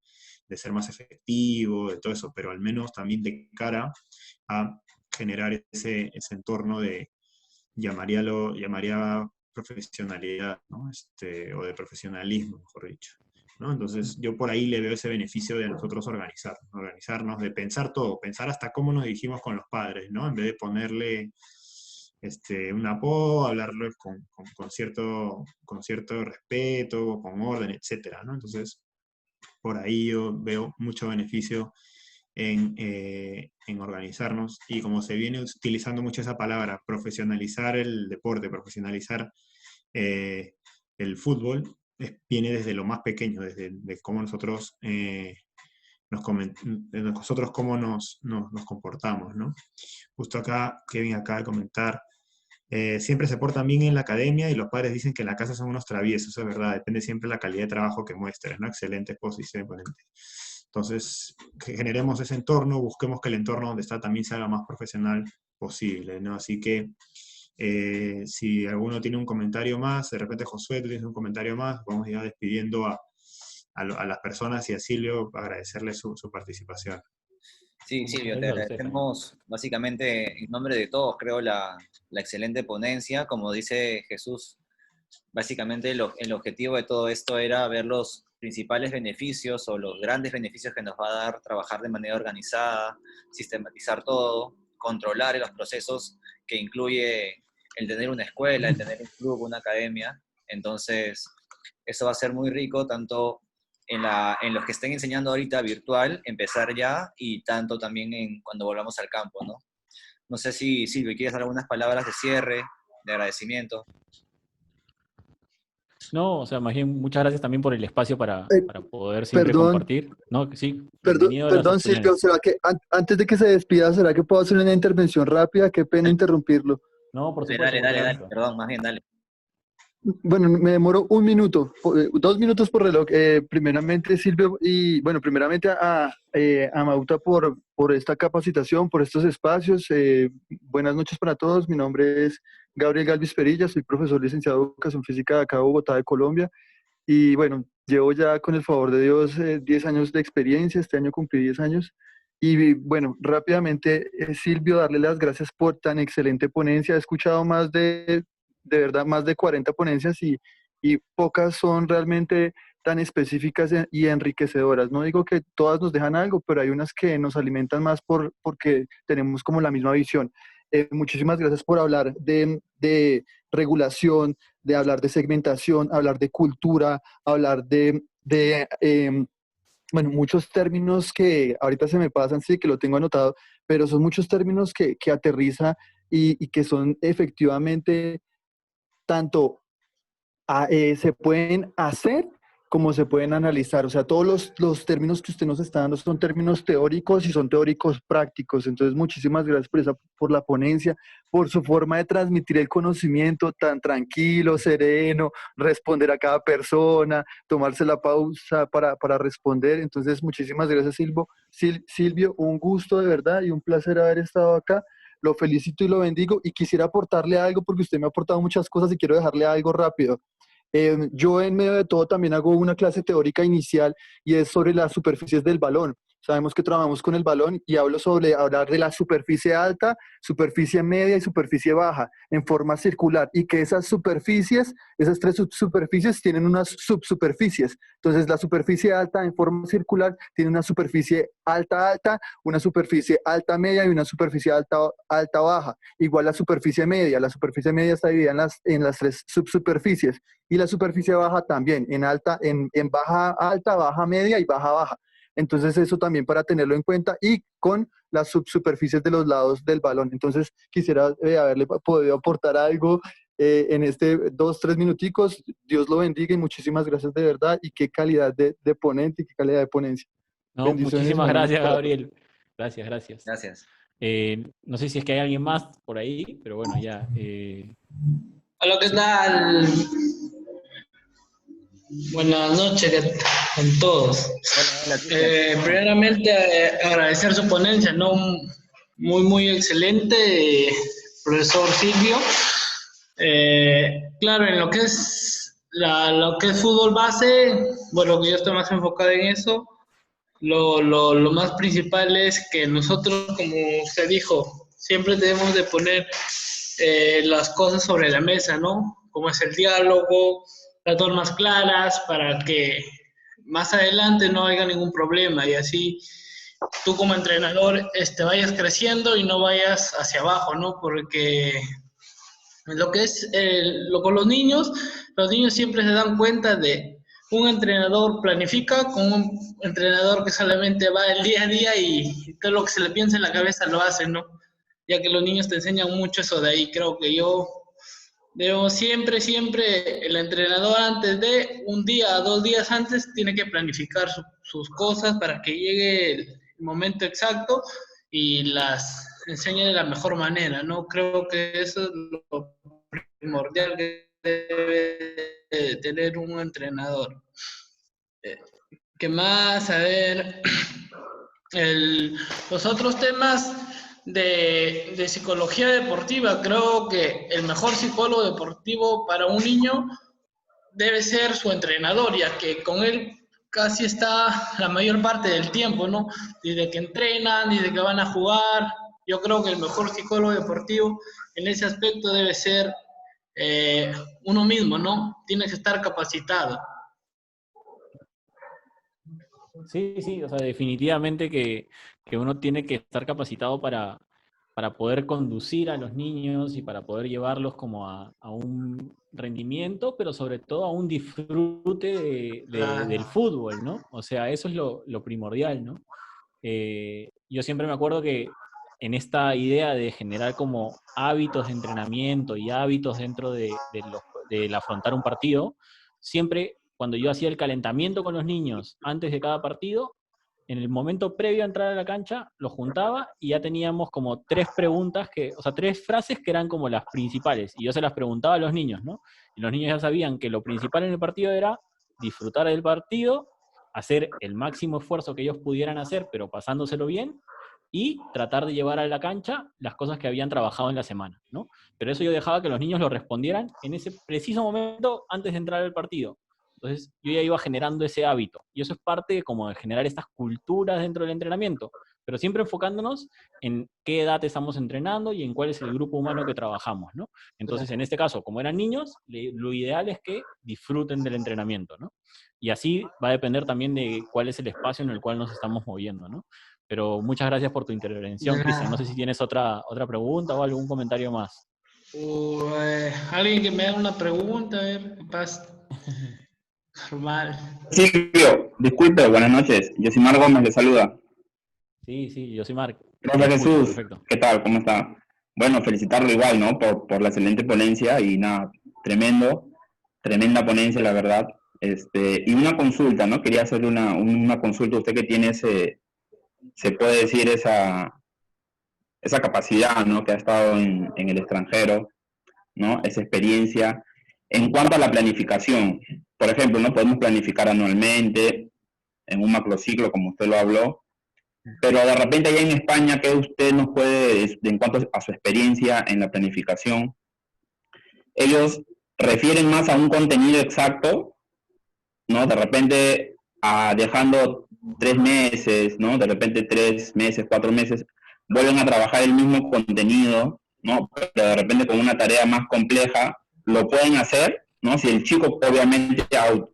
ser más efectivo, de todo eso, pero al menos también de cara a generar ese entorno de, llamaría profesionalidad, ¿no? O de profesionalismo, mejor dicho, ¿no? Entonces, yo por ahí le veo ese beneficio de nosotros organizarnos, de pensar todo, pensar hasta cómo nos dirigimos con los padres, ¿no? En vez de ponerle un apodo, hablarlo con cierto respeto, con orden, etcétera, ¿no? Entonces, por ahí yo veo mucho beneficio en organizarnos, y como se viene utilizando mucho esa palabra, profesionalizar el deporte, profesionalizar eh, el fútbol, viene desde lo más pequeño, desde de cómo nosotros, nosotros cómo nos comportamos, ¿no? Justo acá, Kevin acaba de comentar, siempre se portan bien en la academia y los padres dicen que en la casa son unos traviesos. Eso es verdad, depende siempre de la calidad de trabajo que muestres, ¿no? Excelente exposición, ponente. Entonces, que generemos ese entorno, busquemos que el entorno donde está también sea lo más profesional posible, ¿no? Así que, si alguno tiene un comentario más, de repente Josué, tú tienes un comentario más, vamos ya despidiendo a las personas, y a Silvio agradecerle su participación.
Sí, Silvio, te
Gracias a usted también.
agradecemos básicamente en nombre de todos, creo, la excelente ponencia. Como dice Jesús, básicamente el objetivo de todo esto era ver los principales beneficios o los grandes beneficios que nos va a dar trabajar de manera organizada, sistematizar todo, controlar los procesos que incluye el tener una escuela, el tener un club, una academia. Entonces, eso va a ser muy rico, tanto en los que estén enseñando ahorita virtual, empezar ya, y tanto también en cuando volvamos al campo, ¿no? No sé si, Silvio, ¿quieres dar algunas palabras de cierre, de agradecimiento?
No, o sea, más bien muchas gracias también por el espacio
Eh,
para poder siempre
perdón,
compartir. No, sí,
perdón,
bienvenido a las
perdón, Silvio,
opiniones.
¿será que antes de que se despida, será que puedo hacer una intervención rápida? Qué pena interrumpirlo.
No,
Dale,
por
dale, dale,
supuesto.
perdón, más bien, dale.
Bueno, me demoro un minuto, 2 minutos por reloj. Primeramente, Silvio, y bueno, primeramente a Mauta por esta capacitación, por estos espacios. Buenas noches para todos. Mi nombre es Gabriel Galvis Perilla, soy profesor licenciado en Educación Física de acá de Bogotá, de Colombia. Y bueno, llevo ya con el favor de Dios 10 años de experiencia, este año cumplí 10 años. Y bueno, rápidamente, Silvio, darle las gracias por tan excelente ponencia. He escuchado de verdad, más de 40 ponencias, y pocas son realmente tan específicas y enriquecedoras. No digo que todas nos dejan algo, pero hay unas que nos alimentan más porque tenemos como la misma visión. Muchísimas gracias por hablar de regulación, de hablar de segmentación, hablar de cultura, hablar bueno, muchos términos que ahorita se me pasan, sí, que lo tengo anotado, pero son muchos términos que aterriza y que son efectivamente tanto se pueden hacer como se pueden analizar. O sea, todos los términos que usted nos está dando son términos teóricos y son teóricos prácticos. Entonces, muchísimas gracias por la ponencia, por su forma de transmitir el conocimiento tan tranquilo, sereno, responder a cada persona, tomarse la pausa para responder. Entonces, muchísimas gracias, Silvio. Un gusto de verdad y un placer haber estado acá. Lo felicito y lo bendigo, y quisiera aportarle algo porque usted me ha aportado muchas cosas y quiero dejarle algo rápido. Yo en medio de todo también hago una clase teórica inicial y es sobre las superficies del balón. Sabemos que trabajamos con el balón y hablar de la superficie alta, superficie media y superficie baja en forma circular y que esas superficies, esas tres subsuperficies tienen unas subsuperficies. Entonces la superficie alta en forma circular tiene una superficie alta alta, una superficie alta media y una superficie alta alta baja. Igual la superficie media está dividida en las tres subsuperficies y la superficie baja también en baja alta, baja media y baja baja. Entonces eso también para tenerlo en cuenta y con las subsuperficies de los lados del balón. Entonces quisiera haberle podido aportar algo en este 2, 3 minuticos. Dios lo bendiga y muchísimas gracias de verdad y qué calidad de ponente y qué calidad de ponencia.
No,
Bendiciones,
muchísimas
hermanos,
gracias,
para todos.
Gabriel. Gracias, gracias.
Gracias.
No sé si es que hay alguien más por ahí, pero bueno, ya.
Hola, ¿qué tal? Buenas noches con todos.
Hola, Cristian.
Primeramente, agradecer su ponencia, ¿no? Muy excelente, profesor Silvio. Claro, en lo que es lo que es fútbol base, bueno, que yo estoy más enfocado en eso, lo más principal es que nosotros, como usted dijo, siempre debemos de poner las cosas sobre la mesa, ¿no? Como es el diálogo, las normas claras para que más adelante no haya ningún problema y así tú como entrenador vayas creciendo y no vayas hacia abajo, ¿no? Porque lo que es con los niños siempre se dan cuenta de un entrenador planifica con un entrenador que solamente va el día a día y todo lo que se le piensa en la cabeza lo hace, ¿no? Ya que los niños te enseñan mucho eso de ahí. Creo que debo siempre, el entrenador antes de un día, 2 días antes, tiene que planificar sus cosas para que llegue el momento exacto y las enseñe de la mejor manera, ¿no? Creo que eso es lo primordial que debe tener un entrenador. ¿Qué más? A ver, los otros temas de psicología deportiva, creo que el mejor psicólogo deportivo para un niño debe ser su entrenador, ya que con él casi está la mayor parte del tiempo, ¿no? Desde que entrenan, desde que van a jugar. Yo creo que el mejor psicólogo deportivo en ese aspecto debe ser uno mismo, ¿no? Tiene que estar capacitado.
Sí, o sea, definitivamente que uno tiene que estar capacitado para poder conducir a los niños y para poder llevarlos como a un rendimiento, pero sobre todo a un disfrute del fútbol, ¿no? O sea, eso es lo primordial, ¿no? Yo siempre me acuerdo que en esta idea de generar como hábitos de entrenamiento y hábitos dentro del afrontar un partido, siempre cuando yo hacía el calentamiento con los niños antes de cada partido, en el momento previo a entrar a la cancha, los juntaba y ya teníamos como 3 preguntas, o sea, 3 frases que eran como las principales. Y yo se las preguntaba a los niños, ¿no? Y los niños ya sabían que lo principal en el partido era disfrutar del partido, hacer el máximo esfuerzo que ellos pudieran hacer, pero pasándoselo bien, y tratar de llevar a la cancha las cosas que habían trabajado en la semana, ¿no? Pero eso yo dejaba que los niños lo respondieran en ese preciso momento antes de entrar al partido. Entonces yo ya iba generando ese hábito. Y eso es parte como de generar estas culturas dentro del entrenamiento, pero siempre enfocándonos en qué edad estamos entrenando y en cuál es el grupo humano que trabajamos, ¿no? Entonces, en este caso, como eran niños, lo ideal es que disfruten del entrenamiento, ¿no? Y así va a depender también de cuál es el espacio en el cual nos estamos moviendo, ¿no? Pero muchas gracias por tu intervención, Cristian. No sé si tienes otra pregunta o algún comentario más.
Alguien que me haga una pregunta, a ver, capaz. Normal.
Silvio, disculpe, buenas noches. Yosimar Gómez le saluda.
Sí, yo soy Marc.
Profe
Escucho,
Jesús,
perfecto.
¿qué tal? ¿Cómo está? Bueno, felicitarlo igual, ¿no? Por la excelente ponencia y nada, tremenda ponencia, la verdad. Y una consulta, ¿no? Quería hacerle una consulta. Usted que tiene se puede decir esa capacidad, ¿no? Que ha estado en el extranjero, ¿no? Esa experiencia. En cuanto a la planificación, por ejemplo, no podemos planificar anualmente en un macrociclo, como usted lo habló, pero de repente allá en España, ¿qué usted nos puede, en cuanto a su experiencia en la planificación? Ellos refieren más a un contenido exacto, ¿no? De repente dejando 3 meses, ¿no? De repente 3 meses, 4 meses, vuelven a trabajar el mismo contenido, ¿no? Pero de repente con una tarea más compleja, lo pueden hacer, ¿no? Si el chico obviamente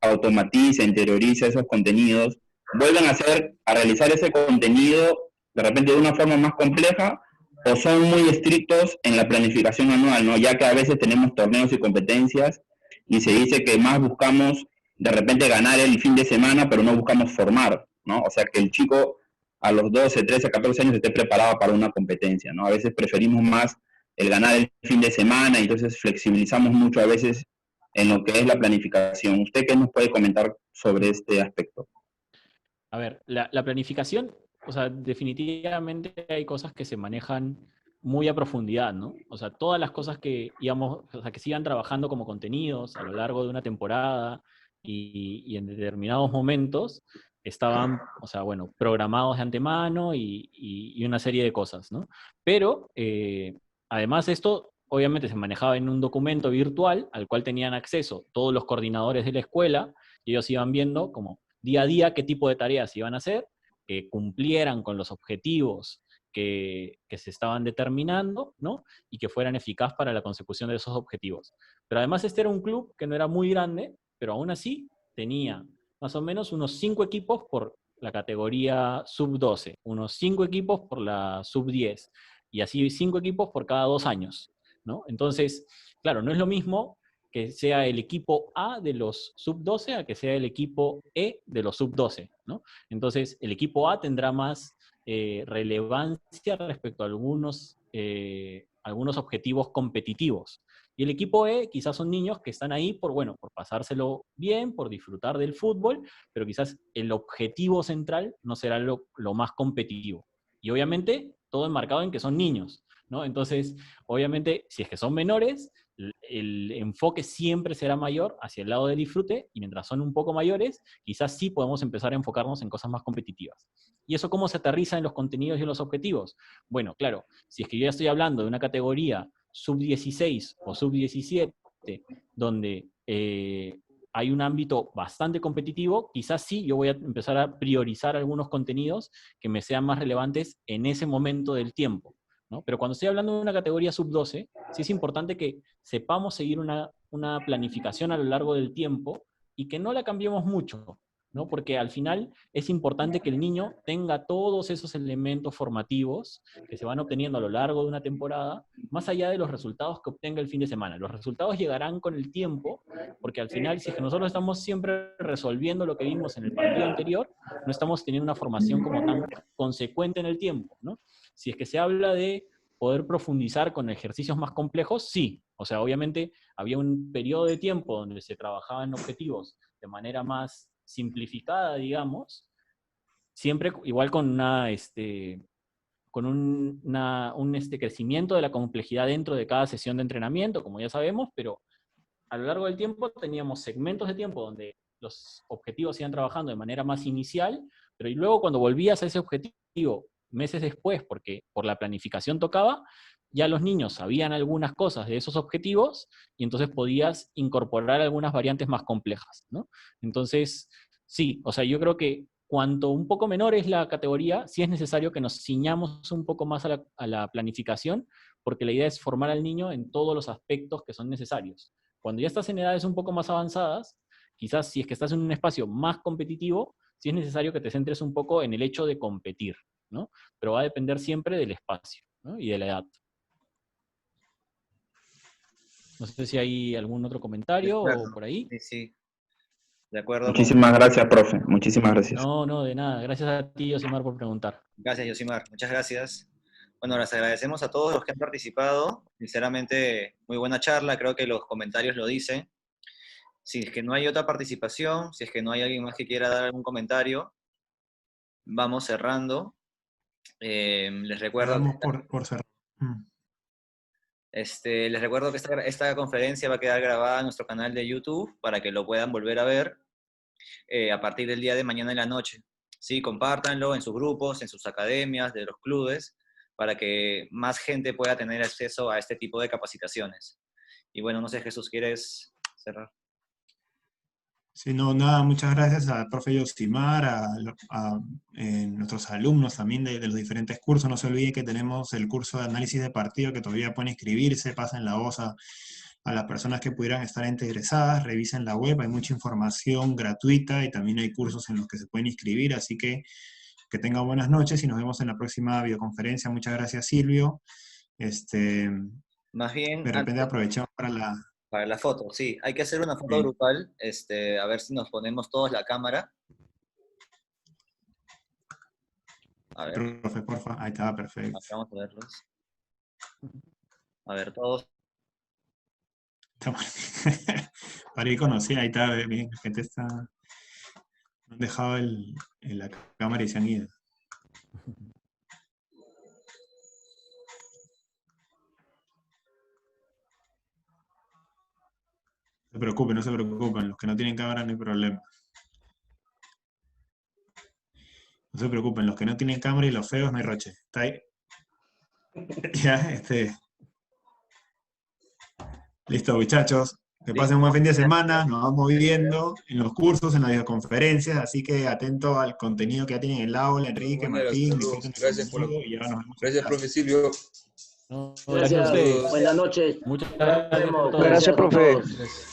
automatiza, interioriza esos contenidos, vuelven a realizar ese contenido de repente de una forma más compleja, o son muy estrictos en la planificación anual, ¿no? Ya que a veces tenemos torneos y competencias y se dice que más buscamos de repente ganar el fin de semana, pero no buscamos formar, ¿no? O sea, que el chico a los 12, 13, 14 años esté preparado para una competencia, ¿no? A veces preferimos más el ganar el fin de semana y entonces flexibilizamos mucho a veces en lo que es la planificación. ¿Usted qué nos puede comentar sobre este aspecto?
A ver, la planificación, o sea, definitivamente hay cosas que se manejan muy a profundidad, ¿no? O sea, todas las cosas que, digamos, o sea, que sigan trabajando como contenidos a lo largo de una temporada y en determinados momentos estaban, o sea, bueno, programados de antemano y una serie de cosas, ¿no? Pero, además esto, obviamente se manejaba en un documento virtual al cual tenían acceso todos los coordinadores de la escuela y ellos iban viendo como día a día qué tipo de tareas iban a hacer, que cumplieran con los objetivos que se estaban determinando, ¿no? Y que fueran eficaz para la consecución de esos objetivos. Pero además este era un club que no era muy grande, pero aún así tenía más o menos unos 5 equipos por la categoría sub-12, unos 5 equipos por la sub-10, y así 5 equipos por cada 2 años, ¿no? Entonces, claro, no es lo mismo que sea el equipo A de los sub-12 a que sea el equipo E de los sub-12, ¿no? Entonces, el equipo A tendrá más relevancia respecto a algunos objetivos competitivos. Y el equipo E quizás son niños que están ahí por, bueno, por pasárselo bien, por disfrutar del fútbol, pero quizás el objetivo central no será lo más competitivo. Y obviamente todo enmarcado en que son niños, ¿no? Entonces, obviamente, si es que son menores, el enfoque siempre será mayor hacia el lado del disfrute, y mientras son un poco mayores, quizás sí podemos empezar a enfocarnos en cosas más competitivas. ¿Y eso cómo se aterriza en los contenidos y en los objetivos? Bueno, claro, si es que yo ya estoy hablando de una categoría sub-16 o sub-17, donde hay un ámbito bastante competitivo, quizás sí yo voy a empezar a priorizar algunos contenidos que me sean más relevantes en ese momento del tiempo, ¿no? Pero cuando estoy hablando de una categoría sub-12, sí es importante que sepamos seguir una planificación a lo largo del tiempo y que no la cambiemos mucho, ¿no? Porque al final es importante que el niño tenga todos esos elementos formativos que se van obteniendo a lo largo de una temporada, más allá de los resultados que obtenga el fin de semana. Los resultados llegarán con el tiempo, porque al final, si es que nosotros estamos siempre resolviendo lo que vimos en el partido anterior, no estamos teniendo una formación como tan consecuente en el tiempo, ¿no? Si es que se habla de poder profundizar con ejercicios más complejos, sí. O sea, obviamente había un periodo de tiempo donde se trabajaban objetivos de manera más simplificada, digamos, siempre igual con un crecimiento de la complejidad dentro de cada sesión de entrenamiento, como ya sabemos, pero a lo largo del tiempo teníamos segmentos de tiempo donde los objetivos iban trabajando de manera más inicial, pero y luego cuando volvías a ese objetivo meses después, porque por la planificación tocaba, ya los niños sabían algunas cosas de esos objetivos y entonces podías incorporar algunas variantes más complejas, ¿no? Entonces, sí, o sea, yo creo que cuanto un poco menor es la categoría, sí es necesario que nos ciñamos un poco más a la planificación, porque la idea es formar al niño en todos los aspectos que son necesarios. Cuando ya estás en edades un poco más avanzadas, quizás si es que estás en un espacio más competitivo, sí es necesario que te centres un poco en el hecho de competir, ¿no? Pero va a depender siempre del espacio, ¿no? Y de la edad. No sé si hay algún otro comentario o por ahí.
Sí, sí, de acuerdo con...
Muchísimas gracias, profe. Muchísimas gracias.
No, no, de nada. Gracias a ti, Yosimar, por preguntar.
Gracias, Yosimar. Muchas gracias. Bueno, les agradecemos a todos los que han participado. Sinceramente, muy buena charla. Creo que los comentarios lo dicen. Si es que no hay otra participación, si es que no hay alguien más que quiera dar algún comentario, vamos cerrando. Les recuerdo...
Vamos por cerrar.
Les recuerdo que esta conferencia va a quedar grabada en nuestro canal de YouTube para que lo puedan volver a ver a partir del día de mañana en la noche. Sí, compártanlo en sus grupos, en sus academias, de los clubes, para que más gente pueda tener acceso a este tipo de capacitaciones. Y bueno, no sé, Jesús, ¿quieres cerrar.
Sí, no, nada, muchas gracias al profe Yosimar, nuestros alumnos también de los diferentes cursos. No se olviden que tenemos el curso de análisis de partido que todavía pueden inscribirse, pasen la voz a las personas que pudieran estar interesadas, revisen la web, hay mucha información gratuita y también hay cursos en los que se pueden inscribir, así que tengan buenas noches y nos vemos en la próxima videoconferencia. Muchas gracias, Silvio.
Más bien,
De repente aprovechamos para la...
para la foto, sí. Hay que hacer una foto
Sí.
grupal, a ver si nos ponemos todos la cámara. A ver,
Profe, porfa, ahí está, perfecto.
vamos a verlos. A ver, todos.
Para ir conociendo, ahí está, bien, la gente está... Han dejado la cámara y se han ido. No se preocupen, los que no tienen cámara no hay problema. No se preocupen, los que no tienen cámara y los feos no hay roche. ¿Está ahí? Ya, Listo, muchachos. Que pasen un buen fin de semana, nos vamos viendo en los cursos, en las videoconferencias, así que atento al contenido que ya tienen en el aula, Enrique, Martín,
Gracias por
y ya nos vemos.
Gracias, profe Silvio.
No,
Gracias,
a ustedes.
buenas noches.
Muchas gracias a todos.
Gracias, profe.